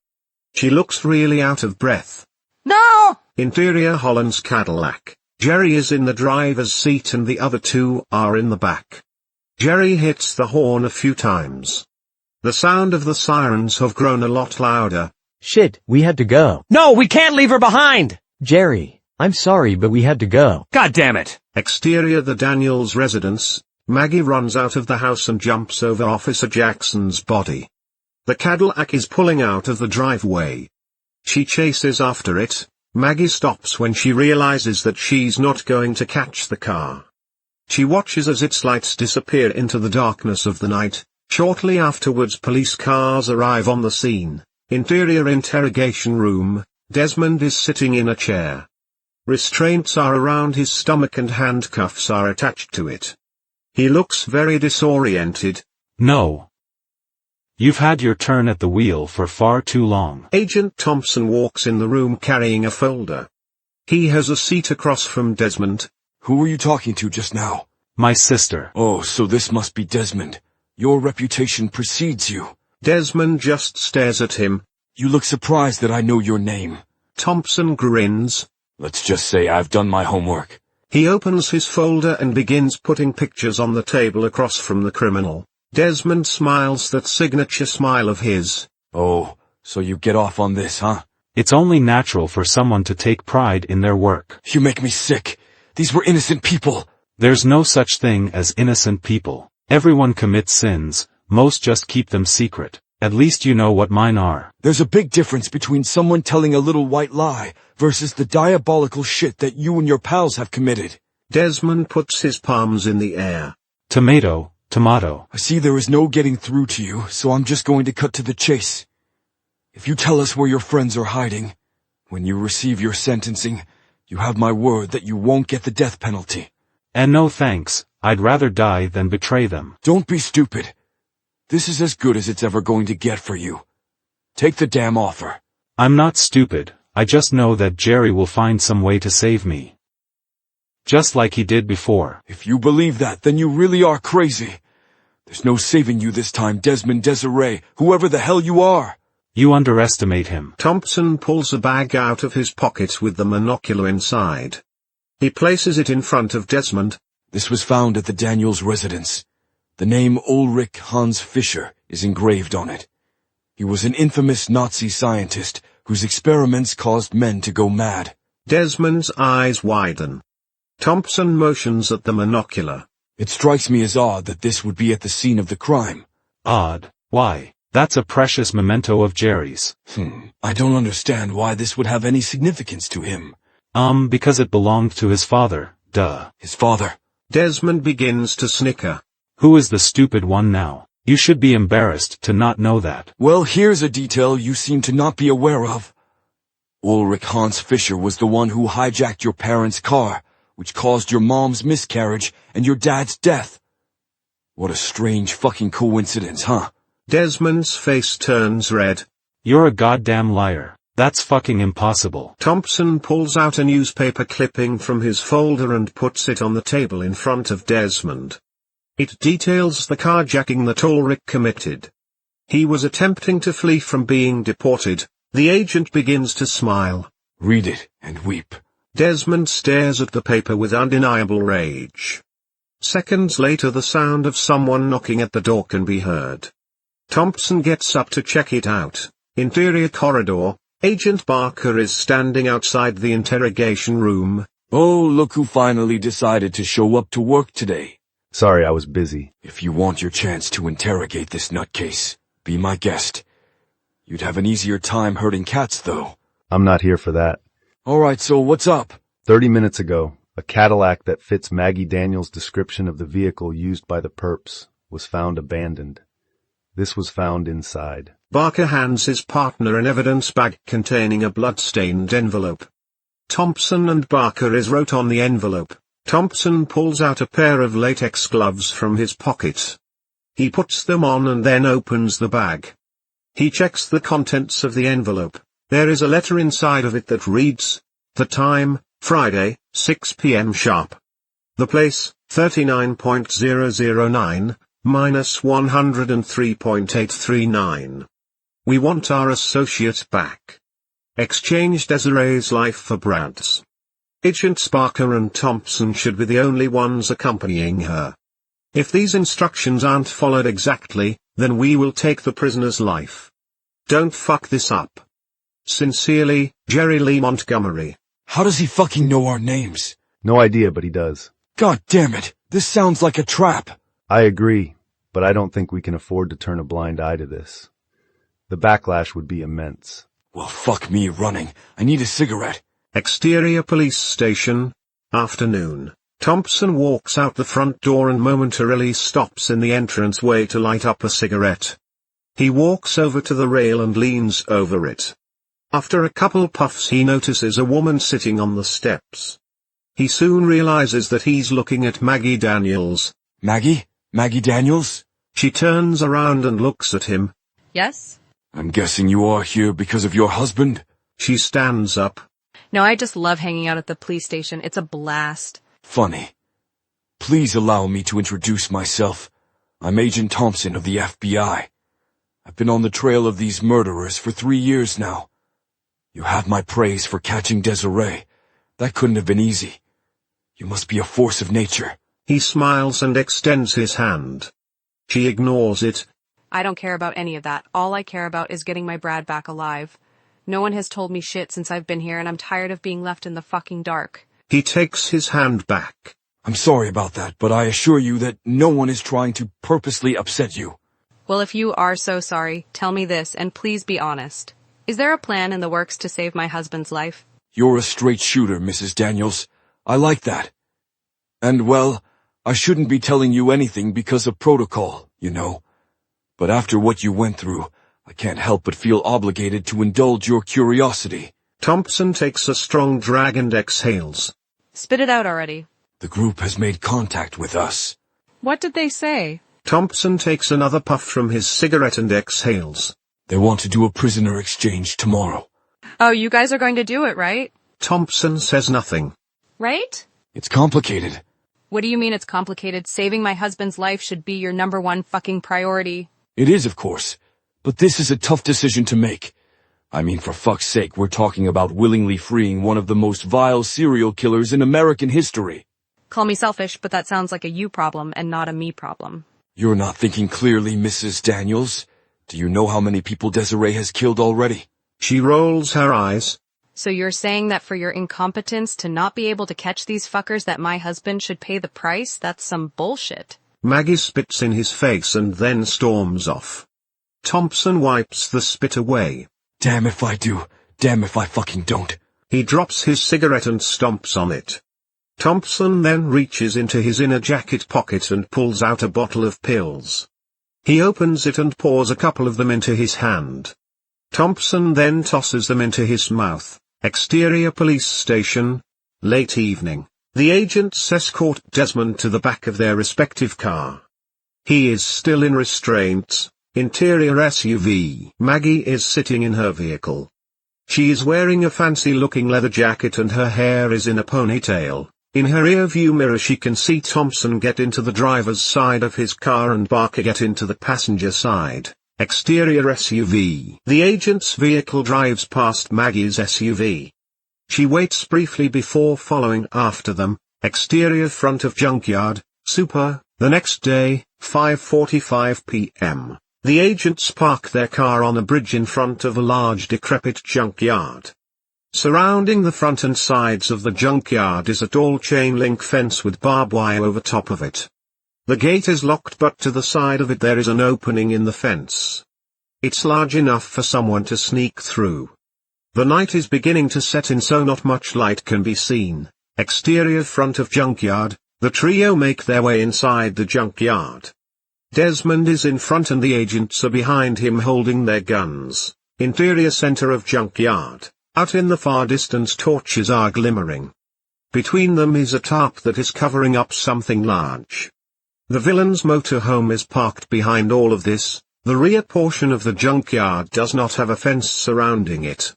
She looks really out of breath. No! Interior Holland's Cadillac. Jerry is in the driver's seat and the other two are in the back. Jerry hits the horn a few times. The sound of the sirens have grown a lot louder. Shit, we had to go. No, we can't leave her behind! Jerry, I'm sorry but we had to go. God damn it! Exterior the Daniels residence. Maggie runs out of the house and jumps over Officer Jackson's body. The Cadillac is pulling out of the driveway. She chases after it. Maggie stops when she realizes that she's not going to catch the car. She watches as its lights disappear into the darkness of the night. Shortly afterwards police cars arrive on the scene. Interior interrogation room. Desmond is sitting in a chair. Restraints are around his stomach and handcuffs are attached to it. He looks very disoriented. No. You've had your turn at the wheel for far too long. Agent Thompson walks in the room carrying a folder. He has a seat across from Desmond. Who were you talking to just now? My sister. Oh, so this must be Desmond. Your reputation precedes you. Desmond just stares at him. You look surprised that I know your name. Thompson grins. Let's just say I've done my homework. He opens his folder and begins putting pictures on the table across from the criminal. Desmond smiles that signature smile of his. Oh, so you get off on this, huh? It's only natural for someone to take pride in their work. You make me sick. These were innocent people. There's no such thing as innocent people. Everyone commits sins, most just keep them secret. At least you know what mine are. There's a big difference between someone telling a little white lie versus the diabolical shit that you and your pals have committed. Desmond puts his palms in the air. Tomato, tomato. I see there is no getting through to you, so I'm just going to cut to the chase. If you tell us where your friends are hiding, when you receive your sentencing, you have my word that you won't get the death penalty. And no thanks, I'd rather die than betray them. Don't be stupid. This is as good as it's ever going to get for you. Take the damn offer. I'm not stupid, I just know that Jerry will find some way to save me. Just like he did before. If you believe that, then you really are crazy. There's no saving you this time, Desmond Desiree, whoever the hell you are. You underestimate him. Thompson pulls a bag out of his pocket with the monocular inside. He places it in front of Desmond. This was found at the Daniels residence. The name Ulrich Hans Fischer is engraved on it. He was an infamous Nazi scientist whose experiments caused men to go mad. Desmond's eyes widen. Thompson motions at the monocular. It strikes me as odd that this would be at the scene of the crime. Odd? Why? That's a precious memento of Jerry's. I don't understand why this would have any significance to him. Because it belonged to his father, duh. His father? Desmond begins to snicker. Who is the stupid one now? You should be embarrassed to not know that. Well, here's a detail you seem to not be aware of. Ulrich Hans Fischer was the one who hijacked your parents' car, which caused your mom's miscarriage and your dad's death. What a strange fucking coincidence, huh? Desmond's face turns red. You're a goddamn liar. That's fucking impossible. Thompson pulls out a newspaper clipping from his folder and puts it on the table in front of Desmond. It details the carjacking that Ulrich committed. He was attempting to flee from being deported. The agent begins to smile. Read it and weep. Desmond stares at the paper with undeniable rage. Seconds later the sound of someone knocking at the door can be heard. Thompson gets up to check it out. Interior corridor. Agent Barker is standing outside the interrogation room. Oh, look who finally decided to show up to work today. Sorry, I was busy. If you want your chance to interrogate this nutcase, be my guest. You'd have an easier time herding cats, though. I'm not here for that. Alright, so what's up? 30 minutes ago, a Cadillac that fits Maggie Daniels' description of the vehicle used by the perps was found abandoned. This was found inside. Barker hands his partner an evidence bag containing a blood-stained envelope. Thompson and Barker wrote on the envelope. Thompson pulls out a pair of latex gloves from his pocket. He puts them on and then opens the bag. He checks the contents of the envelope. There is a letter inside of it that reads, the time, Friday, 6 p.m. sharp. The place, 39.009, minus 103.839. We want our associate back. Exchange Desiree's life for Brad's. Agents Barker and Thompson should be the only ones accompanying her. If these instructions aren't followed exactly, then we will take the prisoner's life. Don't fuck this up. Sincerely, Jerry Lee Montgomery. How does he fucking know our names? No idea, but he does. God damn it, this sounds like a trap. I agree, but I don't think we can afford to turn a blind eye to this. The backlash would be immense. Well, fuck me running. I need a cigarette. Exterior police station. Afternoon. Thompson walks out the front door and momentarily stops in the entranceway to light up a cigarette. He walks over to the rail and leans over it. After a couple puffs he notices a woman sitting on the steps. He soon realizes that he's looking at Maggie Daniels. Maggie? Maggie Daniels? She turns around and looks at him. Yes? I'm guessing you are here because of your husband? She stands up. No, I just love hanging out at the police station. It's a blast. Funny. Please allow me to introduce myself. I'm Agent Thompson of the FBI. I've been on the trail of these murderers for 3 years now. You have my praise for catching Desiree. That couldn't have been easy. You must be a force of nature. He smiles and extends his hand. She ignores it. I don't care about any of that. All I care about is getting my Brad back alive. No one has told me shit since I've been here and I'm tired of being left in the fucking dark. He takes his hand back. I'm sorry about that, but I assure you that no one is trying to purposely upset you. Well, if you are so sorry, tell me this and please be honest. Is there a plan in the works to save my husband's life? You're a straight shooter, Mrs. Daniels. I like that. And well, I shouldn't be telling you anything because of protocol, you know. But after what you went through, I can't help but feel obligated to indulge your curiosity. Thompson takes a strong drag and exhales. Spit it out already. The group has made contact with us. What did they say? Thompson takes another puff from his cigarette and exhales. They want to do a prisoner exchange tomorrow. Oh, you guys are going to do it, right? Thompson says nothing. Right? It's complicated. What do you mean it's complicated? Saving my husband's life should be your #1 fucking priority. It is, of course. But this is a tough decision to make. I mean, for fuck's sake, we're talking about willingly freeing one of the most vile serial killers in American history. Call me selfish, but that sounds like a you problem and not a me problem. You're not thinking clearly, Mrs. Daniels. Do you know how many people Desiree has killed already? She rolls her eyes. So you're saying that for your incompetence to not be able to catch these fuckers that my husband should pay the price? That's some bullshit. Maggie spits in his face and then storms off. Thompson wipes the spit away. Damn if I do. Damn if I fucking don't. He drops his cigarette and stomps on it. Thompson then reaches into his inner jacket pocket and pulls out a bottle of pills. He opens it and pours a couple of them into his hand. Thompson then tosses them into his mouth. Exterior police station. Late evening. The agents escort Desmond to the back of their respective car. He is still in restraints. Interior SUV. Maggie is sitting in her vehicle. She is wearing a fancy-looking leather jacket and her hair is in a ponytail. In her rear-view mirror she can see Thompson get into the driver's side of his car and Barker get into the passenger side. Exterior SUV. The agent's vehicle drives past Maggie's SUV. She waits briefly before following after them. Exterior front of junkyard. Super. The next day, 5:45 p.m. The agents park their car on a bridge in front of a large decrepit junkyard. Surrounding the front and sides of the junkyard is a tall chain-link fence with barbed wire over top of it. The gate is locked, but to the side of it there is an opening in the fence. It's large enough for someone to sneak through. The night is beginning to set in, so not much light can be seen. Exterior front of junkyard. The trio make their way inside the junkyard. Desmond is in front and the agents are behind him holding their guns. Interior center of junkyard. Out in the far distance torches are glimmering. Between them is a tarp that is covering up something large. The villain's motorhome is parked behind all of this. The rear portion of the junkyard does not have a fence surrounding it.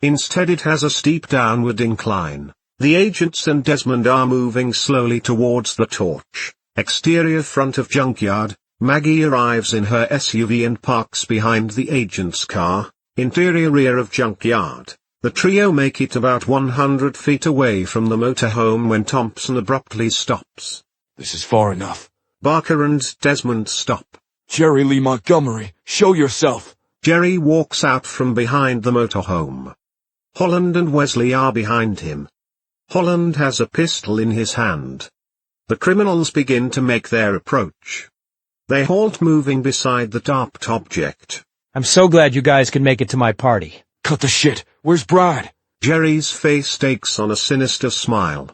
Instead it has a steep downward incline. The agents and Desmond are moving slowly towards the torch. Exterior front of junkyard. Maggie arrives in her SUV and parks behind the agent's car. Interior rear of junkyard. The trio make it about 100 feet away from the motorhome when Thompson abruptly stops. This is far enough. Barker and Desmond stop. Jerry Lee Montgomery, show yourself. Jerry walks out from behind the motorhome. Holland and Wesley are behind him. Holland has a pistol in his hand. The criminals begin to make their approach. They halt, moving beside the tarped object. I'm so glad you guys could make it to my party. Cut the shit. Where's Brad? Jerry's face takes on a sinister smile.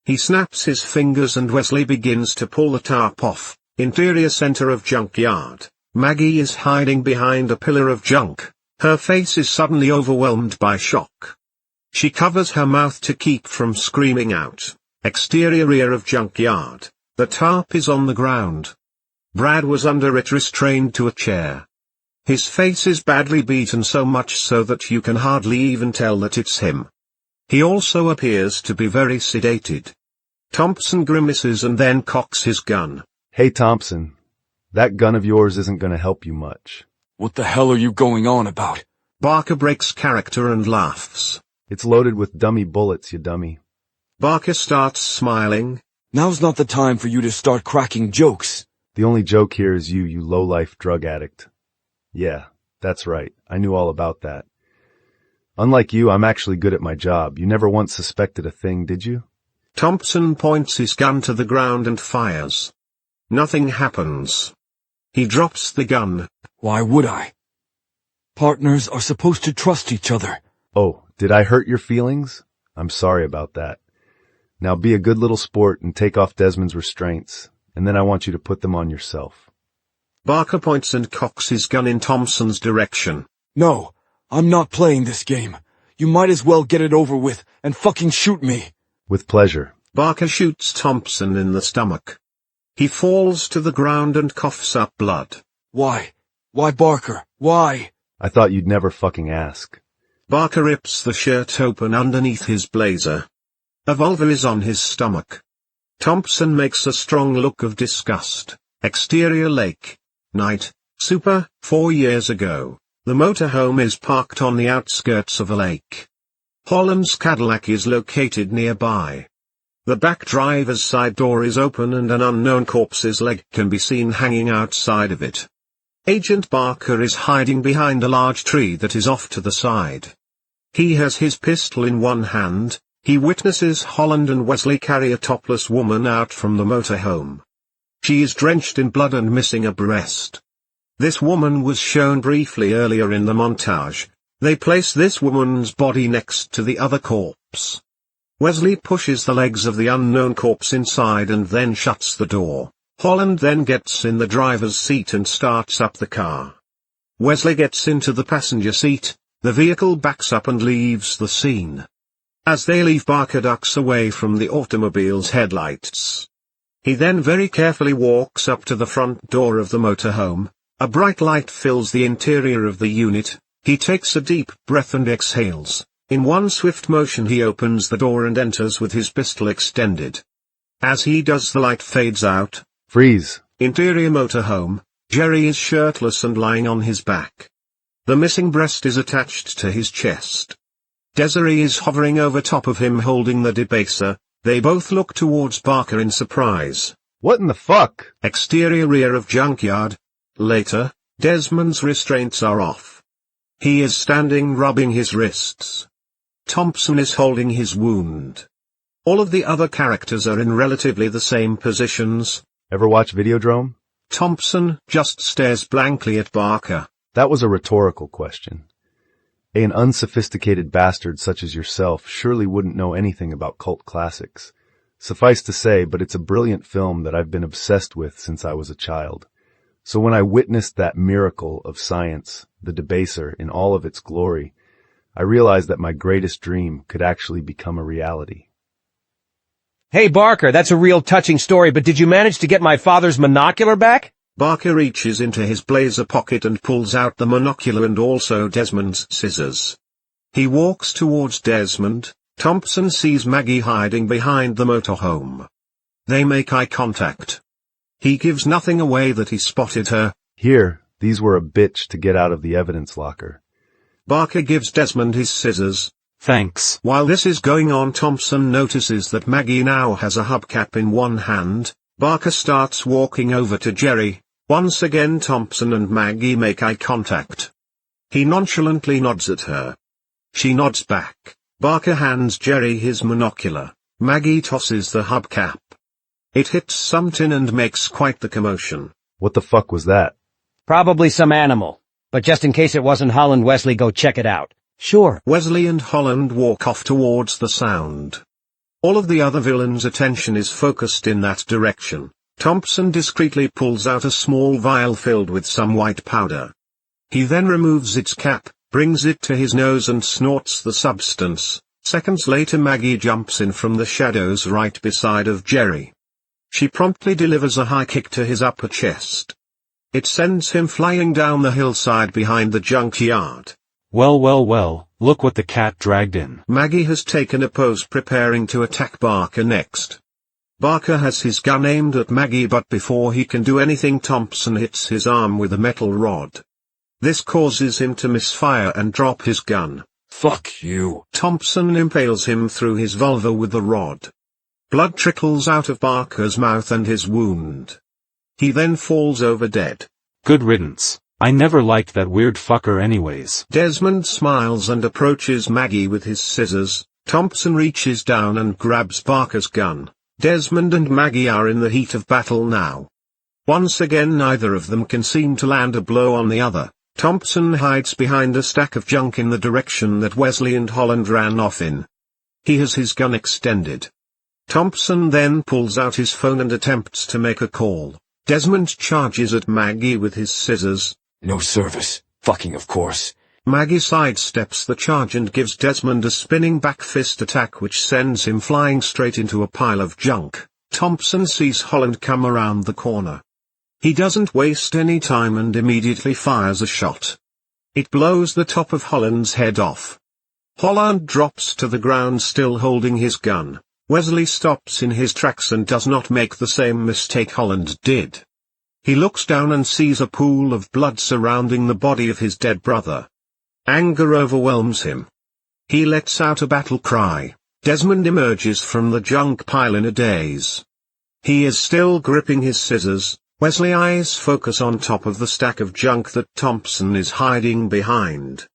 He snaps his fingers and Wesley begins to pull the tarp off. Interior center of junkyard. Maggie is hiding behind a pillar of junk. Her face is suddenly overwhelmed by shock. She covers her mouth to keep from screaming out. Exterior rear of junkyard. The tarp is on the ground. Brad was under it, restrained to a chair. His face is badly beaten, so much so that you can hardly even tell that it's him. He also appears to be very sedated. Thompson grimaces and then cocks his gun. Hey Thompson, that gun of yours isn't gonna help you much. What the hell are you going on about? Barker breaks character and laughs. It's loaded with dummy bullets, you dummy. Barker starts smiling. Now's not the time for you to start cracking jokes. The only joke here is you low-life drug addict. Yeah, that's right. I knew all about that. Unlike you, I'm actually good at my job. You never once suspected a thing, did you? Thompson points his gun to the ground and fires. Nothing happens. He drops the gun. Why would I? Partners are supposed to trust each other. Oh, did I hurt your feelings? I'm sorry about that. Now be a good little sport and take off Desmond's restraints, and then I want you to put them on yourself. Barker points and cocks his gun in Thompson's direction. No, I'm not playing this game. You might as well get it over with and fucking shoot me. With pleasure. Barker shoots Thompson in the stomach. He falls to the ground and coughs up blood. Why? Why, Barker? Why? I thought you'd never fucking ask. Barker rips the shirt open underneath his blazer. A vulva is on his stomach. Thompson makes a strong look of disgust. Exterior lake. Night. Super. 4 years ago. The motorhome is parked on the outskirts of a lake. Holland's Cadillac is located nearby. The back driver's side door is open and an unknown corpse's leg can be seen hanging outside of it. Agent Barker is hiding behind a large tree that is off to the side. He has his pistol in one hand. He witnesses Holland and Wesley carry a topless woman out from the motorhome. She is drenched in blood and missing a breast. This woman was shown briefly earlier in the montage. They place this woman's body next to the other corpse. Wesley pushes the legs of the unknown corpse inside and then shuts the door. Holland then gets in the driver's seat and starts up the car. Wesley gets into the passenger seat. The vehicle backs up and leaves the scene. As they leave, Barker ducks away from the automobile's headlights. He then very carefully walks up to the front door of the motorhome. A bright light fills the interior of the unit. He takes a deep breath and exhales. In one swift motion he opens the door and enters with his pistol extended. As he does, the light fades out. Freeze. Interior motorhome. Jerry is shirtless and lying on his back. The missing breast is attached to his chest. Desiree is hovering over top of him holding the debaser. They both look towards Barker in surprise. What in the fuck? Exterior rear of junkyard. Later, Desmond's restraints are off. He is standing rubbing his wrists. Thompson is holding his wound. All of the other characters are in relatively the same positions. Ever watch Videodrome? Thompson just stares blankly at Barker. That was a rhetorical question. An unsophisticated bastard such as yourself surely wouldn't know anything about cult classics. Suffice to say, but it's a brilliant film that I've been obsessed with since I was a child. So when I witnessed that miracle of science, the Debaser, in all of its glory, I realized that my greatest dream could actually become a reality. Hey Barker, that's a real touching story, but did you manage to get my father's monocular back? Barker reaches into his blazer pocket and pulls out the monocular and also Desmond's scissors. He walks towards Desmond. Thompson sees Maggie hiding behind the motorhome. They make eye contact. He gives nothing away that he spotted her. Here, these were a bitch to get out of the evidence locker. Barker gives Desmond his scissors. Thanks. While this is going on, Thompson notices that Maggie now has a hubcap in one hand. Barker starts walking over to Jerry. Once again Thompson and Maggie make eye contact. He nonchalantly nods at her. She nods back. Barker hands Jerry his monocular. Maggie tosses the hubcap. It hits some tin and makes quite the commotion. What the fuck was that? Probably some animal. But just in case it wasn't Holland, Wesley, go check it out. Sure. Wesley and Holland walk off towards the sound. All of the other villains' attention is focused in that direction. Thompson discreetly pulls out a small vial filled with some white powder. He then removes its cap, brings it to his nose and snorts the substance. Seconds later Maggie jumps in from the shadows right beside of Jerry. She promptly delivers a high kick to his upper chest. It sends him flying down the hillside behind the junkyard. Well, look what the cat dragged in. Maggie has taken a pose preparing to attack Barker next. Barker has his gun aimed at Maggie, but before he can do anything Thompson hits his arm with a metal rod. This causes him to misfire and drop his gun. Fuck you. Thompson impales him through his vulva with the rod. Blood trickles out of Barker's mouth and his wound. He then falls over dead. Good riddance. I never liked that weird fucker anyways. Desmond smiles and approaches Maggie with his scissors. Thompson reaches down and grabs Barker's gun. Desmond and Maggie are in the heat of battle now. Once again neither of them can seem to land a blow on the other. Thompson hides behind a stack of junk in the direction that Wesley and Holland ran off in. He has his gun extended. Thompson then pulls out his phone and attempts to make a call. Desmond charges at Maggie with his scissors. No service. Fucking of course. Maggie sidesteps the charge and gives Desmond a spinning back fist attack which sends him flying straight into a pile of junk. Thompson sees Holland come around the corner. He doesn't waste any time and immediately fires a shot. It blows the top of Holland's head off. Holland drops to the ground still holding his gun. Wesley stops in his tracks and does not make the same mistake Holland did. He looks down and sees a pool of blood surrounding the body of his dead brother. Anger overwhelms him. He lets out a battle cry. Desmond emerges from the junk pile in a daze. He is still gripping his scissors. Wesley's eyes focus on top of the stack of junk that Thompson is hiding behind.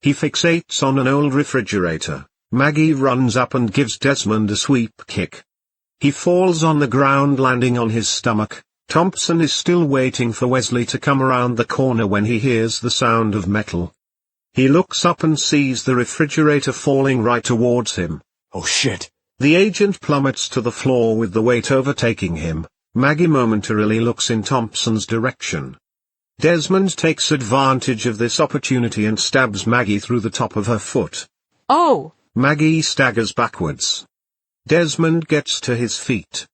He fixates on an old refrigerator. Maggie runs up and gives Desmond a sweep kick. He falls on the ground landing on his stomach. Thompson is still waiting for Wesley to come around the corner when he hears the sound of metal. He looks up and sees the refrigerator falling right towards him. Oh shit. The agent plummets to the floor with the weight overtaking him. Maggie momentarily looks in Thompson's direction. Desmond takes advantage of this opportunity and stabs Maggie through the top of her foot. Oh! Maggie staggers backwards. Desmond gets to his feet.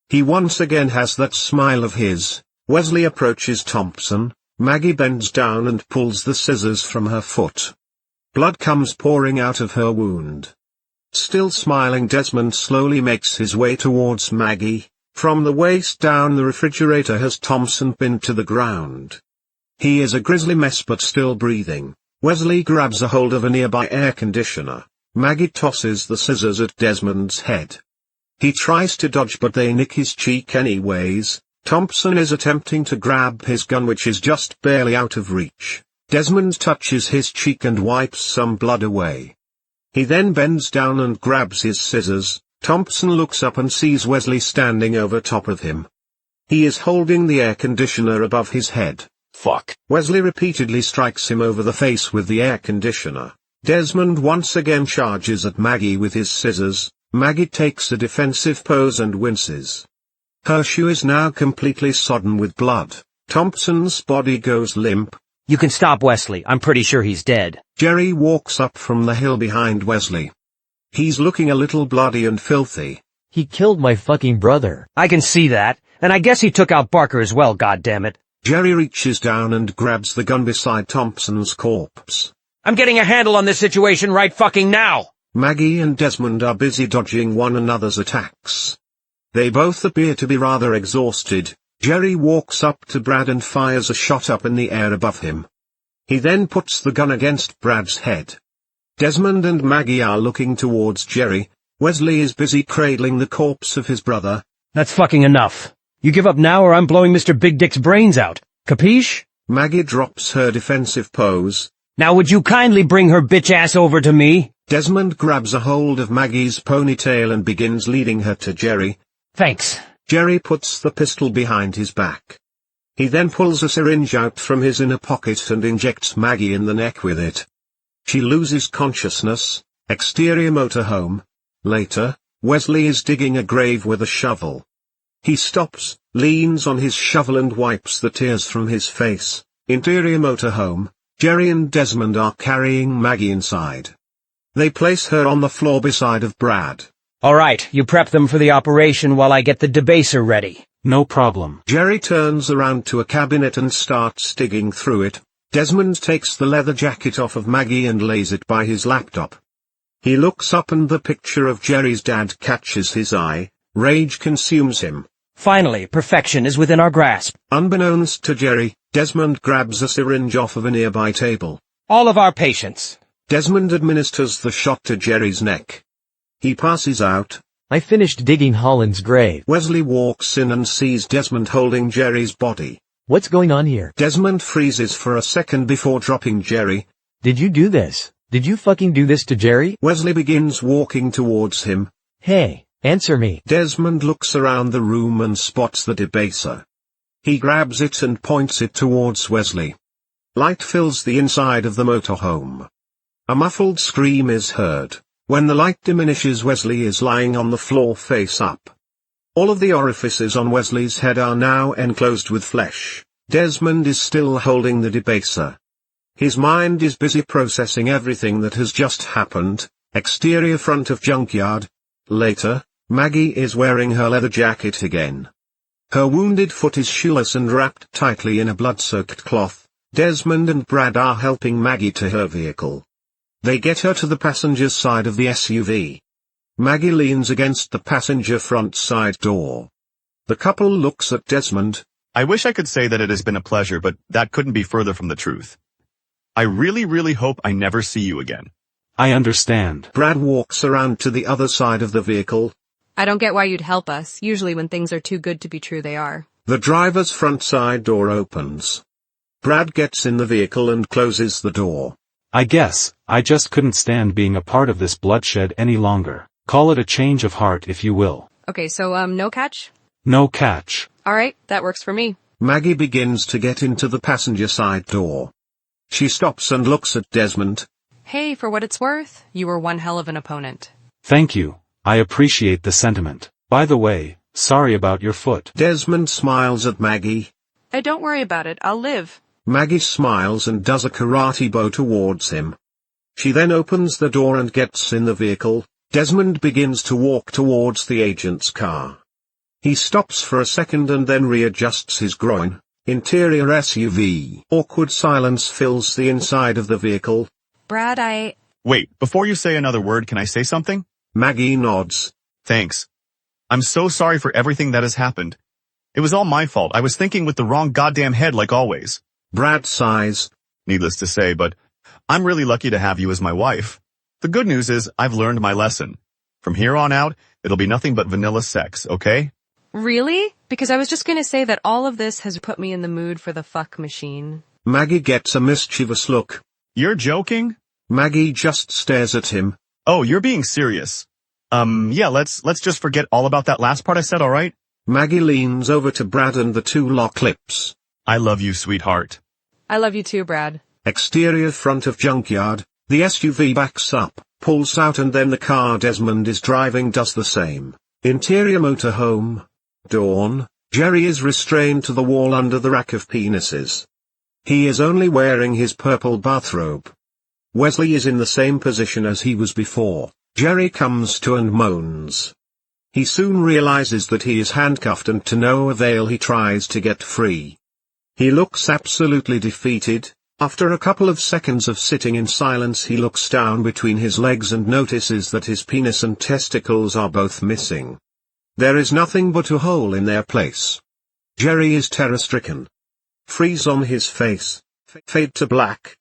He once again has that smile of his. Wesley approaches Thompson. Maggie bends down and pulls the scissors from her foot. Blood comes pouring out of her wound. Still smiling, Desmond slowly makes his way towards Maggie. From the waist down, the refrigerator has Thompson pinned to the ground. He is a grisly mess but still breathing. Wesley grabs a hold of a nearby air conditioner. Maggie tosses the scissors at Desmond's head. He tries to dodge but they nick his cheek anyways. Thompson is attempting to grab his gun which is just barely out of reach. Desmond touches his cheek and wipes some blood away. He then bends down and grabs his scissors. Thompson looks up and sees Wesley standing over top of him. He is holding the air conditioner above his head. Fuck. Wesley repeatedly strikes him over the face with the air conditioner. Desmond once again charges at Maggie with his scissors. Maggie takes a defensive pose and winces. Her shoe is now completely sodden with blood. Thompson's body goes limp. You can stop Wesley, I'm pretty sure he's dead. Jerry walks up from the hill behind Wesley. He's looking a little bloody and filthy. He killed my fucking brother. I can see that, and I guess he took out Barker as well, goddammit. Jerry reaches down and grabs the gun beside Thompson's corpse. I'm getting a handle on this situation right fucking now! Maggie and Desmond are busy dodging one another's attacks. They both appear to be rather exhausted. Jerry walks up to Brad and fires a shot up in the air above him. He then puts the gun against Brad's head. Desmond and Maggie are looking towards Jerry. Wesley is busy cradling the corpse of his brother. That's fucking enough. You give up now or I'm blowing Mr. Big Dick's brains out. Capiche? Maggie drops her defensive pose. Now would you kindly bring her bitch ass over to me? Desmond grabs a hold of Maggie's ponytail and begins leading her to Jerry. Thanks. Jerry puts the pistol behind his back. He then pulls a syringe out from his inner pocket and injects Maggie in the neck with it. She loses consciousness. Exterior motorhome. Later, Wesley is digging a grave with a shovel. He stops, leans on his shovel and wipes the tears from his face. Interior motorhome. Jerry and Desmond are carrying Maggie inside. They place her on the floor beside of Brad. Alright, you prep them for the operation while I get the debaser ready. No problem. Jerry turns around to a cabinet and starts digging through it. Desmond takes the leather jacket off of Maggie and lays it by his laptop. He looks up and the picture of Jerry's dad catches his eye. Rage consumes him. Finally, perfection is within our grasp. Unbeknownst to Jerry, Desmond grabs a syringe off of a nearby table. All of our patients. Desmond administers the shot to Jerry's neck. He passes out. I finished digging Holland's grave. Wesley walks in and sees Desmond holding Jerry's body. What's going on here? Desmond freezes for a second before dropping Jerry. Did you do this? Did you fucking do this to Jerry? Wesley begins walking towards him. Hey, answer me. Desmond looks around the room and spots the debaser. He grabs it and points it towards Wesley. Light fills the inside of the motorhome. A muffled scream is heard. When the light diminishes, Wesley is lying on the floor face up. All of the orifices on Wesley's head are now enclosed with flesh. Desmond is still holding the debaser. His mind is busy processing everything that has just happened. Exterior front of junkyard. Later, Maggie is wearing her leather jacket again. Her wounded foot is shoeless and wrapped tightly in a blood-soaked cloth. Desmond and Brad are helping Maggie to her vehicle. They get her to the passenger side of the SUV. Maggie leans against the passenger front side door. The couple looks at Desmond. I wish I could say that it has been a pleasure, but that couldn't be further from the truth. I really hope I never see you again. I understand. Brad walks around to the other side of the vehicle. I don't get why you'd help us. Usually when things are too good to be true, they are. The driver's front side door opens. Brad gets in the vehicle and closes the door. I guess, I just couldn't stand being a part of this bloodshed any longer. Call it a change of heart if you will. Okay, so no catch? No catch. Alright, that works for me. Maggie begins to get into the passenger side door. She stops and looks at Desmond. Hey, for what it's worth, you were one hell of an opponent. Thank you, I appreciate the sentiment. By the way, sorry about your foot. Desmond smiles at Maggie. Hey, don't worry about it, I'll live. Maggie smiles and does a karate bow towards him. She then opens the door and gets in the vehicle. Desmond begins to walk towards the agent's car. He stops for a second and then readjusts his groin. Interior SUV. Awkward silence fills the inside of the vehicle. Brad, Wait, before you say another word, can I say something? Maggie nods. Thanks. I'm so sorry for everything that has happened. It was all my fault. I was thinking with the wrong goddamn head like always. Brad sighs. Needless to say, but I'm really lucky to have you as my wife. The good news is I've learned my lesson. From here on out, it'll be nothing but vanilla sex, okay? Really? Because I was just gonna say that all of this has put me in the mood for the fuck machine. Maggie gets a mischievous look. You're joking? Maggie just stares at him. Oh, you're being serious. Yeah, let's just forget all about that last part I said, alright? Maggie leans over to Brad and the two lock lips. I love you, sweetheart. I love you too, Brad. Exterior front of junkyard. The SUV backs up, pulls out, and then the car Desmond is driving does the same. Interior motorhome. Dawn. Jerry is restrained to the wall under the rack of penises. He is only wearing his purple bathrobe. Wesley is in the same position as he was before. Jerry comes to and moans. He soon realizes that he is handcuffed, and to no avail he tries to get free. He looks absolutely defeated. After a couple of seconds of sitting in silence, he looks down between his legs and notices that his penis and testicles are both missing. There is nothing but a hole in their place. Jerry is terror-stricken. Freeze on his face. Fade to black.